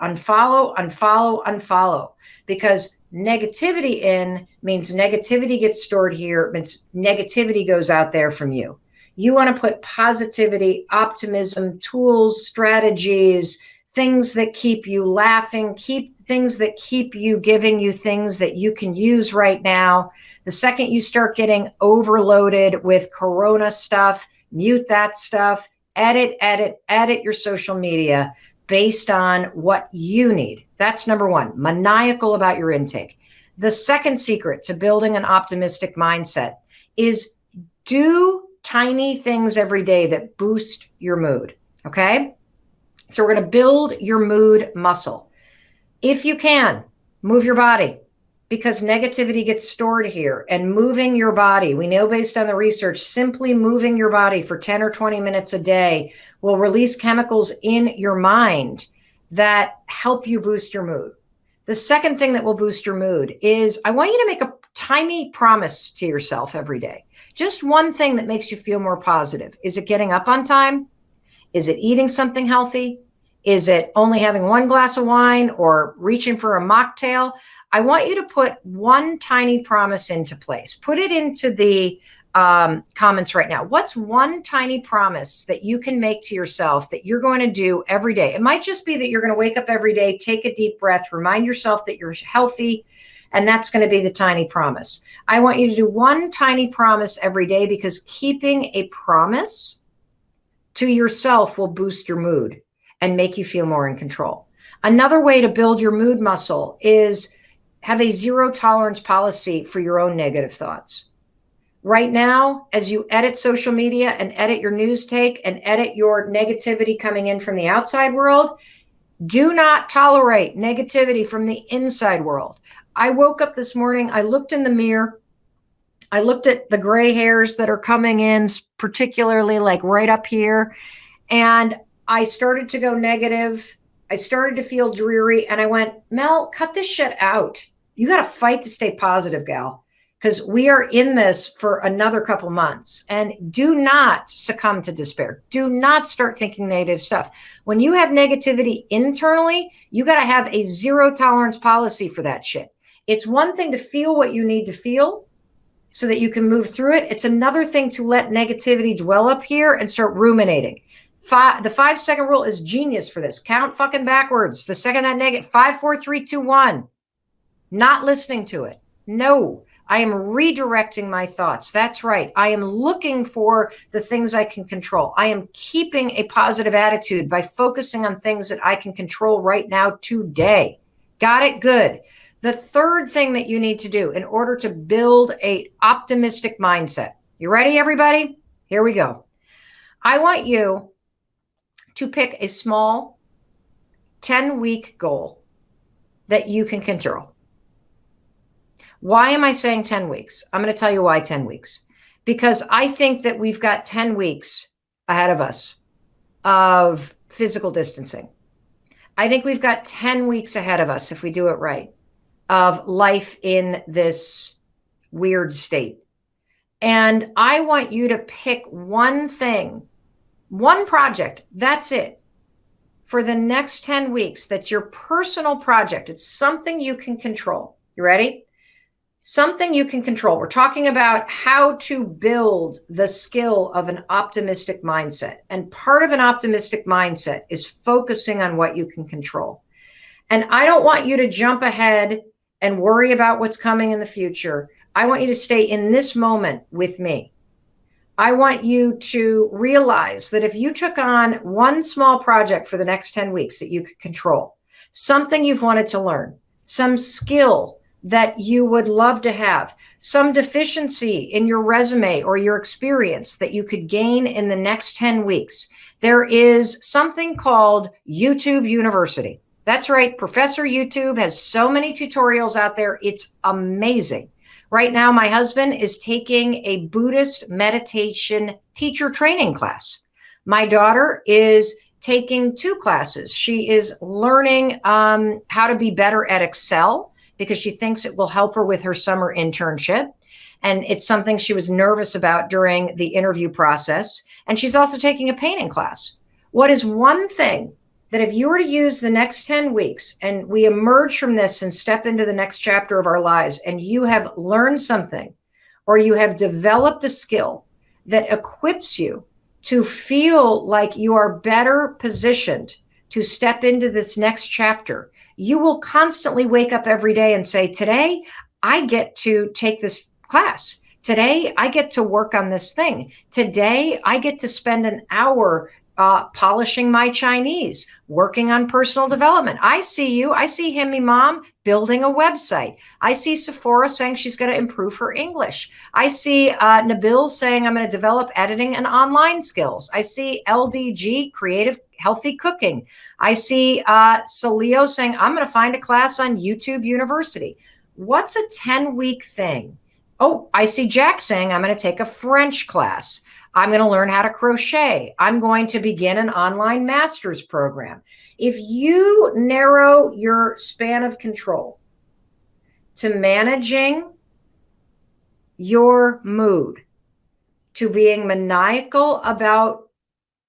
unfollow, because negativity in means negativity gets stored here, means negativity goes out there from you. You want to put positivity, optimism, tools, strategies, things that keep you laughing, things that keep you giving you things that you can use right now. The second you start getting overloaded with Corona stuff, mute that stuff, edit your social media based on what you need. That's number one, maniacal about your intake. The second secret to building an optimistic mindset is do tiny things every day that boost your mood, okay? So we're going to build your mood muscle. If you can, move your body, because negativity gets stored here. And moving your body, we know based on the research, simply moving your body for 10 or 20 minutes a day will release chemicals in your mind that help you boost your mood. The second thing that will boost your mood is I want you to make a tiny promise to yourself every day. Just one thing that makes you feel more positive. Is it getting up on time? Is it eating something healthy? Is it only having one glass of wine or reaching for a mocktail? I want you to put one tiny promise into place. Put it into the comments right now. What's one tiny promise that you can make to yourself that you're going to do every day? It might just be that you're going to wake up every day, take a deep breath, remind yourself that you're healthy, and that's going to be the tiny promise. I want you to do one tiny promise every day, because keeping a promise to yourself will boost your mood and make you feel more in control. Another way to build your mood muscle is have a zero tolerance policy for your own negative thoughts. Right now, as you edit social media and edit your news take and edit your negativity coming in from the outside world, do not tolerate negativity from the inside world. I woke up this morning, I looked in the mirror, I looked at the gray hairs that are coming in, particularly like right up here, and I started to go negative. I started to feel dreary, and I went, Mel, cut this shit out. You got to fight to stay positive, gal, because we are in this for another couple months. And do not succumb to despair. Do not start thinking negative stuff. When you have negativity internally, you got to have a zero tolerance policy for that shit. It's one thing to feel what you need to feel so that you can move through it. It's another thing to let negativity dwell up here and start ruminating. The 5-second rule is genius for this. Count fucking backwards. The second that negative, 5, 4, 3, 2, 1. Not listening to it. No, I am redirecting my thoughts. That's right. I am looking for the things I can control. I am keeping a positive attitude by focusing on things that I can control right now today. Got it? Good. The third thing that you need to do in order to build an optimistic mindset. You ready, everybody? Here we go. I want you to pick a small 10-week goal that you can control. Why am I saying 10 weeks? I'm going to tell you why 10 weeks. Because I think that we've got 10 weeks ahead of us of physical distancing. I think we've got 10 weeks ahead of us, if we do it right, of life in this weird state. And I want you to pick one thing, one project, that's it, for the next 10 weeks. That's your personal project. It's something you can control. You ready? Something you can control. We're talking about how to build the skill of an optimistic mindset. And part of an optimistic mindset is focusing on what you can control. And I don't want you to jump ahead and worry about what's coming in the future. I want you to stay in this moment with me. I want you to realize that if you took on one small project for the next 10 weeks that you could control, something you've wanted to learn, some skill that you would love to have, some deficiency in your resume or your experience that you could gain in the next 10 weeks. There is something called YouTube University. That's right. Professor YouTube has so many tutorials out there. It's amazing. Right now, my husband is taking a Buddhist meditation teacher training class. My daughter is taking 2 classes. She is learning how to be better at Excel, because she thinks it will help her with her summer internship. And it's something she was nervous about during the interview process. And she's also taking a painting class. What is one thing that if you were to use the next 10 weeks and we emerge from this and step into the next chapter of our lives, and you have learned something or you have developed a skill that equips you to feel like you are better positioned to step into this next chapter, you will constantly wake up every day and say, today, I get to take this class. Today, I get to work on this thing. Today, I get to spend an hour polishing my Chinese, working on personal development. I see you. I see Himmy Mom building a website. I see Sephora saying she's going to improve her English. I see Nabil saying I'm going to develop editing and online skills. I see LDG, creative healthy cooking. I see Salio saying, I'm going to find a class on YouTube University. What's a 10-week thing? Oh, I see Jack saying, I'm going to take a French class. I'm going to learn how to crochet. I'm going to begin an online master's program. If you narrow your span of control to managing your mood, to being maniacal about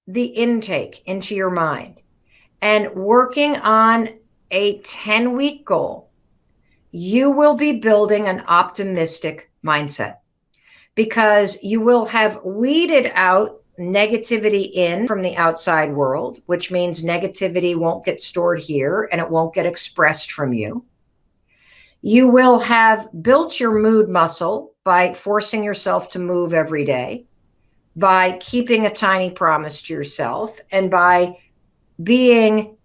the intake into your mind, and working on a 10-week goal, you will be building an optimistic mindset, because you will have weeded out negativity in from the outside world, which means negativity won't get stored here and it won't get expressed from you. You will have built your mood muscle by forcing yourself to move every day, by keeping a tiny promise to yourself, and by being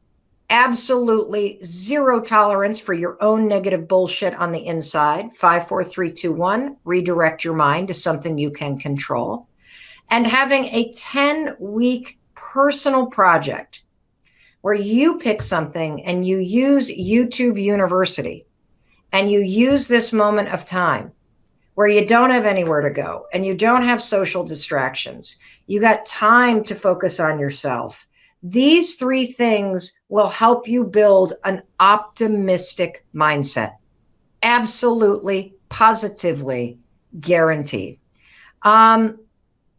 absolutely zero tolerance for your own negative bullshit on the inside. 5, 4, 3, 2, 1, redirect your mind to something you can control. And having a 10-week personal project where you pick something and you use YouTube University, and you use this moment of time where you don't have anywhere to go and you don't have social distractions. You got time to focus on yourself. These 3 things will help you build an optimistic mindset. Absolutely, positively guaranteed. Can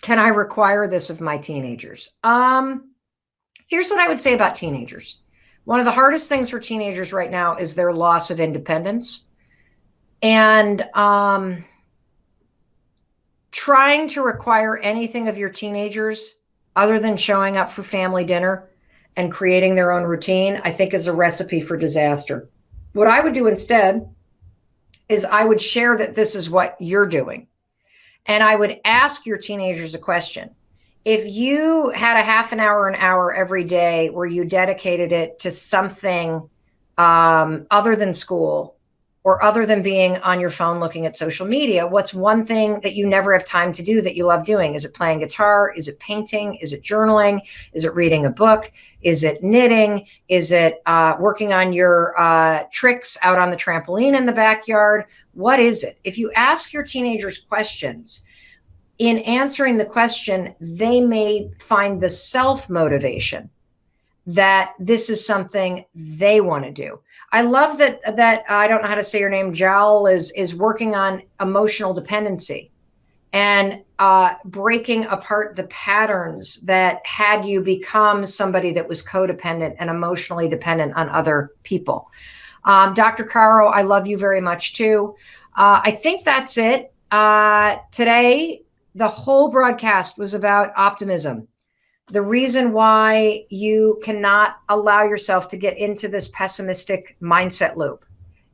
I require this of my teenagers? Here's what I would say about teenagers. One of the hardest things for teenagers right now is their loss of independence. And trying to require anything of your teenagers other than showing up for family dinner and creating their own routine, I think is a recipe for disaster. What I would do instead is I would share that this is what you're doing. And I would ask your teenagers a question. If you had a half an hour every day where you dedicated it to something other than school or other than being on your phone looking at social media, what's one thing that you never have time to do that you love doing? Is it playing guitar? Is it painting? Is it journaling? Is it reading a book? Is it knitting? Is it working on your tricks out on the trampoline in the backyard? What is it? If you ask your teenagers questions, in answering the question, they may find the self-motivation that this is something they want to do. I love that I don't know how to say your name, Jal, is working on emotional dependency and breaking apart the patterns that had you become somebody that was codependent and emotionally dependent on other people. Dr. Caro, I love you very much too. I think that's it. Today, the whole broadcast was about optimism. The reason why you cannot allow yourself to get into this pessimistic mindset loop,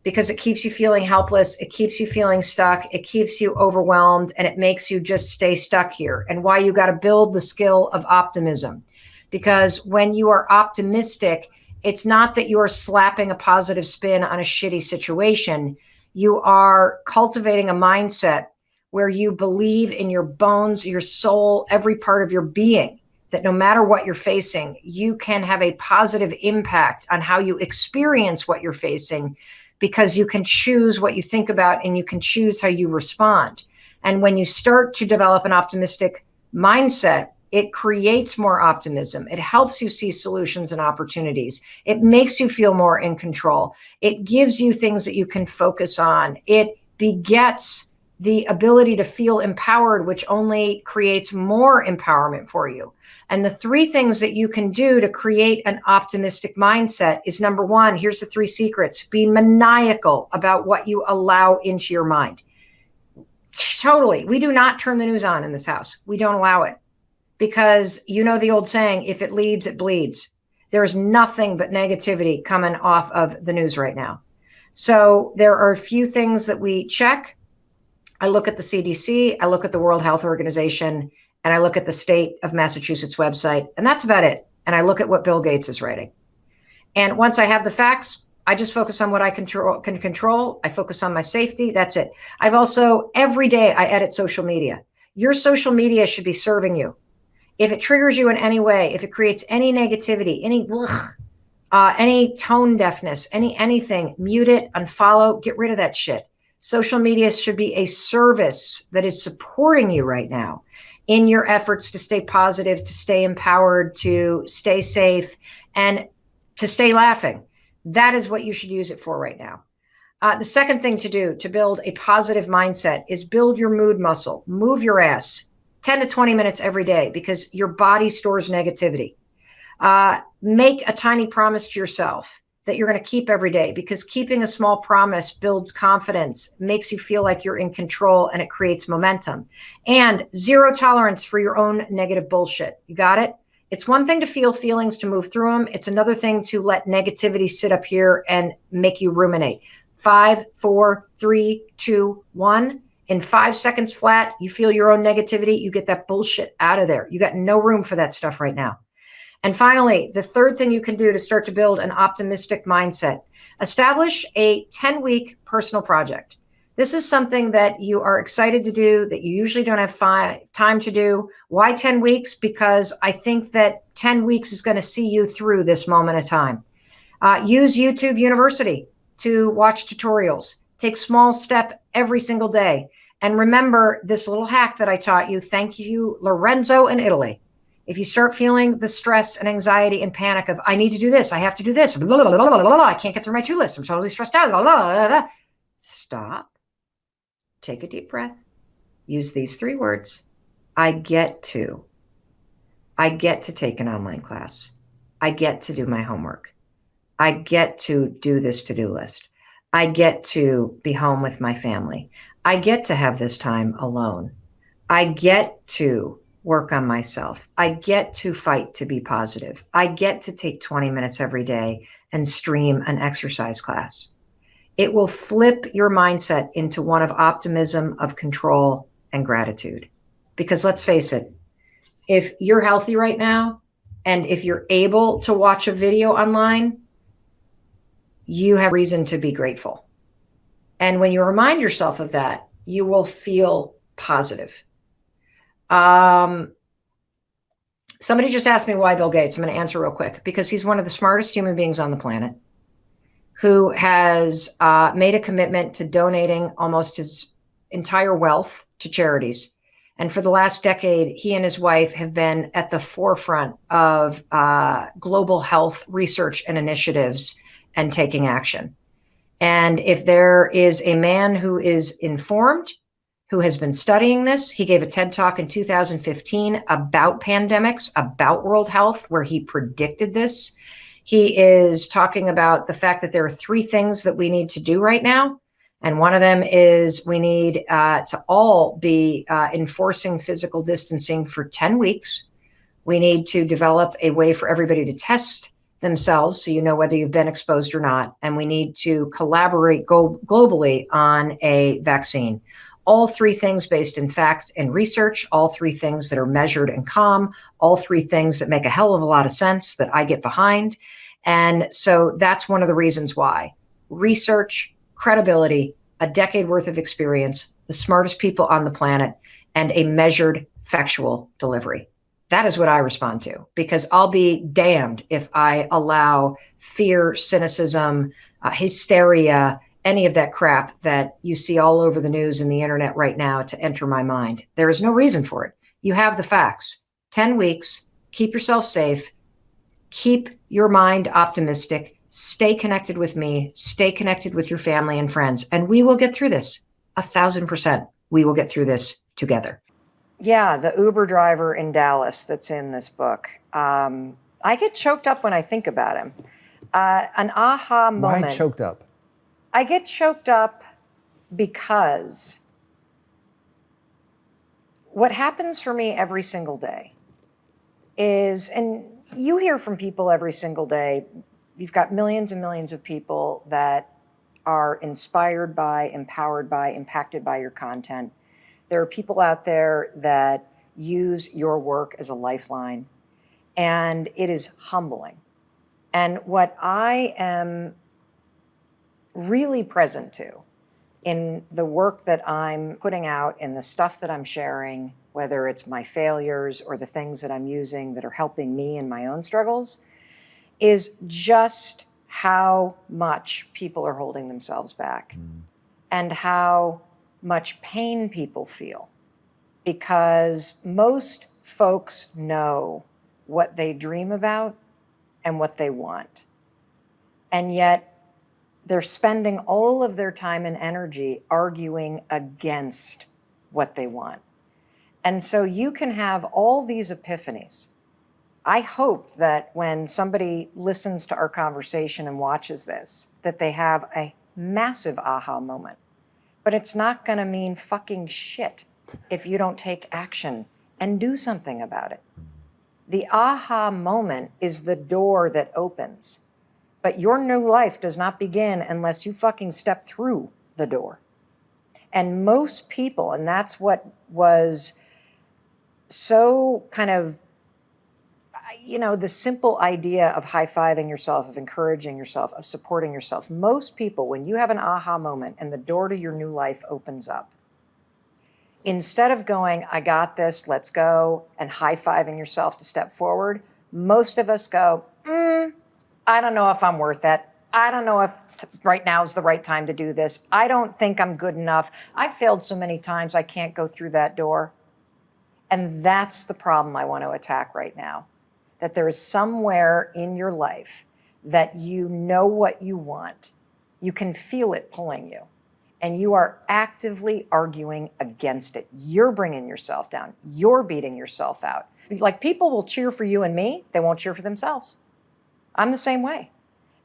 because it keeps you feeling helpless, it keeps you feeling stuck, it keeps you overwhelmed, and it makes you just stay stuck here. And why you got to build the skill of optimism. Because when you are optimistic, it's not that you are slapping a positive spin on a shitty situation. You are cultivating a mindset where you believe in your bones, your soul, every part of your being, that no matter what you're facing, you can have a positive impact on how you experience what you're facing, because you can choose what you think about and you can choose how you respond. And when you start to develop an optimistic mindset, it creates more optimism. It helps you see solutions and opportunities. It makes you feel more in control. It gives you things that you can focus on. It begets the ability to feel empowered, which only creates more empowerment for you. And the three things that you can do to create an optimistic mindset is, number one, here's the three secrets: be maniacal about what you allow into your mind. Totally. We do not turn the news on in this house. We don't allow it, because you know the old saying, if it leads, it bleeds. There's nothing but negativity coming off of the news right now. So there are a few things that we check. I look at the CDC, I look at the World Health Organization, and I look at the state of Massachusetts website, and that's about it. And I look at what Bill Gates is writing. And once I have the facts, I just focus on what I can control. I focus on my safety. That's it. I've also, every day I edit social media. Your social media should be serving you. If it triggers you in any way, if it creates any negativity, any tone deafness, anything, mute it, unfollow, get rid of that shit. Social media should be a service that is supporting you right now in your efforts to stay positive, to stay empowered, to stay safe, and to stay laughing. That is what you should use it for right now. The second thing to do to build a positive mindset is build your mood muscle. Move your ass 10 to 20 minutes every day, because your body stores negativity. Make a tiny promise to yourself that you're going to keep every day, because keeping a small promise builds confidence, makes you feel like you're in control, and it creates momentum. And zero tolerance for your own negative bullshit. You got it? It's one thing to feel feelings, to move through them. It's another thing to let negativity sit up here and make you ruminate. 5, 4, 3, 2, 1. In 5 seconds flat, you feel your own negativity. You get that bullshit out of there. You got no room for that stuff right now. And finally, the third thing you can do to start to build an optimistic mindset: establish a 10-week personal project. This is something that you are excited to do, that you usually don't have time to do. Why 10 weeks? Because I think that 10 weeks is going to see you through this moment of time. Use YouTube University to watch tutorials. Take small step every single day. And remember this little hack that I taught you. Thank you, Lorenzo in Italy. If you start feeling the stress and anxiety and panic of, I need to do this, I have to do this, blah, blah, blah, blah, blah, I can't get through my to-do list, I'm totally stressed out, blah, blah, blah, blah. Stop. Take a deep breath. Use these 3 words. I get to take an online class. I get to do my homework. I get to do this to-do list. I get to be home with my family. I get to have this time alone. I get to work on myself. I get to fight to be positive. I get to take 20 minutes every day and stream an exercise class. It will flip your mindset into one of optimism, of control, and gratitude. Because let's face it, if you're healthy right now, and if you're able to watch a video online, you have reason to be grateful. And when you remind yourself of that, you will feel positive. Somebody just asked me why Bill Gates. I'm going to answer real quick, because he's one of the smartest human beings on the planet, who has made a commitment to donating almost his entire wealth to charities. And for the last decade, he and his wife have been at the forefront of global health research and initiatives and taking action. And if there is a man who is informed, who has been studying this, he gave a TED Talk in 2015 about pandemics, about world health, where he predicted this. He is talking about the fact that there are 3 things that we need to do right now. And one of them is we need to all be enforcing physical distancing for 10 weeks. We need to develop a way for everybody to test themselves so you know whether you've been exposed or not. And we need to collaborate globally on a vaccine. All 3 things based in fact and research, all 3 things that are measured and calm, all 3 things that make a hell of a lot of sense that I get behind. And so that's one of the reasons why. Research, credibility, a decade worth of experience, the smartest people on the planet, and a measured factual delivery. That is what I respond to, because I'll be damned if I allow fear, cynicism, hysteria, any of that crap that you see all over the news and the internet right now to enter my mind. There is no reason for it. You have the facts. 10 weeks, keep yourself safe, keep your mind optimistic, stay connected with me, stay connected with your family and friends, and we will get through this. 1,000%. We will get through this together. Yeah, the Uber driver in Dallas that's in this book. I get choked up when I think about him. An aha moment. Why choked up? I get choked up because what happens for me every single day is, and you hear from people every single day, you've got millions and millions of people that are inspired by, empowered by, impacted by your content. There are people out there that use your work as a lifeline, and it is humbling. And what I am really present to in the work that I'm putting out, in the stuff that I'm sharing, whether it's my failures or the things that I'm using that are helping me in my own struggles, is just how much people are holding themselves back and how much pain people feel, because most folks know what they dream about and what they want. And yet they're spending all of their time and energy arguing against what they want. And so you can have all these epiphanies. I hope that when somebody listens to our conversation and watches this, that they have a massive aha moment. But it's not going to mean fucking shit if you don't take action and do something about it. The aha moment is the door that opens. But your new life does not begin unless you fucking step through the door. And most people, and that's what was so kind of, you know, the simple idea of high-fiving yourself, of encouraging yourself, of supporting yourself. Most people, when you have an aha moment and the door to your new life opens up, instead of going, I got this, let's go, and high-fiving yourself to step forward, most of us go, I don't know if I'm worth it. I don't know if right now is the right time to do this. I don't think I'm good enough. I've failed so many times, I can't go through that door. And that's the problem I want to attack right now. That there is somewhere in your life that you know what you want. You can feel it pulling you. And you are actively arguing against it. You're bringing yourself down. You're beating yourself out. Like, people will cheer for you and me. They won't cheer for themselves. I'm the same way.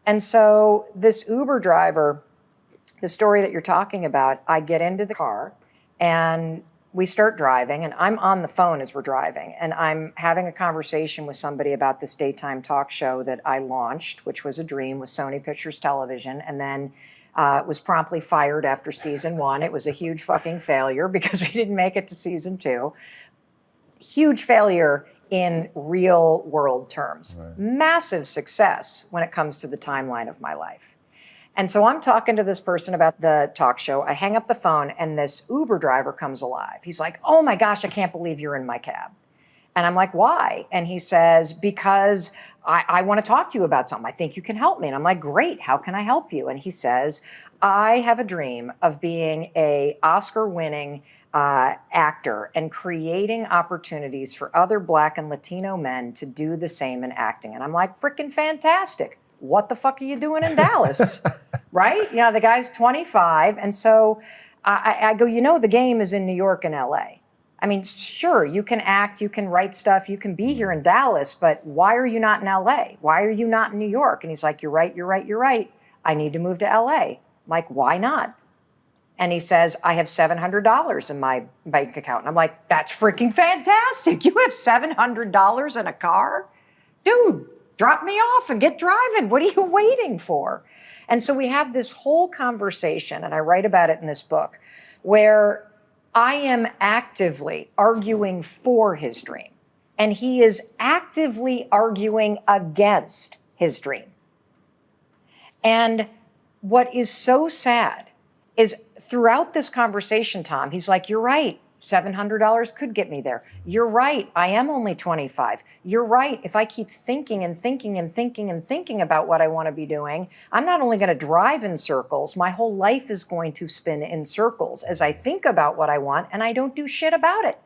And so this Uber driver, the story that you're talking about, I get into the car and we start driving, and I'm on the phone as we're driving, and I'm having a conversation with somebody about this daytime talk show that I launched, which was a dream with Sony Pictures Television, and then was promptly fired after season 1. It was a huge fucking failure because we didn't make it to season 2. Huge failure in real world terms. Right. Massive success when it comes to the timeline of my life. And so I'm talking to this person about the talk show. I hang up the phone and this Uber driver comes alive. He's like, oh my gosh, I can't believe you're in my cab. And I'm like, why? And he says, because I want to talk to you about something. I think you can help me. And I'm like, great, how can I help you? And he says, I have a dream of being a Oscar-winning actor and creating opportunities for other Black and Latino men to do the same in acting. And I'm like, freaking fantastic. What the fuck are you doing in Dallas? Right? You know, the guy's 25. And so I go, you know, the game is in New York and LA. I mean, sure, you can act, you can write stuff, you can be here in Dallas, but why are you not in LA? Why are you not in New York? And he's like, you're right, you're right, you're right. I need to move to LA. I'm like, why not? And he says, I have $700 in my bank account. And I'm like, that's freaking fantastic. You have $700 in a car? Dude, drop me off and get driving. What are you waiting for? And so we have this whole conversation, and I write about it in this book, where I am actively arguing for his dream, and he is actively arguing against his dream. And what is so sad is throughout this conversation, Tom, he's like, you're right, $700 could get me there. You're right, I am only 25. You're right, if I keep thinking and thinking and thinking and thinking about what I want to be doing, I'm not only going to drive in circles, my whole life is going to spin in circles as I think about what I want and I don't do shit about it.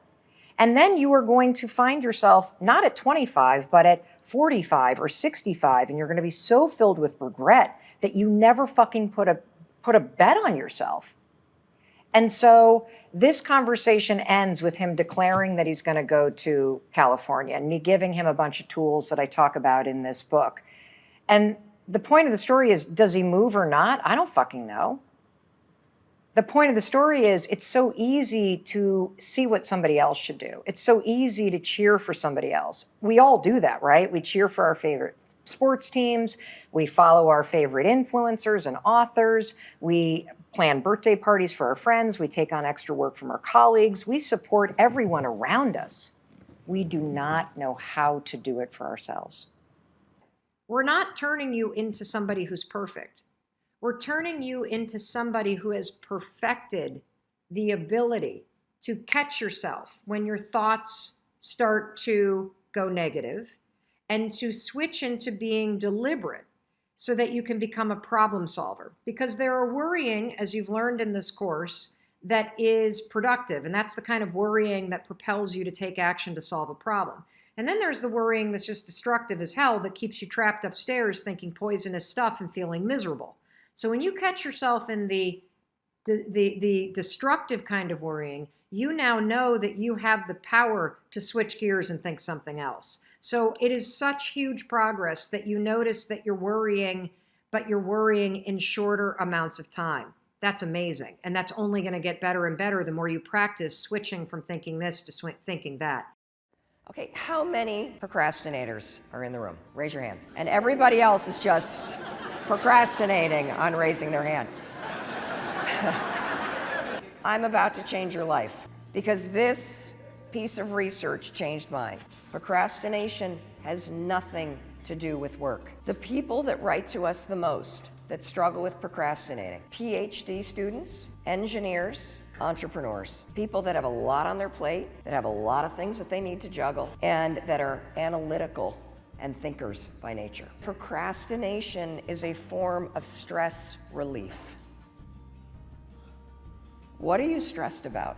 And then you are going to find yourself not at 25, but at 45 or 65, and you're going to be so filled with regret that you never fucking put a bet on yourself. And so this conversation ends with him declaring that he's going to go to California and me giving him a bunch of tools that I talk about in this book. And the point of the story is, does he move or not? I don't fucking know. The point of the story is it's so easy to see what somebody else should do. It's so easy to cheer for somebody else. We all do that, right? We cheer for our favorite sports teams. We follow our favorite influencers and authors. We plan birthday parties for our friends. We take on extra work from our colleagues. We support everyone around us. We do not know how to do it for ourselves. We're not turning you into somebody who's perfect. We're turning you into somebody who has perfected the ability to catch yourself when your thoughts start to go negative and to switch into being deliberate so that you can become a problem solver. Because there are worrying, as you've learned in this course, that is productive. And that's the kind of worrying that propels you to take action to solve a problem. And then there's the worrying that's just destructive as hell that keeps you trapped upstairs thinking poisonous stuff and feeling miserable. So when you catch yourself in the destructive kind of worrying, you now know that you have the power to switch gears and think something else. So it is such huge progress that you notice that you're worrying, but you're worrying in shorter amounts of time. That's amazing. And that's only going to get better and better the more you practice switching from thinking this to thinking that. Okay, how many procrastinators are in the room? Raise your hand. And everybody else is just procrastinating on raising their hand. I'm about to change your life because this piece of research changed mine. Procrastination has nothing to do with work. The people that write to us the most that struggle with procrastinating, PhD students, engineers, entrepreneurs, people that have a lot on their plate, that have a lot of things that they need to juggle, and that are analytical and thinkers by nature. Procrastination is a form of stress relief. What are you stressed about?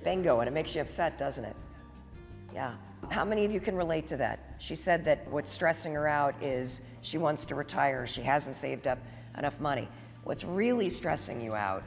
Bingo, and it makes you upset, doesn't it? Yeah. How many of you can relate to that? She said that what's stressing her out is she wants to retire. She hasn't saved up enough money. What's really stressing you out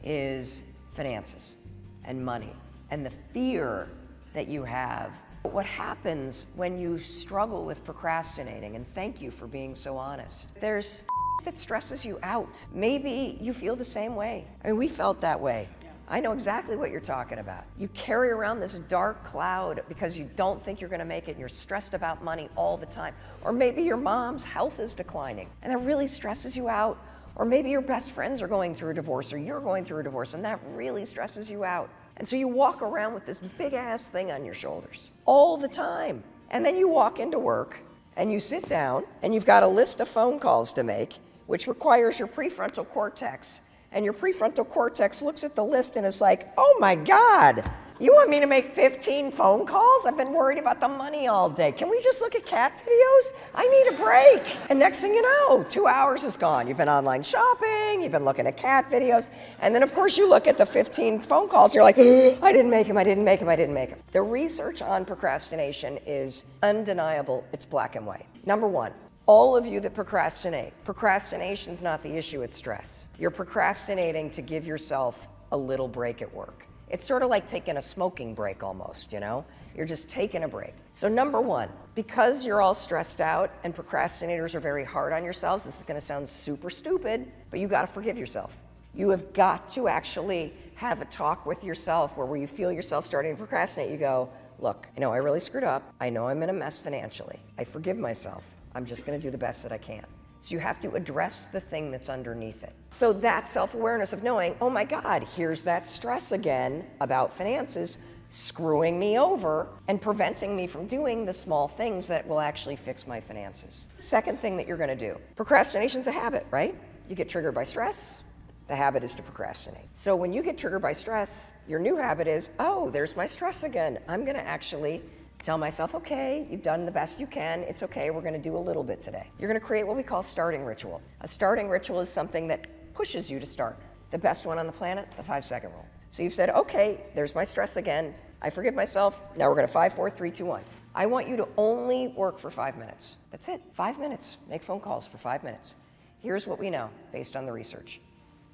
is finances and money and the fear that you have. What happens when you struggle with procrastinating, and thank you for being so honest, there's that stresses you out. Maybe you feel the same way. I mean, we felt that way. I know exactly what you're talking about. You carry around this dark cloud because you don't think you're gonna make it and you're stressed about money all the time. Or maybe your mom's health is declining and that really stresses you out. Or maybe your best friends are going through a divorce, or you're going through a divorce, and that really stresses you out. And so you walk around with this big ass thing on your shoulders all the time. And then you walk into work and you sit down and you've got a list of phone calls to make, which requires your prefrontal cortex. And your prefrontal cortex looks at the list and is like, oh my God, you want me to make 15 phone calls? I've been worried about the money all day. Can we just look at cat videos? I need a break. And next thing you know, 2 hours is gone. You've been online shopping, you've been looking at cat videos, and then of course you look at the 15 phone calls, you're like, I didn't make them, I didn't make them, I didn't make them. The research on procrastination is undeniable, it's black and white. Number one, all of you that procrastinate, procrastination's not the issue, it's stress. You're procrastinating to give yourself a little break at work. It's sort of like taking a smoking break almost, you know? You're just taking a break. So number one, because you're all stressed out and procrastinators are very hard on yourselves, this is gonna sound super stupid, but you gotta forgive yourself. You have got to actually have a talk with yourself where you feel yourself starting to procrastinate, you go, look, I know I really screwed up. I know I'm in a mess financially. I forgive myself. I'm just gonna do the best that I can. So you have to address the thing that's underneath it. So that self-awareness of knowing, oh my God, here's that stress again about finances screwing me over and preventing me from doing the small things that will actually fix my finances. Second thing that you're gonna do, procrastination's a habit, right? You get triggered by stress, the habit is to procrastinate. So when you get triggered by stress, your new habit is, oh, there's my stress again. I'm gonna actually tell myself, okay, you've done the best you can. It's okay, we're gonna do a little bit today. You're gonna create what we call starting ritual. A starting ritual is something that pushes you to start. The best one on the planet, the 5-second rule. So you've said, okay, there's my stress again. I forgive myself. Now we're gonna 5, 4, 3, 2, 1. I want you to only work for 5 minutes. That's it, 5 minutes. Make phone calls for 5 minutes. Here's what we know based on the research.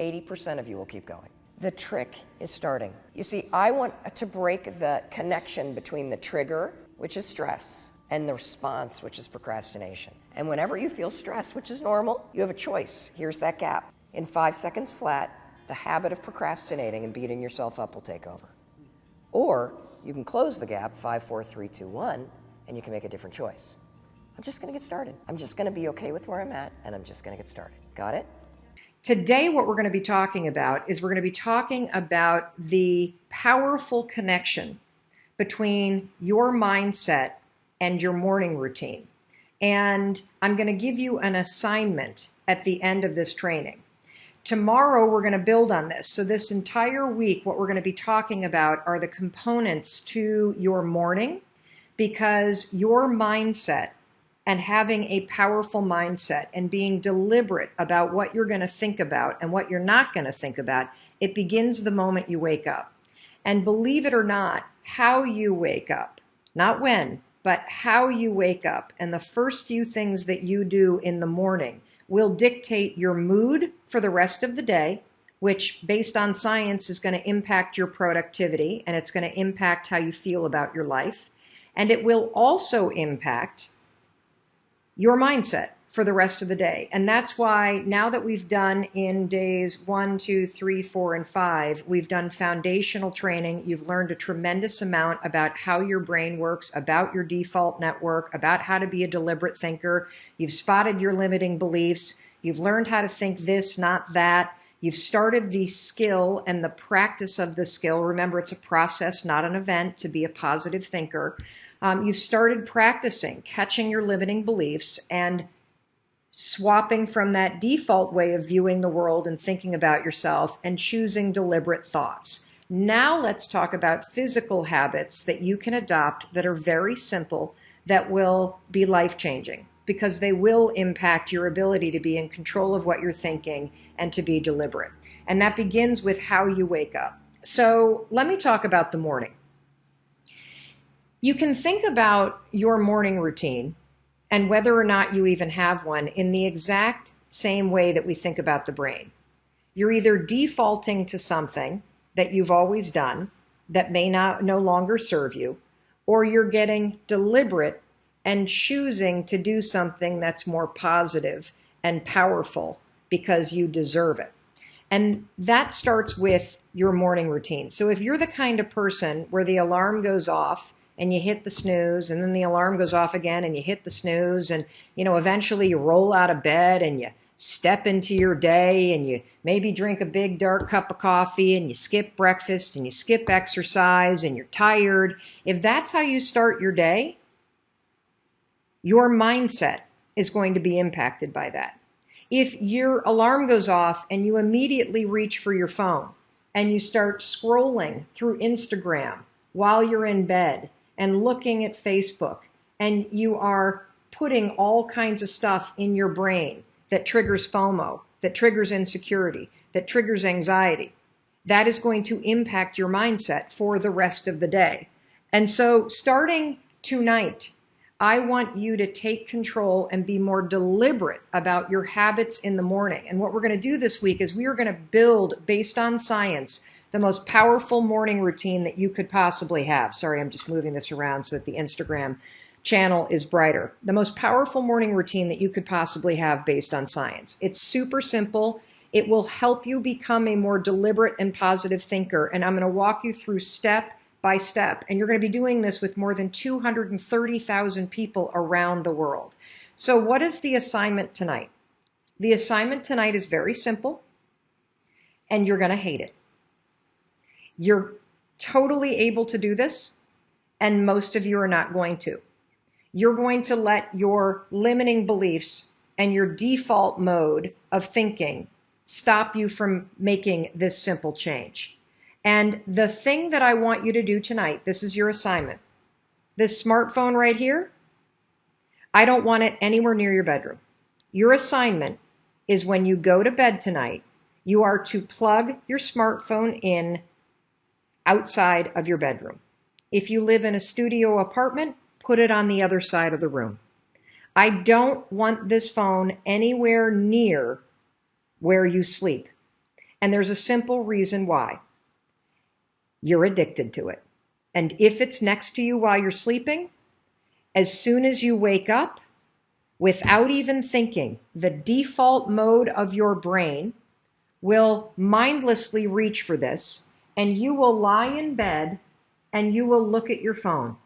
80% of you will keep going. The trick is starting. You see, I want to break the connection between the trigger, which is stress, and the response, which is procrastination. And whenever you feel stress, which is normal, you have a choice. Here's that gap. In 5 seconds flat, the habit of procrastinating and beating yourself up will take over. Or you can close the gap, 5, 4, 3, 2, 1, and you can make a different choice. I'm just gonna get started. I'm just gonna be okay with where I'm at, and I'm just gonna get started. Got it? Today, what we're going to be talking about is we're going to be talking about the powerful connection between your mindset and your morning routine. And I'm going to give you an assignment at the end of this training. Tomorrow, we're going to build on this. So this entire week, what we're going to be talking about are the components to your morning, because your mindset and having a powerful mindset and being deliberate about what you're going to think about and what you're not going to think about, it begins the moment you wake up. And believe it or not, how you wake up, not when, but how you wake up, and the first few things that you do in the morning will dictate your mood for the rest of the day, which based on science is going to impact your productivity, and it's going to impact how you feel about your life. And it will also impact your mindset for the rest of the day. And that's why now that we've done in days 1, 2, 3, 4, and 5, we've done foundational training. You've learned a tremendous amount about how your brain works, about your default network, about how to be a deliberate thinker. You've spotted your limiting beliefs. You've learned how to think this, not that. You've started the skill and the practice of the skill. Remember, it's a process, not an event, to be a positive thinker. You've started practicing catching your limiting beliefs and swapping from that default way of viewing the world and thinking about yourself and choosing deliberate thoughts. Now let's talk about physical habits that you can adopt that are very simple, that will be life-changing, because they will impact your ability to be in control of what you're thinking and to be deliberate. And that begins with how you wake up. So let me talk about the morning. You can think about your morning routine and whether or not you even have one in the exact same way that we think about the brain. You're either defaulting to something that you've always done that may no longer serve you, or you're getting deliberate and choosing to do something that's more positive and powerful because you deserve it. And that starts with your morning routine. So if you're the kind of person where the alarm goes off and you hit the snooze, and then the alarm goes off again and you hit the snooze, and eventually you roll out of bed and you step into your day and you maybe drink a big dark cup of coffee and you skip breakfast and you skip exercise and you're tired, if that's how you start your day, your mindset is going to be impacted by that. If your alarm goes off and you immediately reach for your phone and you start scrolling through Instagram while you're in bed and looking at Facebook, and you are putting all kinds of stuff in your brain that triggers FOMO, that triggers insecurity, that triggers anxiety, that is going to impact your mindset for the rest of the day. And so starting tonight, I want you to take control and be more deliberate about your habits in the morning. And what we're going to do this week is we are going to build, based on science, the most powerful morning routine that you could possibly have. Sorry, I'm just moving this around so that the Instagram channel is brighter. The most powerful morning routine that you could possibly have based on science. It's super simple. It will help you become a more deliberate and positive thinker. And I'm going to walk you through step by step. And you're going to be doing this with more than 230,000 people around the world. So what is the assignment tonight? The assignment tonight is very simple, and you're going to hate it. You're totally able to do this, and most of you are not going to. You're going to let your limiting beliefs and your default mode of thinking stop you from making this simple change. And the thing that I want you to do tonight, this is your assignment. This smartphone right here, I don't want it anywhere near your bedroom. Your assignment is when you go to bed tonight, you are to plug your smartphone in outside of your bedroom. If you live in a studio apartment, put it on the other side of the room. I don't want this phone anywhere near where you sleep. And there's a simple reason why. You're addicted to it. And if it's next to you while you're sleeping, as soon as you wake up, without even thinking, the default mode of your brain will mindlessly reach for this, and you will lie in bed and you will look at your phone.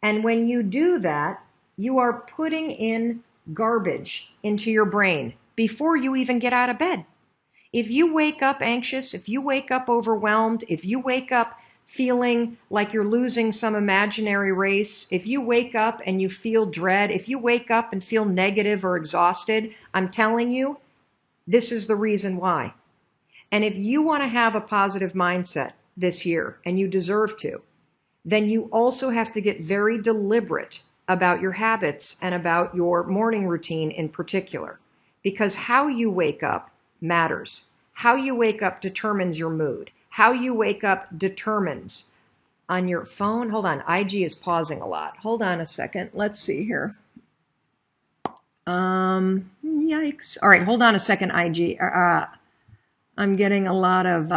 And when you do that, you are putting in garbage into your brain before you even get out of bed. If you wake up anxious, if you wake up overwhelmed, if you wake up feeling like you're losing some imaginary race, if you wake up and you feel dread, if you wake up and feel negative or exhausted, I'm telling you, this is the reason why. And if you want to have a positive mindset this year, and you deserve to, then you also have to get very deliberate about your habits and about your morning routine in particular. Because how you wake up matters. How you wake up determines your mood. How you wake up determines on your phone. Hold on, IG is pausing a lot. Hold on a second. Let's see here. Yikes. All right, hold on a second, IG. I'm getting a lot of,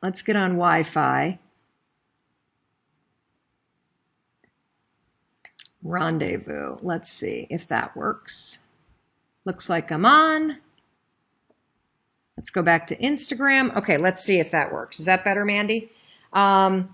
let's get on Wi-Fi. Rendezvous. Let's see if that works. Looks like I'm on. Let's go back to Instagram. Okay, let's see if that works. Is that better, Mandy? Thank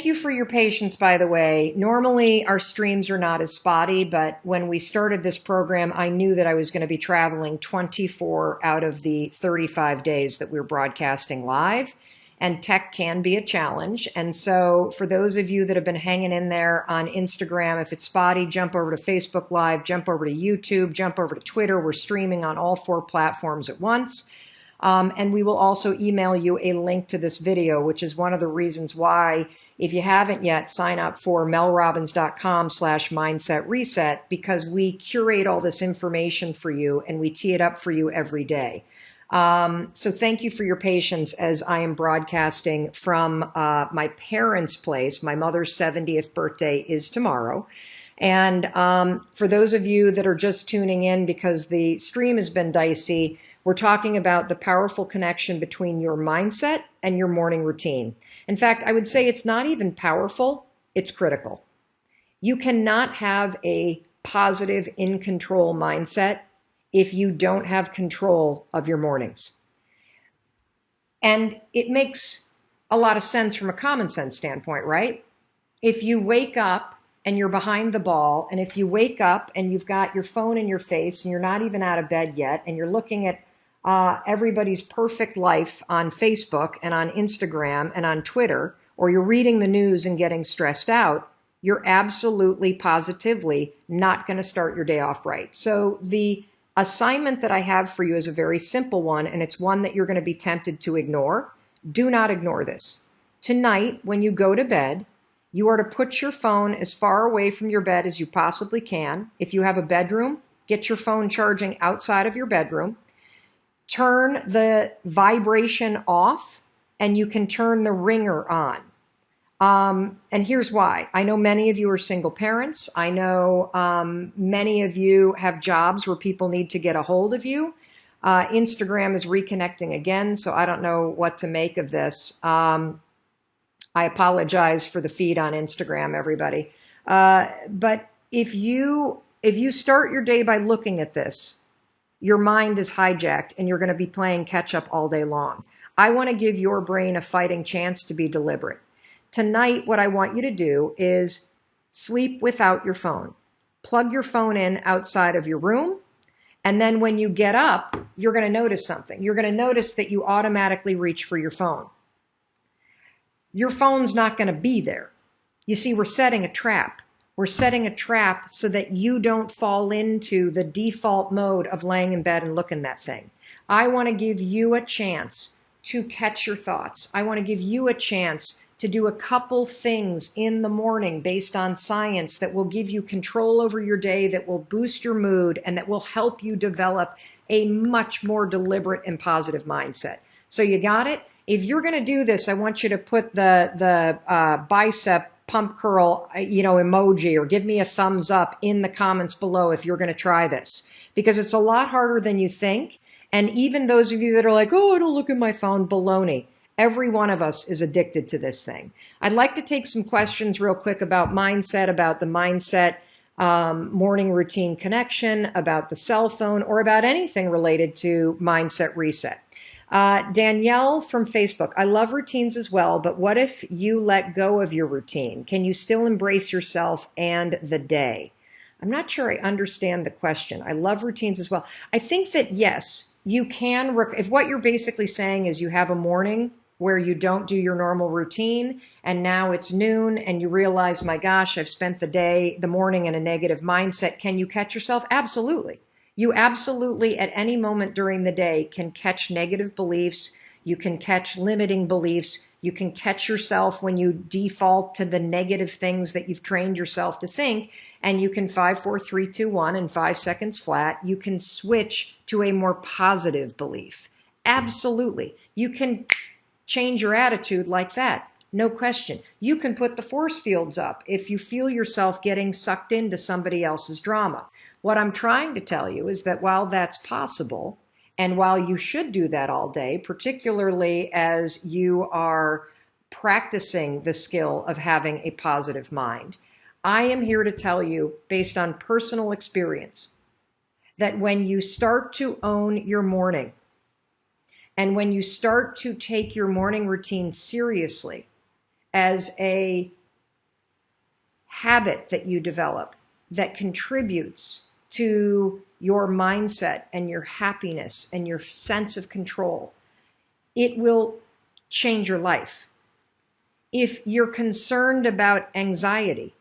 you for your patience, by the way. Normally, our streams are not as spotty, but when we started this program, I knew that I was going to be traveling 24 out of the 35 days that we're broadcasting live, and tech can be a challenge. And so for those of you that have been hanging in there on Instagram, if it's spotty, jump over to Facebook Live, jump over to YouTube, jump over to Twitter. We're streaming on all 4 platforms at once. And we will also email you a link to this video, which is one of the reasons why, if you haven't yet, sign up for melrobbins.com/mindset reset, because we curate all this information for you and we tee it up for you every day. So thank you for your patience as I am broadcasting from my parents' place. My mother's 70th birthday is tomorrow. And for those of you that are just tuning in because the stream has been dicey, we're talking about the powerful connection between your mindset and your morning routine. In fact, I would say it's not even powerful, it's critical. You cannot have a positive, in control mindset if you don't have control of your mornings. And it makes a lot of sense from a common sense standpoint, right? If you wake up and you're behind the ball. And if you wake up and you've got your phone in your face and you're not even out of bed yet, and you're looking at everybody's perfect life on Facebook and on Instagram and on Twitter, or you're reading the news and getting stressed out, you're absolutely, positively not going to start your day off right. So the assignment that I have for you is a very simple one, and it's one that you're going to be tempted to ignore. Do not ignore this. Tonight, when you go to bed, you are to put your phone as far away from your bed as you possibly can. If you have a bedroom, get your phone charging outside of your bedroom. Turn the vibration off, and you can turn the ringer on. And here's why. I know many of you are single parents. I know many of you have jobs where people need to get a hold of you. Instagram is reconnecting again, so I don't know what to make of this. I apologize for the feed on Instagram, everybody. But if you start your day by looking at this, your mind is hijacked and you're going to be playing catch up all day long. I want to give your brain a fighting chance to be deliberate. Tonight, what I want you to do is sleep without your phone. Plug your phone in outside of your room. And then when you get up, you're going to notice something. You're going to notice that you automatically reach for your phone. Your phone's not going to be there. You see, we're setting a trap. We're setting a trap so that you don't fall into the default mode of laying in bed and looking at that thing. I want to give you a chance to catch your thoughts. I want to give you a chance to do a couple things in the morning based on science that will give you control over your day, that will boost your mood, and that will help you develop a much more deliberate and positive mindset. So you got it? If you're going to do this, I want you to put the bicep pump curl, emoji, or give me a thumbs up in the comments below if you're going to try this, because it's a lot harder than you think. And even those of you that are like, oh, I don't look at my phone, baloney. Every one of us is addicted to this thing. I'd like to take some questions real quick about mindset, about the mindset morning routine connection, about the cell phone, or about anything related to mindset reset. Danielle from Facebook, I love routines as well, but what if you let go of your routine? Can you still embrace yourself and the day? I'm not sure I understand the question. I love routines as well. I think that yes, you can, if what you're basically saying is you have a morning where you don't do your normal routine and now it's noon and you realize, my gosh, I've spent the morning in a negative mindset. Can you catch yourself? Absolutely. You absolutely, at any moment during the day, can catch negative beliefs. You can catch limiting beliefs. You can catch yourself when you default to the negative things that you've trained yourself to think. And you can 5, 4, 3, 2, 1 in 5 seconds flat. You can switch to a more positive belief. Absolutely. You can change your attitude like that. No question. You can put the force fields up if you feel yourself getting sucked into somebody else's drama. What I'm trying to tell you is that while that's possible, and while you should do that all day, particularly as you are practicing the skill of having a positive mind, I am here to tell you, based on personal experience, that when you start to own your morning, and when you start to take your morning routine seriously as a habit that you develop that contributes to your mindset and your happiness and your sense of control, it will change your life. If you're concerned about anxiety,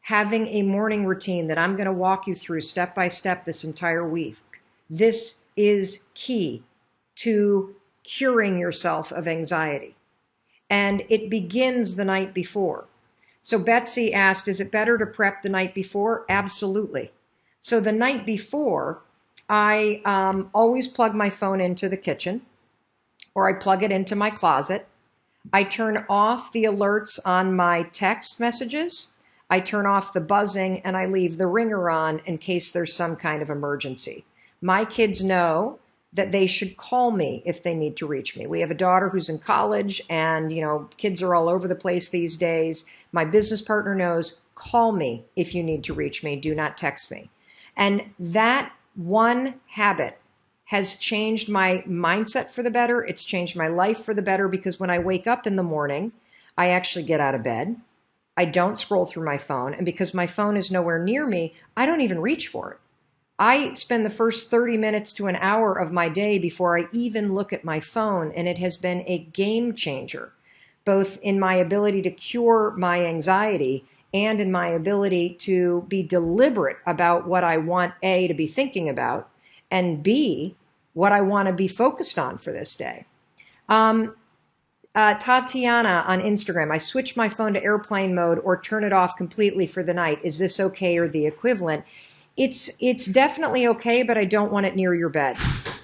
having a morning routine that I'm going to walk you through step by step this entire week, this is key to curing yourself of anxiety. And it begins the night before. So Betsy asked, is it better to prep the night before? Absolutely. So the night before, I always plug my phone into the kitchen, or I plug it into my closet. I turn off the alerts on my text messages. I turn off the buzzing, and I leave the ringer on in case there's some kind of emergency. My kids know that they should call me if they need to reach me. We have a daughter who's in college, and kids are all over the place these days. My business partner knows, call me if you need to reach me. Do not text me. And that one habit has changed my mindset for the better. It's changed my life for the better, because when I wake up in the morning, I actually get out of bed. I don't scroll through my phone. And because my phone is nowhere near me, I don't even reach for it. I spend the first 30 minutes to an hour of my day before I even look at my phone, and it has been a game changer, both in my ability to cure my anxiety and in my ability to be deliberate about what I want, A, to be thinking about, and B, what I want to be focused on for this day. Tatiana on Instagram, I switch my phone to airplane mode or turn it off completely for the night. Is this okay or the equivalent? It's definitely okay, but I don't want it near your bed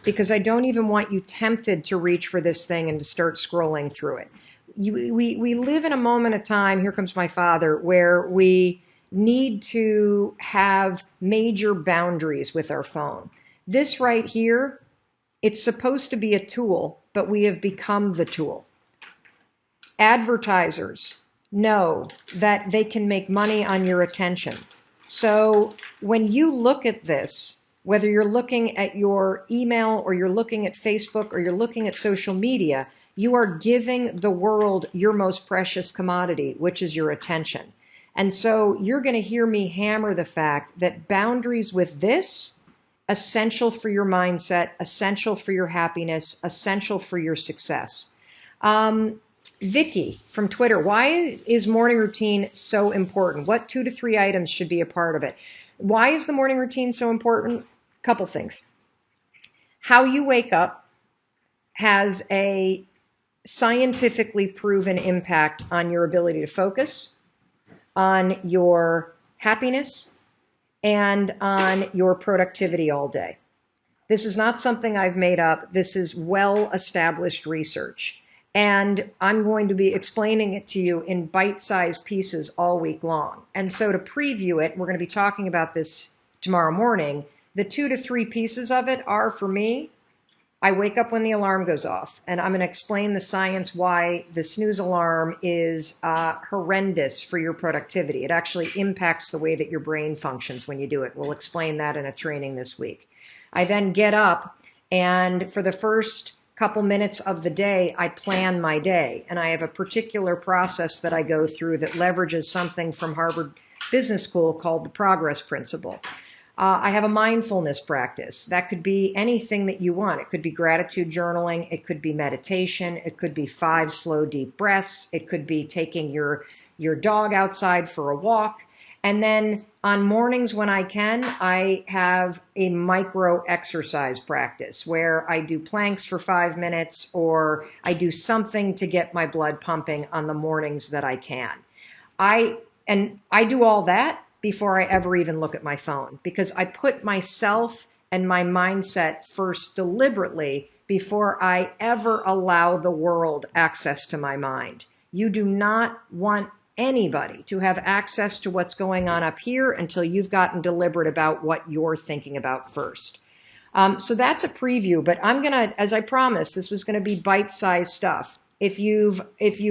because I don't even want you tempted to reach for this thing and to start scrolling through it. We live in a moment of time, here comes my father, where we need to have major boundaries with our phone. This right here, it's supposed to be a tool, but we have become the tool. Advertisers know that they can make money on your attention. So when you look at this, whether you're looking at your email or you're looking at Facebook or you're looking at social media, you are giving the world your most precious commodity, which is your attention. And so you're going to hear me hammer the fact that boundaries with this, essential for your mindset, essential for your happiness, essential for your success. Vicky from Twitter, why is morning routine so important? What 2 to 3 items should be a part of it? Why is the morning routine so important? Couple things. How you wake up has a scientifically proven impact on your ability to focus, on your happiness, and on your productivity all day. This is not something I've made up. This is well-established research. And I'm going to be explaining it to you in bite-sized pieces all week long. And so to preview it, we're going to be talking about this tomorrow morning. The 2 to 3 pieces of it are, for me, I wake up when the alarm goes off. And I'm going to explain the science why the snooze alarm is horrendous for your productivity. It actually impacts the way that your brain functions when you do it. We'll explain that in a training this week. I then get up, and for the first couple minutes of the day, I plan my day. And I have a particular process that I go through that leverages something from Harvard Business School called the progress principle. I have a mindfulness practice. That could be anything that you want. It could be gratitude journaling. It could be meditation. It could be 5 slow, deep breaths. It could be taking your dog outside for a walk. And then on mornings when I can, I have a micro exercise practice where I do planks for 5 minutes or I do something to get my blood pumping on the mornings that I can. I do all that before I ever even look at my phone because I put myself and my mindset first deliberately before I ever allow the world access to my mind. You do not want anybody to have access to what's going on up here until you've gotten deliberate about what you're thinking about first. So that's a preview, but I'm gonna, as I promised, this was gonna be bite-sized stuff. If you've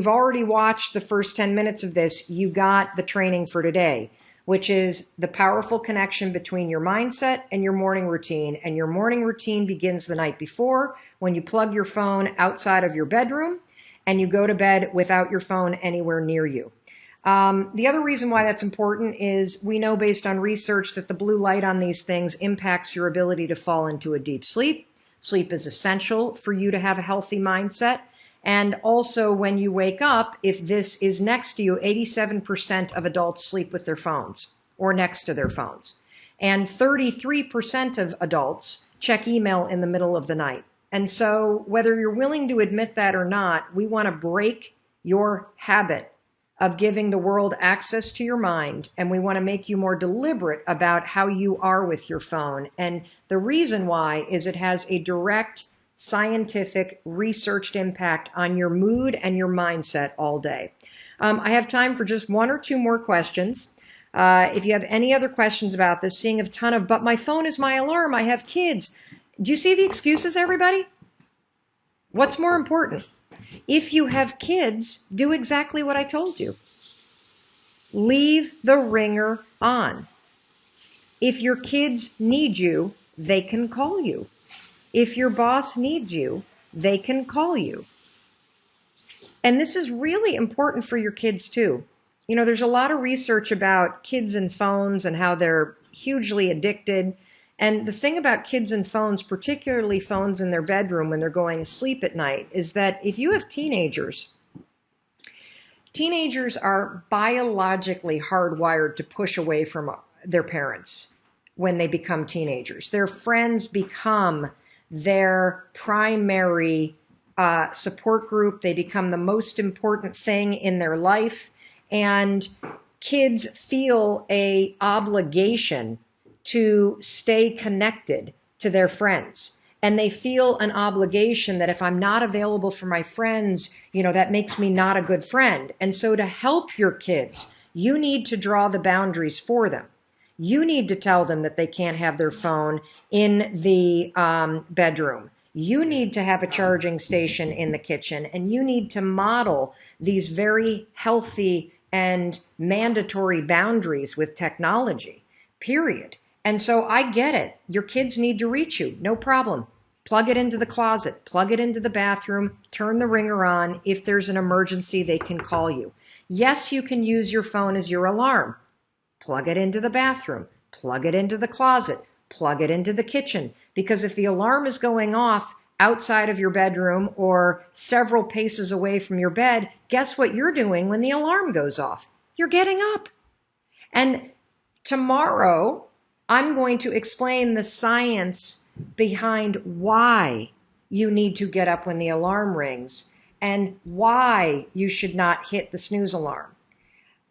already watched the first 10 minutes of this, you got the training for today, which is the powerful connection between your mindset and your morning routine. And your morning routine begins the night before when you plug your phone outside of your bedroom and you go to bed without your phone anywhere near you. The other reason why that's important is we know based on research that the blue light on these things impacts your ability to fall into a deep sleep. Sleep is essential for you to have a healthy mindset. And also when you wake up, if this is next to you, 87% of adults sleep with their phones or next to their phones. And 33% of adults check email in the middle of the night. And so whether you're willing to admit that or not, we want to break your habit of giving the world access to your mind, and we want to make you more deliberate about how you are with your phone. And the reason why is it has a direct scientific researched impact on your mood and your mindset all day. I have time for just 1 or 2 more questions. If you have any other questions about this, seeing a ton of, but my phone is my alarm, I have kids. Do you see the excuses, everybody? What's more important? If you have kids, do exactly what I told you. Leave the ringer on. If your kids need you, they can call you. If your boss needs you, they can call you. And this is really important for your kids too. You know, there's a lot of research about kids and phones and how they're hugely addicted. And the thing about kids and phones, particularly phones in their bedroom when they're going to sleep at night, is that if you have teenagers, teenagers are biologically hardwired to push away from their parents when they become teenagers. Their friends become their primary support group. They become the most important thing in their life. And kids feel an obligation to stay connected to their friends. And they feel an obligation that if I'm not available for my friends, that makes me not a good friend. And so to help your kids, you need to draw the boundaries for them. You need to tell them that they can't have their phone in the bedroom. You need to have a charging station in the kitchen, and you need to model these very healthy and mandatory boundaries with technology, period. And so I get it. Your kids need to reach you. No problem. Plug it into the closet, plug it into the bathroom, turn the ringer on. If there's an emergency, they can call you. Yes, you can use your phone as your alarm. Plug it into the bathroom, plug it into the closet, plug it into the kitchen. Because if the alarm is going off outside of your bedroom or several paces away from your bed, guess what you're doing when the alarm goes off? You're getting up. And tomorrow, I'm going to explain the science behind why you need to get up when the alarm rings and why you should not hit the snooze alarm.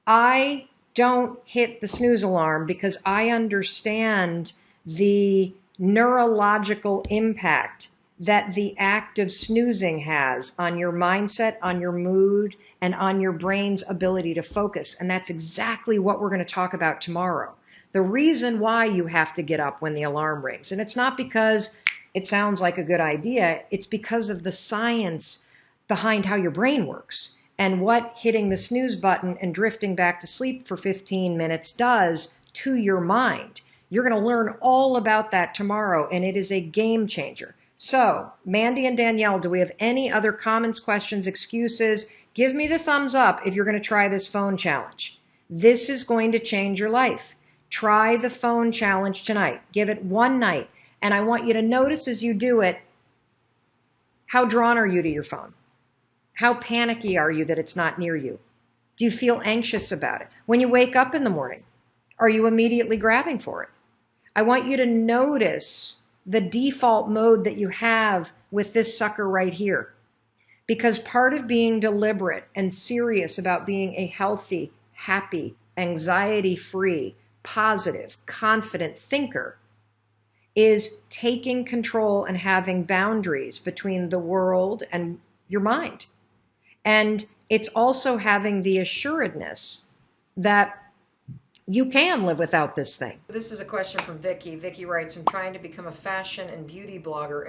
I don't hit the snooze alarm because I understand the neurological impact that the act of snoozing has on your mindset, on your mood, and on your brain's ability to focus. And that's exactly what we're going to talk about tomorrow. The reason why you have to get up when the alarm rings. And it's not because it sounds like a good idea. It's because of the science behind how your brain works and what hitting the snooze button and drifting back to sleep for 15 minutes does to your mind. You're going to learn all about that tomorrow, and it is a game changer. So, Mandy and Danielle, do we have any other comments, questions, excuses? Give me the thumbs up if you're going to try this phone challenge. This is going to change your life. Try the phone challenge tonight. Give it one night. And I want you to notice as you do it, how drawn are you to your phone? How panicky are you that it's not near you? Do you feel anxious about it? When you wake up in the morning, are you immediately grabbing for it? I want you to notice the default mode that you have with this sucker right here. Because part of being deliberate and serious about being a healthy, happy, anxiety-free, positive, confident thinker is taking control and having boundaries between the world and your mind. And it's also having the assuredness that you can live without this thing. This is a question from Vicky. Vicky writes, I'm trying to become a fashion and beauty blogger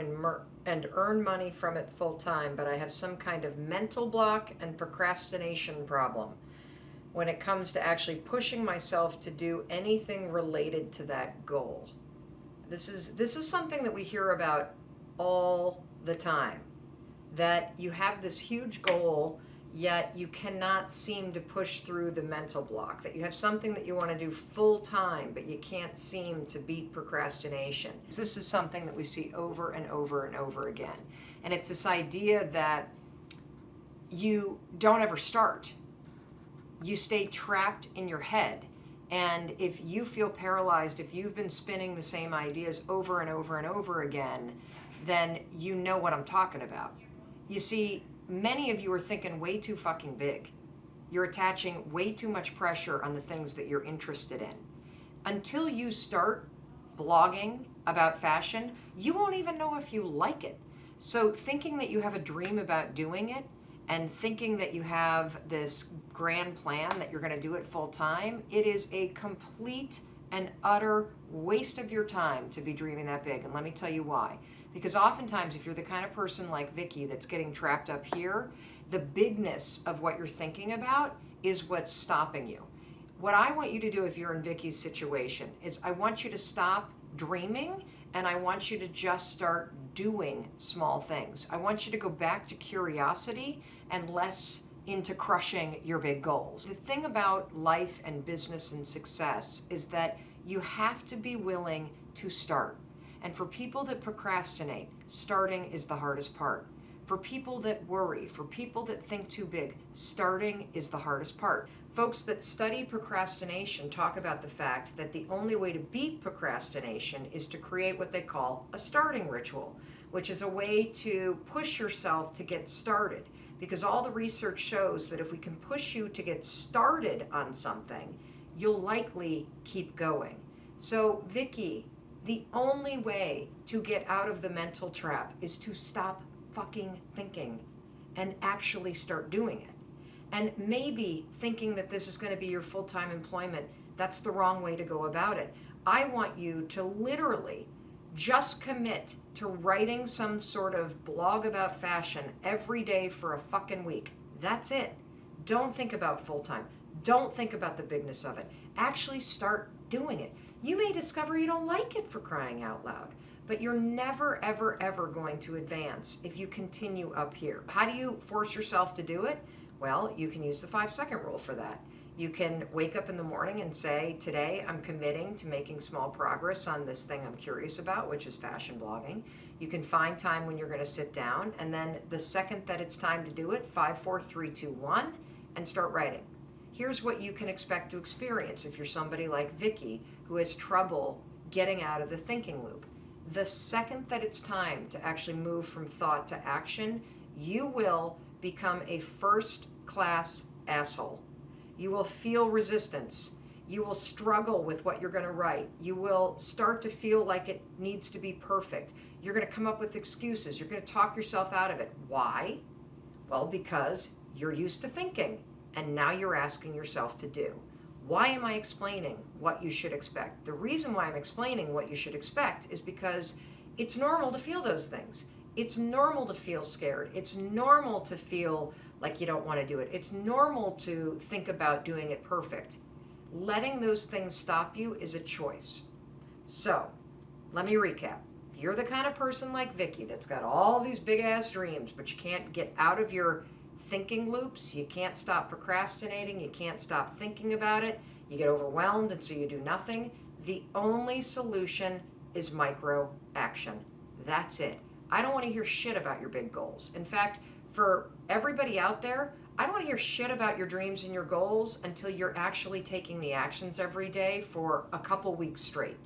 and earn money from it full time, but I have some kind of mental block and procrastination problem when it comes to actually pushing myself to do anything related to that goal. This is something that we hear about all the time, that you have this huge goal, yet you cannot seem to push through the mental block, that you have something that you want to do full time, but you can't seem to beat procrastination. This is something that we see over and over and over again. And it's this idea that you don't ever start. You stay trapped in your head. And if you feel paralyzed, if you've been spinning the same ideas over and over and over again, then you know what I'm talking about. You see, many of you are thinking way too fucking big. You're attaching way too much pressure on the things that you're interested in. Until you start blogging about fashion, you won't even know if you like it. So thinking that you have a dream about doing it and thinking that you have this grand plan that you're going to do it full time, it is a complete and utter waste of your time to be dreaming that big. And let me tell you why. Because oftentimes, if you're the kind of person like Vicky that's getting trapped up here, the bigness of what you're thinking about is what's stopping you. What I want you to do if you're in Vicky's situation is I want you to stop dreaming and I want you to just start doing small things. I want you to go back to curiosity and less into crushing your big goals. The thing about life and business and success is that you have to be willing to start. And for people that procrastinate, starting is the hardest part. For people that worry, for people that think too big, starting is the hardest part. Folks that study procrastination talk about the fact that the only way to beat procrastination is to create what they call a starting ritual, which is a way to push yourself to get started. Because all the research shows that if we can push you to get started on something, you'll likely keep going. So, Vicky, the only way to get out of the mental trap is to stop fucking thinking and actually start doing it. And maybe thinking that this is going to be your full-time employment, that's the wrong way to go about it. I want you to literally just commit to writing some sort of blog about fashion every day for a fucking week. That's it. Don't think about full-time. Don't think about the bigness of it. Actually start doing it. You may discover you don't like it, for crying out loud, but you're never, ever, ever going to advance if you continue up here. How do you force yourself to do it? Well, you can use the 5-second rule for that. You can wake up in the morning and say, today I'm committing to making small progress on this thing I'm curious about, which is fashion blogging. You can find time when you're going to sit down, and then the second that it's time to do it, 5, 4, 3, 2, 1, and start writing. Here's what you can expect to experience if you're somebody like Vicky who has trouble getting out of the thinking loop. The second that it's time to actually move from thought to action, you will become a first-class asshole. You will feel resistance. You will struggle with what you're going to write. You will start to feel like it needs to be perfect. You're going to come up with excuses. You're going to talk yourself out of it. Why? Well, because you're used to thinking, and now you're asking yourself to do. Why am I explaining what you should expect? The reason why I'm explaining what you should expect is because it's normal to feel those things. It's normal to feel scared. It's normal to feel like you don't want to do it. It's normal to think about doing it perfect. Letting those things stop you is a choice. So, let me recap. You're the kind of person like Vicky that's got all these big ass dreams, but you can't get out of your thinking loops. You can't stop procrastinating. You can't stop thinking about it. You get overwhelmed, and so you do nothing. The only solution is micro action. That's it. I don't want to hear shit about your big goals. In fact, for everybody out there, I don't want to hear shit about your dreams and your goals until you're actually taking the actions every day for a couple weeks straight.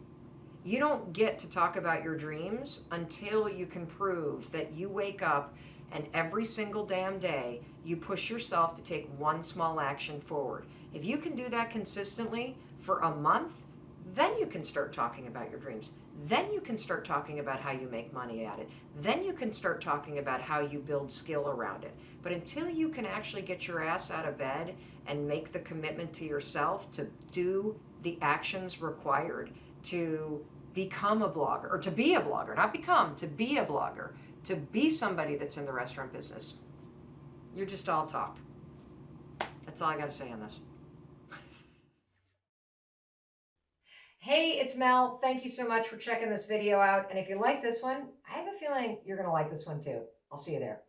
You don't get to talk about your dreams until you can prove that you wake up and every single damn day you push yourself to take one small action forward. If you can do that consistently for a month, then you can start talking about your dreams. Then you can start talking about how you make money at it. Then you can start talking about how you build skill around it. But until you can actually get your ass out of bed and make the commitment to yourself to do the actions required to become a blogger, or to be a blogger, not become, to be a blogger, to be somebody that's in the restaurant business, you're just all talk. That's all I got to say on this. Hey, it's Mel. Thank you so much for checking this video out. And if you like this one, I have a feeling you're going to like this one too. I'll see you there.